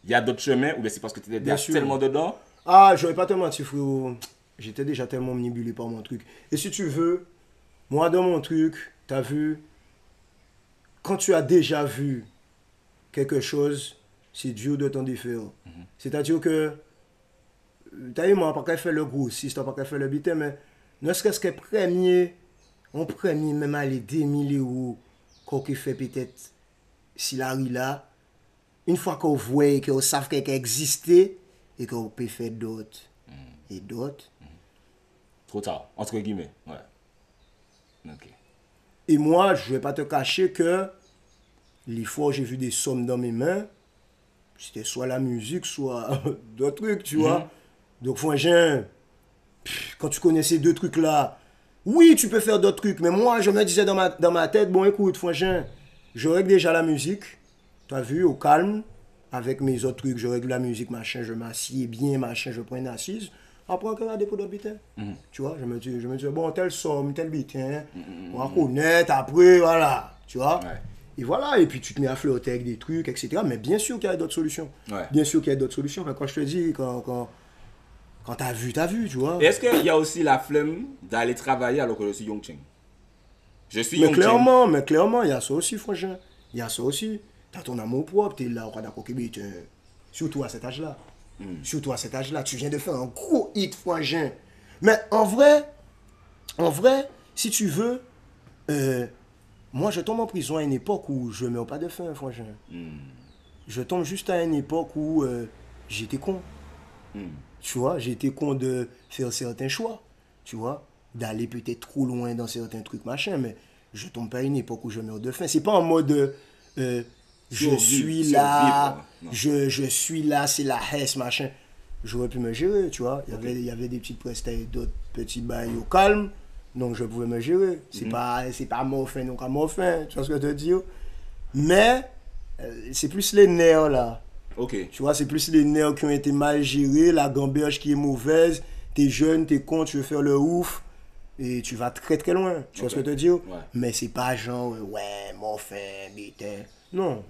il y a d'autres chemins, ou bien c'est parce que tu étais déjà sûr. tellement dedans? Ah, j'aurais pas te mentir, frérot. J'étais déjà tellement manipulé par mon truc. Et si tu veux, moi, dans mon truc, t'as vu, quand tu as déjà vu quelque chose, c'est dur de t'en défaire. C'est-à-dire que, t'as vu, moi, pas qu'à faire le grossiste, pas qu'à faire le bitin, mais ne serait-ce que en premier, même aller 2000 euros, qu'on fait peut-être, si la rue là, une fois qu'on voit, qu'on savent qu'elle existait, et qu'on peut faire d'autres. Et d'autres. Trop tard, entre guillemets, ouais. Ok. Et moi, je vais pas te cacher que les fois où j'ai vu des sommes dans mes mains, c'était soit la musique, soit d'autres trucs, tu vois. Donc, frangin, quand tu connais ces deux trucs-là, oui, tu peux faire d'autres trucs, mais moi, je me disais dans ma tête, bon, écoute, frangin, je règle déjà la musique, tu as vu, au calme, avec mes autres trucs, je règle la musique, machin, je m'assieds bien, machin, je prends une assise. Après, on va dépôt de bitin. Tu vois, je me dis, bon, telle somme, tel bitin, on va connaître, après, voilà, tu vois. Ouais. Et voilà, et puis tu te mets à flotter avec des trucs, etc. Mais bien sûr qu'il y a d'autres solutions. Ouais. Bien sûr qu'il y a d'autres solutions. Mais quand je te dis, quand t'as vu, tu vois. Et est-ce qu'il y a aussi la flemme d'aller travailler alors que je suis Young Cheng? Je suis Mais Young Cheng. clairement, il y a ça aussi, frangin. Il y a ça aussi. T'as ton amour propre, t'es là, on d'accord, surtout à cet âge-là. Surtout à cet âge-là, tu viens de faire un gros hit, frangin. Mais en vrai, si tu veux, moi je tombe en prison à une époque où je ne meurs pas de faim, frangin. Je tombe juste à une époque où j'étais con. Tu vois, j'étais con de faire certains choix, tu vois, d'aller peut-être trop loin dans certains trucs, machin, mais je tombe pas à une époque où je meurs de faim. C'est pas en mode je suis là, je suis là, c'est la hesse, machin. J'aurais pu me gérer, tu vois. Il y avait des petites prestations, d'autres petits bails au calme, donc je pouvais me gérer. C'est pas mort faim, donc à mort faim, tu vois ce que je veux dire. Mais c'est plus les nerfs là. Ok. Tu vois, c'est plus les nerfs qui ont été mal gérés, la gamberge qui est mauvaise, t'es jeune, t'es con, tu veux faire le ouf, et tu vas très très loin, tu vois ce que je veux dire. Mais c'est pas genre, ouais, mon fin, bitin. Non,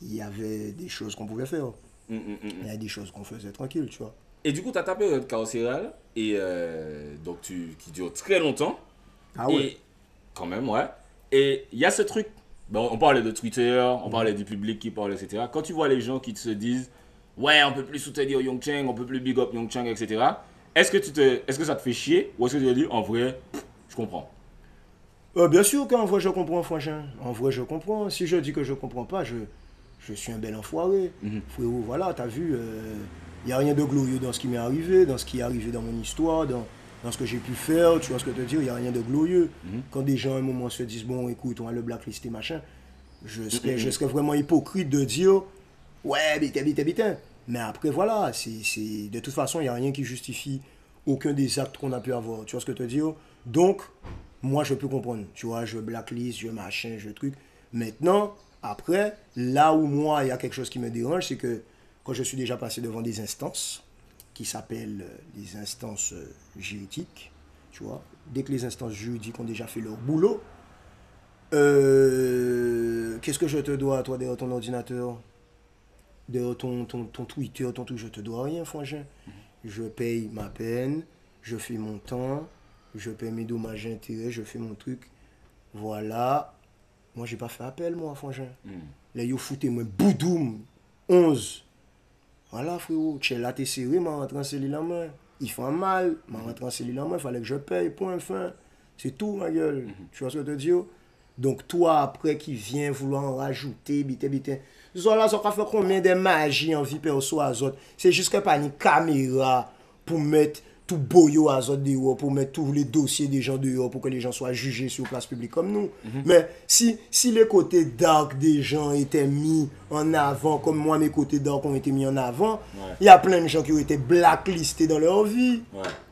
il y avait des choses qu'on pouvait faire. Il y a des choses qu'on faisait tranquille, tu vois. Et du coup, tu as ta période carcérale, et donc qui dure très longtemps. Ah ouais. Et quand même, ouais. Et il y a ce truc, bon, on parlait de Twitter, on parlait du public qui parle, etc. Quand tu vois les gens qui se disent, ouais, on peut plus soutenir Young Cheng, on peut plus big up Young Cheng, etc. Est-ce que ça te fait chier, ou est-ce que tu te dis, en vrai, je comprends? Bien sûr qu'en vrai je comprends, frangin. En vrai je comprends. Si je dis que je comprends pas, je suis un bel enfoiré. Frérot, voilà, t'as vu, il n'y a rien de glorieux dans ce qui m'est arrivé, dans ce qui est arrivé dans mon histoire, dans ce que j'ai pu faire, tu vois ce que je veux dire, il n'y a rien de glorieux. Quand des gens à un moment se disent, bon écoute, on va le blacklister, machin, je serais vraiment hypocrite de dire, ouais, bitin. Mais après, voilà, de toute façon, il n'y a rien qui justifie aucun des actes qu'on a pu avoir, tu vois ce que je veux dire. Donc, moi, je peux comprendre, tu vois, je blacklist, je machin, je truc. Maintenant, après, là où moi, il y a quelque chose qui me dérange, c'est que quand je suis déjà passé devant des instances, qui s'appellent les instances juridiques, tu vois, dès que les instances juridiques ont déjà fait leur boulot, qu'est-ce que je te dois, toi, derrière ton ordinateur, derrière ton Twitter, ton tout, je te dois rien, frangin. Je paye ma peine, je fais mon temps, je paye mes dommages et intérêts, je fais mon truc. Voilà. Moi, j'ai pas fait appel, moi, frangin. Là, yo foutez moi boudoum 11. Voilà, frérot. Tchè là, t'es serré, m'a rentré en cellule en main. Il fait mal, m'a rentré en cellule en main, il fallait que je paye, point fin. C'est tout, ma gueule. Tu vois ce que je te dis? Donc, toi, après, qui viens vouloir en rajouter, bitin. Zola, ça fait combien de magie en vie perso à autres? C'est juste que pas une caméra pour mettre tout boyo à autres dehors, pour mettre tous les dossiers des gens dehors, pour que les gens soient jugés sur place publique comme nous. Mais si les côtés dark des gens étaient mis en avant, comme moi, mes côtés dark ont été mis en avant, il y a plein de gens qui ont été blacklistés dans leur vie.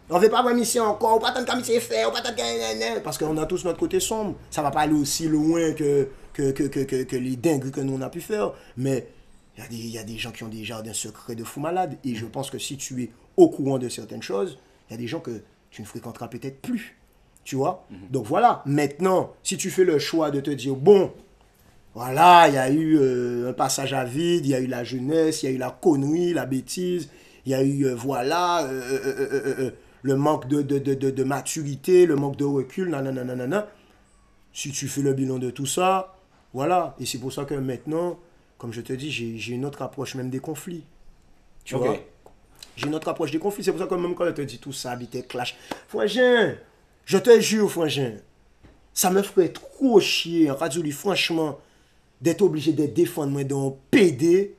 On ne veut pas avoir mission encore, on ne veut pas tant de mission faire, on ne veut pas tant de... Parce qu'on a tous notre côté sombre. Ça ne va pas aller aussi loin que les dingues que nous on a pu faire. Mais il y a des gens qui ont des jardins secrets de fous malades. Et je pense que si tu es au courant de certaines choses, il y a des gens que tu ne fréquenteras peut-être plus. Tu vois? Donc voilà. Maintenant, si tu fais le choix de te dire, bon, voilà, il y a eu un passage à vide, il y a eu la jeunesse, il y a eu la connerie, la bêtise, il y a eu, le manque de maturité, le manque de recul, nanana. Si tu fais le bilan de tout ça, voilà. Et c'est pour ça que maintenant, comme je te dis, j'ai une autre approche même des conflits. Tu vois? J'ai une autre approche des conflits. C'est pour ça que même quand je te dis tout ça, habiter clash. Frangin, je te jure, frangin, ça me ferait trop chier, en radio, franchement, d'être obligé de défendre moi dans PD,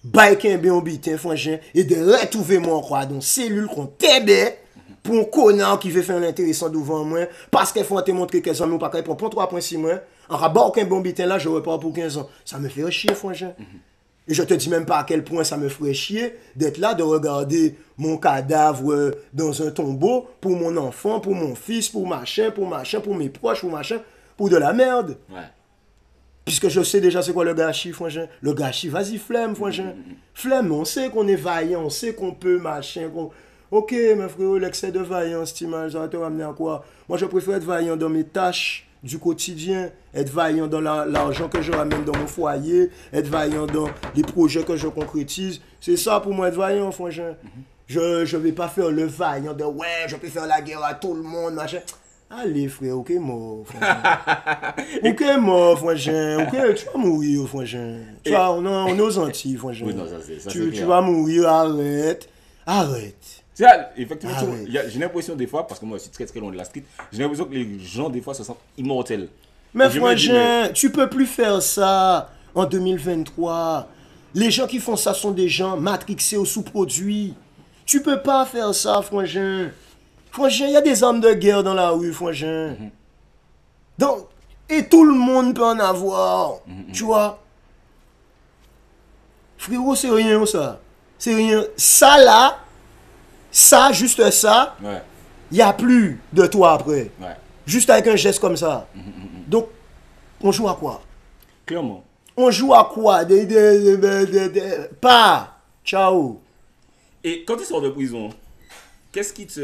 biker bien bitin, frangin, et de retrouver moi quoi, dans cellule qu'on t'aide pour un connard qui veut faire un intéressant devant moi, parce qu'il faut te montrer qu'elles ont pas qu'elle prend 3.6 mois, en rabat aucun bon bitin là, je repars pour 15 ans. Ça me fait chier, frangin. Et je te dis même pas à quel point ça me ferait chier d'être là, de regarder mon cadavre dans un tombeau pour mon enfant, pour mon fils, pour machin, pour mes proches, pour machin, pour de la merde. Ouais. Puisque je sais déjà c'est quoi le gâchis, frangin. Le gâchis, vas-y, flemme, frangin. Flemme, on sait qu'on est vaillant, on sait qu'on peut, machin. Ok, mes frères, l'excès de vaillance, cette image, ça va te ramener à quoi? Moi, je préfère être vaillant dans mes tâches du quotidien, être vaillant dans l'argent que je ramène dans mon foyer, être vaillant dans les projets que je concrétise. C'est ça pour moi être vaillant, frangin. Je ne vais pas faire le vaillant de ouais, je peux faire la guerre à tout le monde, machin. Allez, frère, ok, mort, frangin. Ok, mort, frangin. Ok, tu vas mourir, frangin. Tu vois, on est aux Antilles, frangin. Oui, non, ça, tu vas mourir, arrête. Effectivement, j'ai l'impression des fois, parce que moi je suis très très loin de la street, j'ai l'impression que les gens des fois se sentent immortels. Mais frangin, tu peux plus faire ça en 2023. Les gens qui font ça sont des gens matrixés ou sous-produits. Tu peux pas faire ça, frangin. Frangin, il y a des armes de guerre dans la rue, frangin. Donc, et tout le monde peut en avoir. Tu vois? Frérot, c'est rien ça. C'est rien. Ça là, ça, juste ça, il n'y a plus de toi après. Ouais. Juste avec un geste comme ça. Donc, on joue à quoi? Clairement. On joue à quoi? Pas. Ciao. Et quand tu sors de prison, qu'est-ce qui te...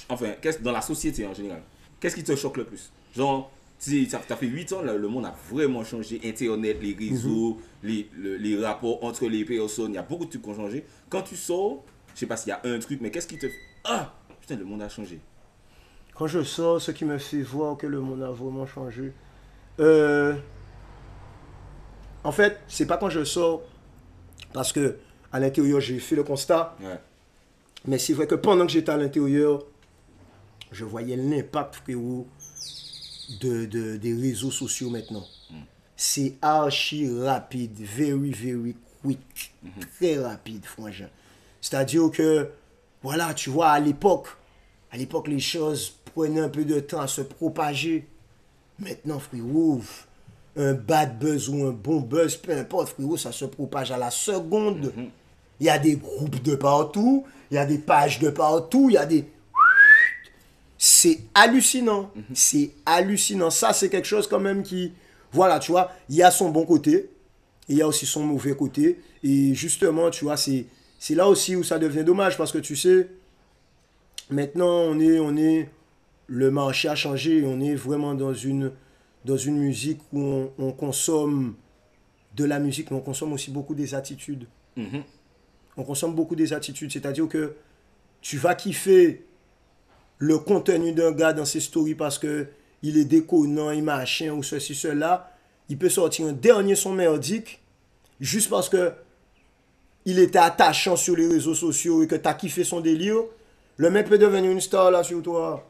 Enfin, dans la société en général, qu'est-ce qui te choque le plus? Genre, ça fait 8 ans, le monde a vraiment changé. Internet, les réseaux, les rapports entre les personnes, il y a beaucoup de trucs qui ont changé. Quand tu sors, je sais pas s'il y a un truc, mais qu'est-ce qui te fait... Ah, putain, le monde a changé. Quand je sors, ce qui me fait voir que le monde a vraiment changé... En fait, c'est pas quand je sors, parce que à l'intérieur, j'ai fait le constat. Ouais. Mais c'est vrai que pendant que j'étais à l'intérieur, je voyais l'impact, frérot, des réseaux sociaux maintenant. C'est archi rapide, very, very quick. Très rapide, franchement. C'est-à-dire que, voilà, tu vois, à l'époque, les choses prenaient un peu de temps à se propager. Maintenant, frérot, un bad buzz ou un bon buzz, peu importe, frérot, ça se propage à la seconde. Il y a des groupes de partout, il y a des pages de partout, il y a des... C'est hallucinant. C'est hallucinant. Ça, c'est quelque chose quand même qui... Voilà, tu vois, il y a son bon côté, et il y a aussi son mauvais côté. Et justement, tu vois, c'est là aussi où ça devient dommage, parce que tu sais, maintenant, le marché a changé, on est vraiment dans une musique où on consomme de la musique, mais on consomme aussi beaucoup des attitudes. On consomme beaucoup des attitudes, c'est-à-dire que tu vas kiffer le contenu d'un gars dans ses stories parce que il est déconnant, il machin ou ceci, cela. Il peut sortir un dernier son merdique juste parce que il était attachant sur les réseaux sociaux et que tu as kiffé son délire. Le mec peut devenir une star là sur toi.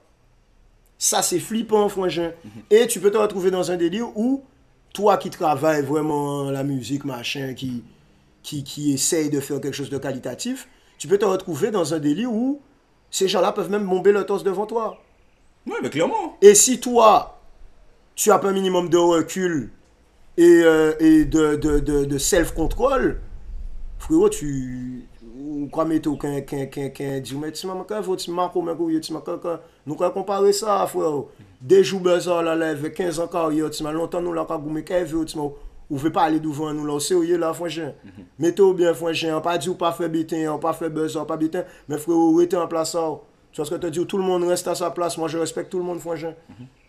Ça, c'est flippant, frangin. Et tu peux te retrouver dans un délire où toi qui travailles vraiment la musique, machin, qui essaye de faire quelque chose de qualitatif, tu peux te retrouver dans un délire où ces gens-là peuvent même bomber le torse devant toi. Oui, mais clairement. Et si toi, tu as pas un minimum de recul et de self-control, frérot, ou quoi mettre qu'un dit mais tu m'as quand faut tu m'as comment tu m'as quand nous quand comparer ça frère des jours bazar là avec 15 ans carrière tu m'as longtemps nous là quand goumé qu'un veut tu m'as ou veut pas aller devant nous là sérieux là franchement mettez bien franchement pas dit ou pas faire bitin on pas faire bazar pas bitin mais frère rester en place ça tu vois ce que te dis tout le monde reste à sa place moi je respecte tout le monde franchement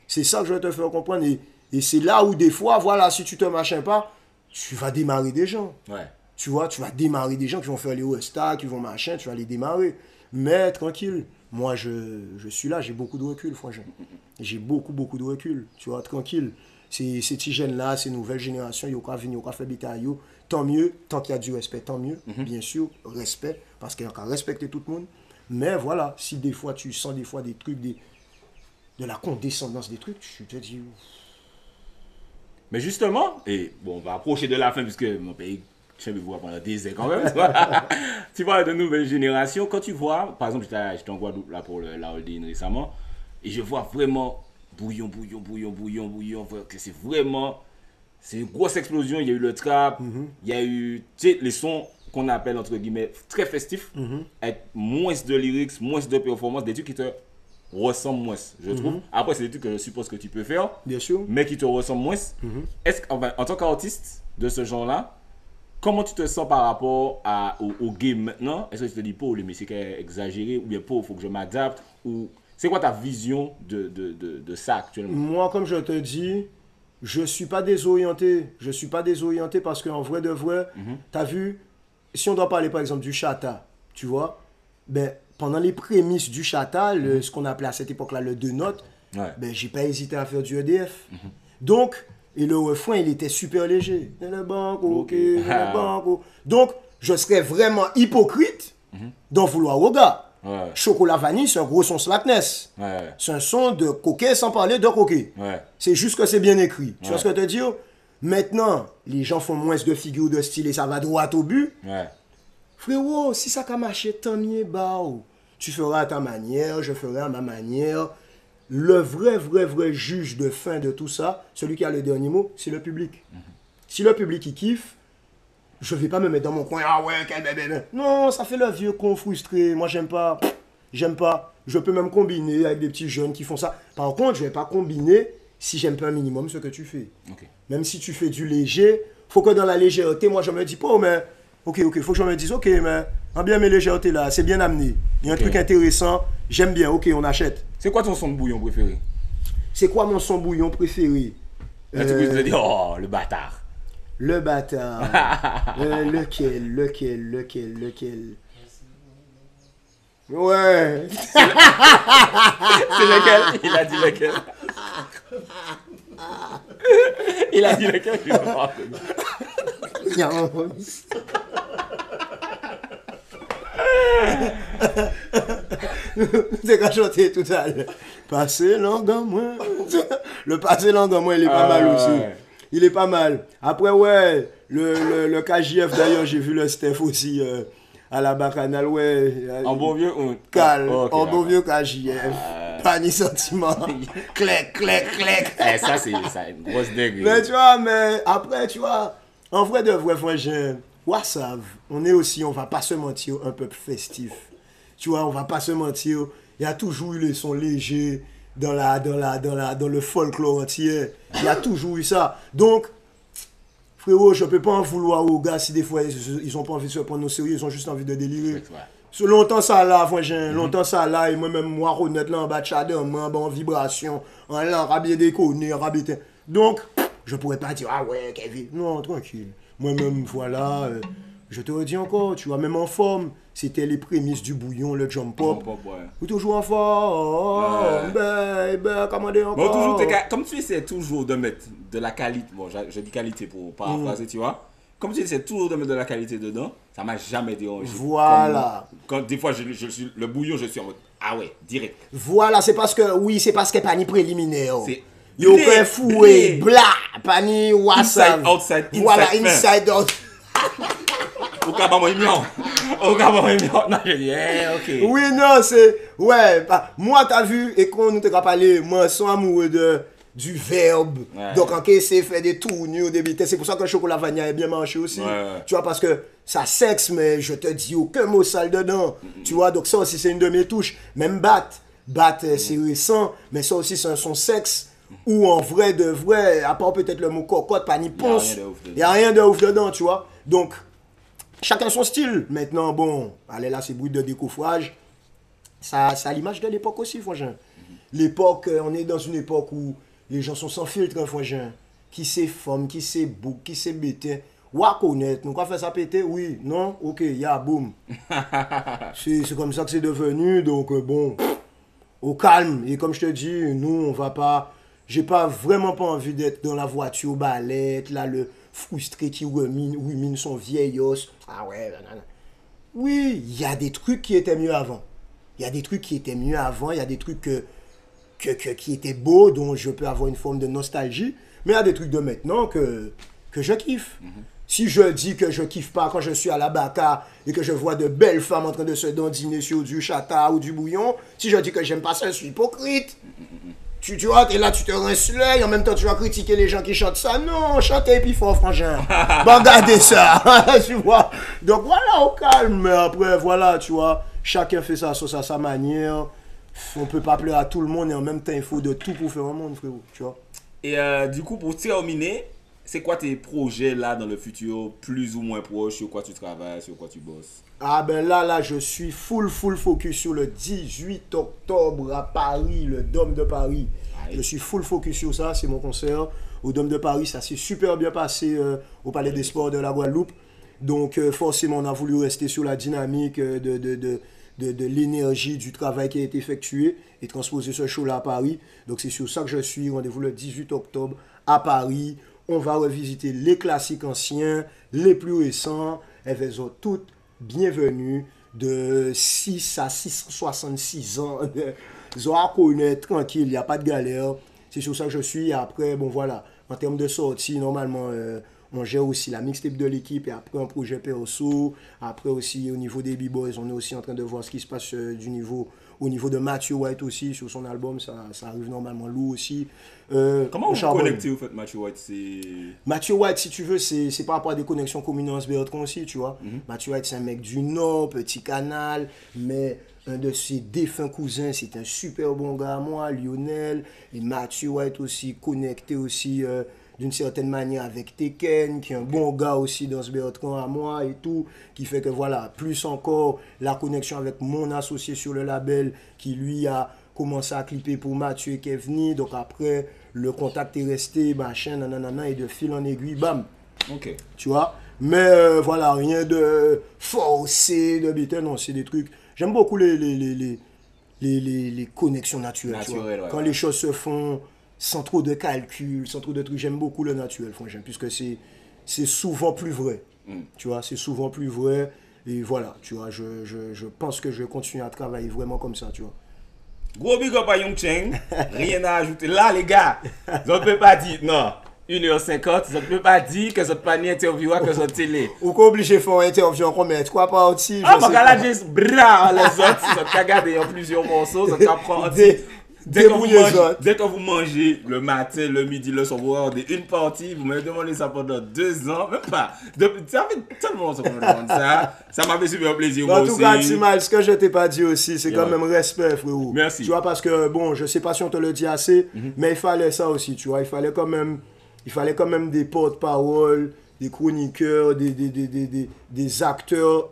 c'est ça que je vais te faire comprendre et c'est là où des fois voilà si tu te machin pas tu vas démarrer des gens. Ouais. Tu vois, tu vas démarrer des gens qui vont faire les Westa, qui vont machin, tu vas les démarrer. Mais tranquille, moi je suis là, j'ai beaucoup de recul, franchement. J'ai beaucoup de recul, tu vois, tranquille. Ces petits jeunes-là, ces nouvelles générations, ils ont qu'à venir, ils ont qu'à faire bitaille. Tant mieux, tant qu'il y a du respect, tant mieux. Bien sûr, respect, parce qu'il y a qu'à respecter tout le monde. Mais voilà, si des fois tu sens des fois des trucs, de la condescendance des trucs, tu te dis... Mais justement, et bon, on va approcher de la fin puisque mon pays, je vais voir pendant des heures quand même. Tu vois, de nouvelles générations. Quand tu vois, par exemple, j'étais en Guadeloupe là pour la holding récemment, et je vois vraiment bouillon, que c'est vraiment, c'est une grosse explosion. Il y a eu le trap, il y a eu, tu sais, les sons qu'on appelle entre guillemets très festifs, avec moins de lyrics, moins de performances, des trucs qui te ressemble moins, je trouve. Après, c'est des trucs que je suppose que tu peux faire, bien sûr, mais qui te ressemblent moins. Est-ce qu'en tant qu'artiste de ce genre-là, comment tu te sens par rapport au game maintenant? Est-ce que tu te dis, pour les musiques exagérées, ou bien pour, il faut que je m'adapte, ou c'est quoi ta vision de ça actuellement? Moi, comme je te dis, je suis pas désorienté. Je suis pas désorienté parce qu'en vrai de vrai, tu as vu, si on doit parler par exemple du chata, tu vois, ben pendant les prémices du chata, ce qu'on appelait à cette époque-là le 2 notes, ben, j'ai pas hésité à faire du EDF. Donc, et le refrain, il était super léger. Le banco, ok, le banco. Donc, je serais vraiment hypocrite d'en vouloir au gars. Chocolat vanille, c'est un gros son slackness. C'est un son de coquet sans parler de coquet. C'est juste que c'est bien écrit. Tu vois ce que je veux te dire? Maintenant, les gens font moins de figures de style et ça va droit au but. Frérot, si ça a marché, tant mieux, bah, tu feras à ta manière, je ferai à ma manière. Le vrai juge de fin de tout ça, celui qui a le dernier mot, c'est le public. Si le public il kiffe, je ne vais pas me mettre dans mon coin, ah ouais, quel bébé. Non, ça fait le vieux con frustré, moi j'aime pas. J'aime pas. Je peux même combiner avec des petits jeunes qui font ça. Par contre, je ne vais pas combiner si j'aime pas un minimum ce que tu fais. Même si tu fais du léger, faut que dans la légèreté, moi je me dis pas, oh, mais... Ok, faut que je me dise, ok, mais bien mes légèretés là, c'est bien amené. Il y a un truc intéressant, j'aime bien, ok, on achète. C'est quoi ton son de bouillon préféré? C'est quoi mon son bouillon préféré? Là, tu peux te dire, oh, le bâtard. Le bâtard. Lequel? Ouais. C'est lequel? Il a dit lequel? Il a dit lequel? Je ne sais pas. C'est qu'à chanter tout à l'heure. Passer langue en moi. Le passer langue en moi, il est pas mal aussi. Il est pas mal. Après, ouais, le KJF d'ailleurs, j'ai vu le Steph aussi à la bacchanale, ouais. En bon vieux calme, en bon vieux KJF. Pas ni sentiment. Clec. Ça, c'est une grosse dingue. Mais tu vois, mais après, tu vois. En vrai de vrai, frangin, on est aussi, on va pas se mentir, un peuple festif. Tu vois, on va pas se mentir. Il y a toujours eu les sons légers dans le folklore entier. Il y a toujours eu ça. Donc, frérot, je peux pas en vouloir aux gars si des fois ils ont pas envie de se prendre au sérieux, ils ont juste envie de délirer. Longtemps ça là, frangin, longtemps ça là, et moi-même, moi, honnête là, en bas de chadin, en vibration, en là, rabier déconné, rabier. Donc, je pourrais pas dire, ah ouais, Kevin. Non, tranquille. Moi-même, voilà. Je te redis encore, tu vois, même en forme, c'était les prémices du bouillon, le jump pop. Ou toujours en forme. Commandez encore. Bon, toujours, comme tu essaies toujours de mettre de la qualité, bon, je dis qualité pour paraphraser, tu vois. Comme tu essaies toujours de mettre de la qualité dedans, ça m'a jamais dérangé. Voilà. Quand des fois, je suis le bouillon, je suis en mode, ah ouais, direct. Voilà, c'est parce que pas ni préliminaire. C'est. Yo fait foué, bla, pas ni WhatsApp. Inside, outside, voilà, inside, out. Au cas où non, je dis, ok. Oui, non, c'est, ouais, moi, t'as vu, et quand nous t'ai parlé, moi, je suis amoureux du verbe. Ouais. Donc, encaisser, faire des tournures, des vitesses. C'est pour ça que le chocolat vanilla est bien marché aussi. Ouais. Tu vois, parce que ça sexe, mais je te dis aucun mot sale dedans. Tu vois, donc ça aussi, c'est une de mes touches. Même Bat, c'est récent, mais ça aussi, c'est un son sexe. Ou en vrai de vrai, à part peut-être le mot cocotte, pas ni ponce, il n'y a rien de ouf dedans, tu vois. Donc, chacun son style. Maintenant, bon, allez là, c'est bruit de décoffrage. Ça a l'image de l'époque aussi, frangin. L'époque, on est dans une époque où les gens sont sans filtre, hein, frangin. Qui c'est femme, qui c'est bouc, qui c'est bétain. Ou à connaître, nous quoi faire ça péter? Oui, non, ok, boum. C'est comme ça que c'est devenu, donc bon, au calme. Et comme je te dis, nous, on va pas... J'ai vraiment pas envie d'être dans la voiture balette, là, le frustré qui rumine son vieil os. Ah ouais, nanana. Oui, il y a des trucs qui étaient mieux avant. Il y a des trucs qui étaient mieux avant, il y a des trucs qui étaient beaux, dont je peux avoir une forme de nostalgie. Mais il y a des trucs de maintenant que je kiffe. Si je dis que je kiffe pas quand je suis à la baka et que je vois de belles femmes en train de se dandiner sur du chata ou du bouillon, si je dis que j'aime pas ça, je suis hypocrite. Tu vois, et là tu te rinces l'œil, en même temps tu vas critiquer les gens qui chantent ça. Non, chantez puis fort, frangin. Bon, regardez ça, tu vois. Donc voilà, au calme. Mais après, voilà, tu vois, chacun fait sa sauce à sa manière. On peut pas plaire à tout le monde et en même temps, il faut de tout pour faire un monde, frérot, tu vois. Et du coup, pour terminer, c'est quoi tes projets là dans le futur, plus ou moins proche, sur quoi tu travailles, sur quoi tu bosses? Ah ben là, je suis full focus sur le 18 octobre à Paris, le Dôme de Paris. Je suis full focus sur ça, c'est mon concert au Dôme de Paris. Ça s'est super bien passé au Palais des Sports de la Guadeloupe. Donc forcément, on a voulu rester sur la dynamique de l'énergie, du travail qui a été effectué et transposer ce show-là à Paris. Donc c'est sur ça que je suis. Rendez-vous le 18 octobre à Paris. On va revisiter les classiques anciens, les plus récents. Elles sont toutes bienvenues de 6 à 666 ans. Ils ont à connaître tranquille, il n'y a pas de galère. C'est sur ça que je suis. Et après, bon voilà, en termes de sortie, normalement, on gère aussi la mixtape de l'équipe et après un projet perso. Après aussi, au niveau des B-Boys, on est aussi en train de voir ce qui se passe au niveau de Matthew White aussi, sur son album. Ça arrive normalement lourd aussi. Comment vous connectez au fait Matthew White? Matthew White, si tu veux, c'est par rapport à des connexions communes en Bertrand aussi, tu vois. Matthew White, c'est un mec du Nord, petit canal, mais un de ses défunts cousins, c'est un super bon gars à moi, Lionel. Et Matthew White aussi, connecté aussi d'une certaine manière avec Tekken, qui est un bon gars aussi dans ce Bertrand à moi et tout, qui fait que voilà, plus encore la connexion avec mon associé sur le label, qui lui a commencé à clipper pour Mathieu et Kevni. Donc après, le contact est resté, machin, nanana, et de fil en aiguille, bam. Ok. Tu vois? Mais voilà, rien de forcé, de bêta, non, c'est des trucs. J'aime beaucoup les connexions naturelles. Tu vois? Ouais. Quand les choses se font sans trop de calcul, sans trop de trucs, j'aime beaucoup le naturel, franchement, puisque c'est souvent plus vrai. Tu vois, c'est souvent plus vrai. Et voilà, tu vois, je pense que je vais continuer à travailler vraiment comme ça, tu vois. Gros big up à Young Cheng. Rien à ajouter. Là, les gars, je ne peux pas dire, non, 1h50, je ne peux pas dire que je ne peux pas ni interviewer que je télé. Ou qu'on oblige de faire une interview encore, mais trois parties. Ah, mais là, j'ai bras les autres, si je te garde en plusieurs morceaux, je t'apprends. Dès que vous mangez le matin, le midi, le soir, vous regardez une partie, vous me demandez ça pendant 2 ans, même pas. Ça fait tellement longtemps qu'on me demande ça. Ça m'a fait super plaisir. En tout cas, Timal, ce que je t'ai pas dit aussi, c'est quand même respect, frérot. Merci. Tu vois, parce que, bon, je sais pas si on te le dit assez, mais il fallait ça aussi, tu vois. Il fallait quand même des porte-paroles, des chroniqueurs, des acteurs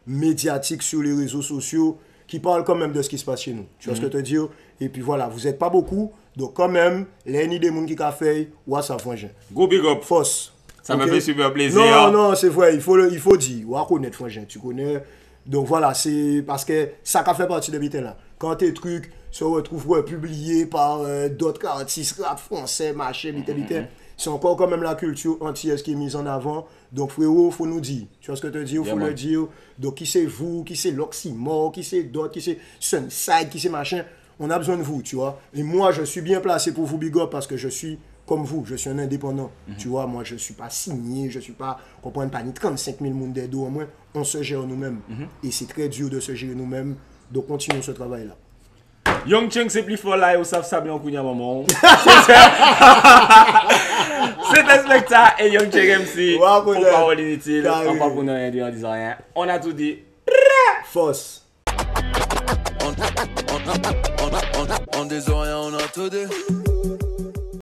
médiatiques sur les réseaux sociaux qui parlent quand même de ce qui se passe chez nous. Tu vois ce que je veux te dire? Et puis voilà, vous n'êtes pas beaucoup, donc quand même, les nids des gens qui ont fait, ouais, ça frangin. Go big up. Force. Ça m'a fait super plaisir. Non, c'est vrai, il faut dire, ouais, connaître frangin, tu connais. Donc voilà, c'est parce que ça fait partie de l'habitude là. Quand tes trucs se retrouvent publiés par d'autres artistes rap français, machin, c'est encore quand même la culture antillaise qui est mise en avant. Donc frérot, faut nous dire. Tu vois ce que je te dis, il faut le dire. Donc qui c'est vous, qui c'est l'Oxymore, qui c'est d'autres, qui c'est Sunside, qui c'est machin. On a besoin de vous, tu vois. Et moi, je suis bien placé pour vous big up parce que je suis comme vous, je suis un indépendant. Tu vois, moi, je ne suis pas signé, je ne suis pas, comprendre pas ni 35 000 monde d'aide au moins. On se gère nous-mêmes. Et c'est très dur de se gérer nous-mêmes. Donc, continuons ce travail-là. Young Cheng c'est plus fort là, ou savent ça bien au kounya maman. C'était Specta et Young Cheng MC. Pour parole inutile, on va pour rien dire en disant rien. On a tout dit. Force. On des oreilles, on a tout dit.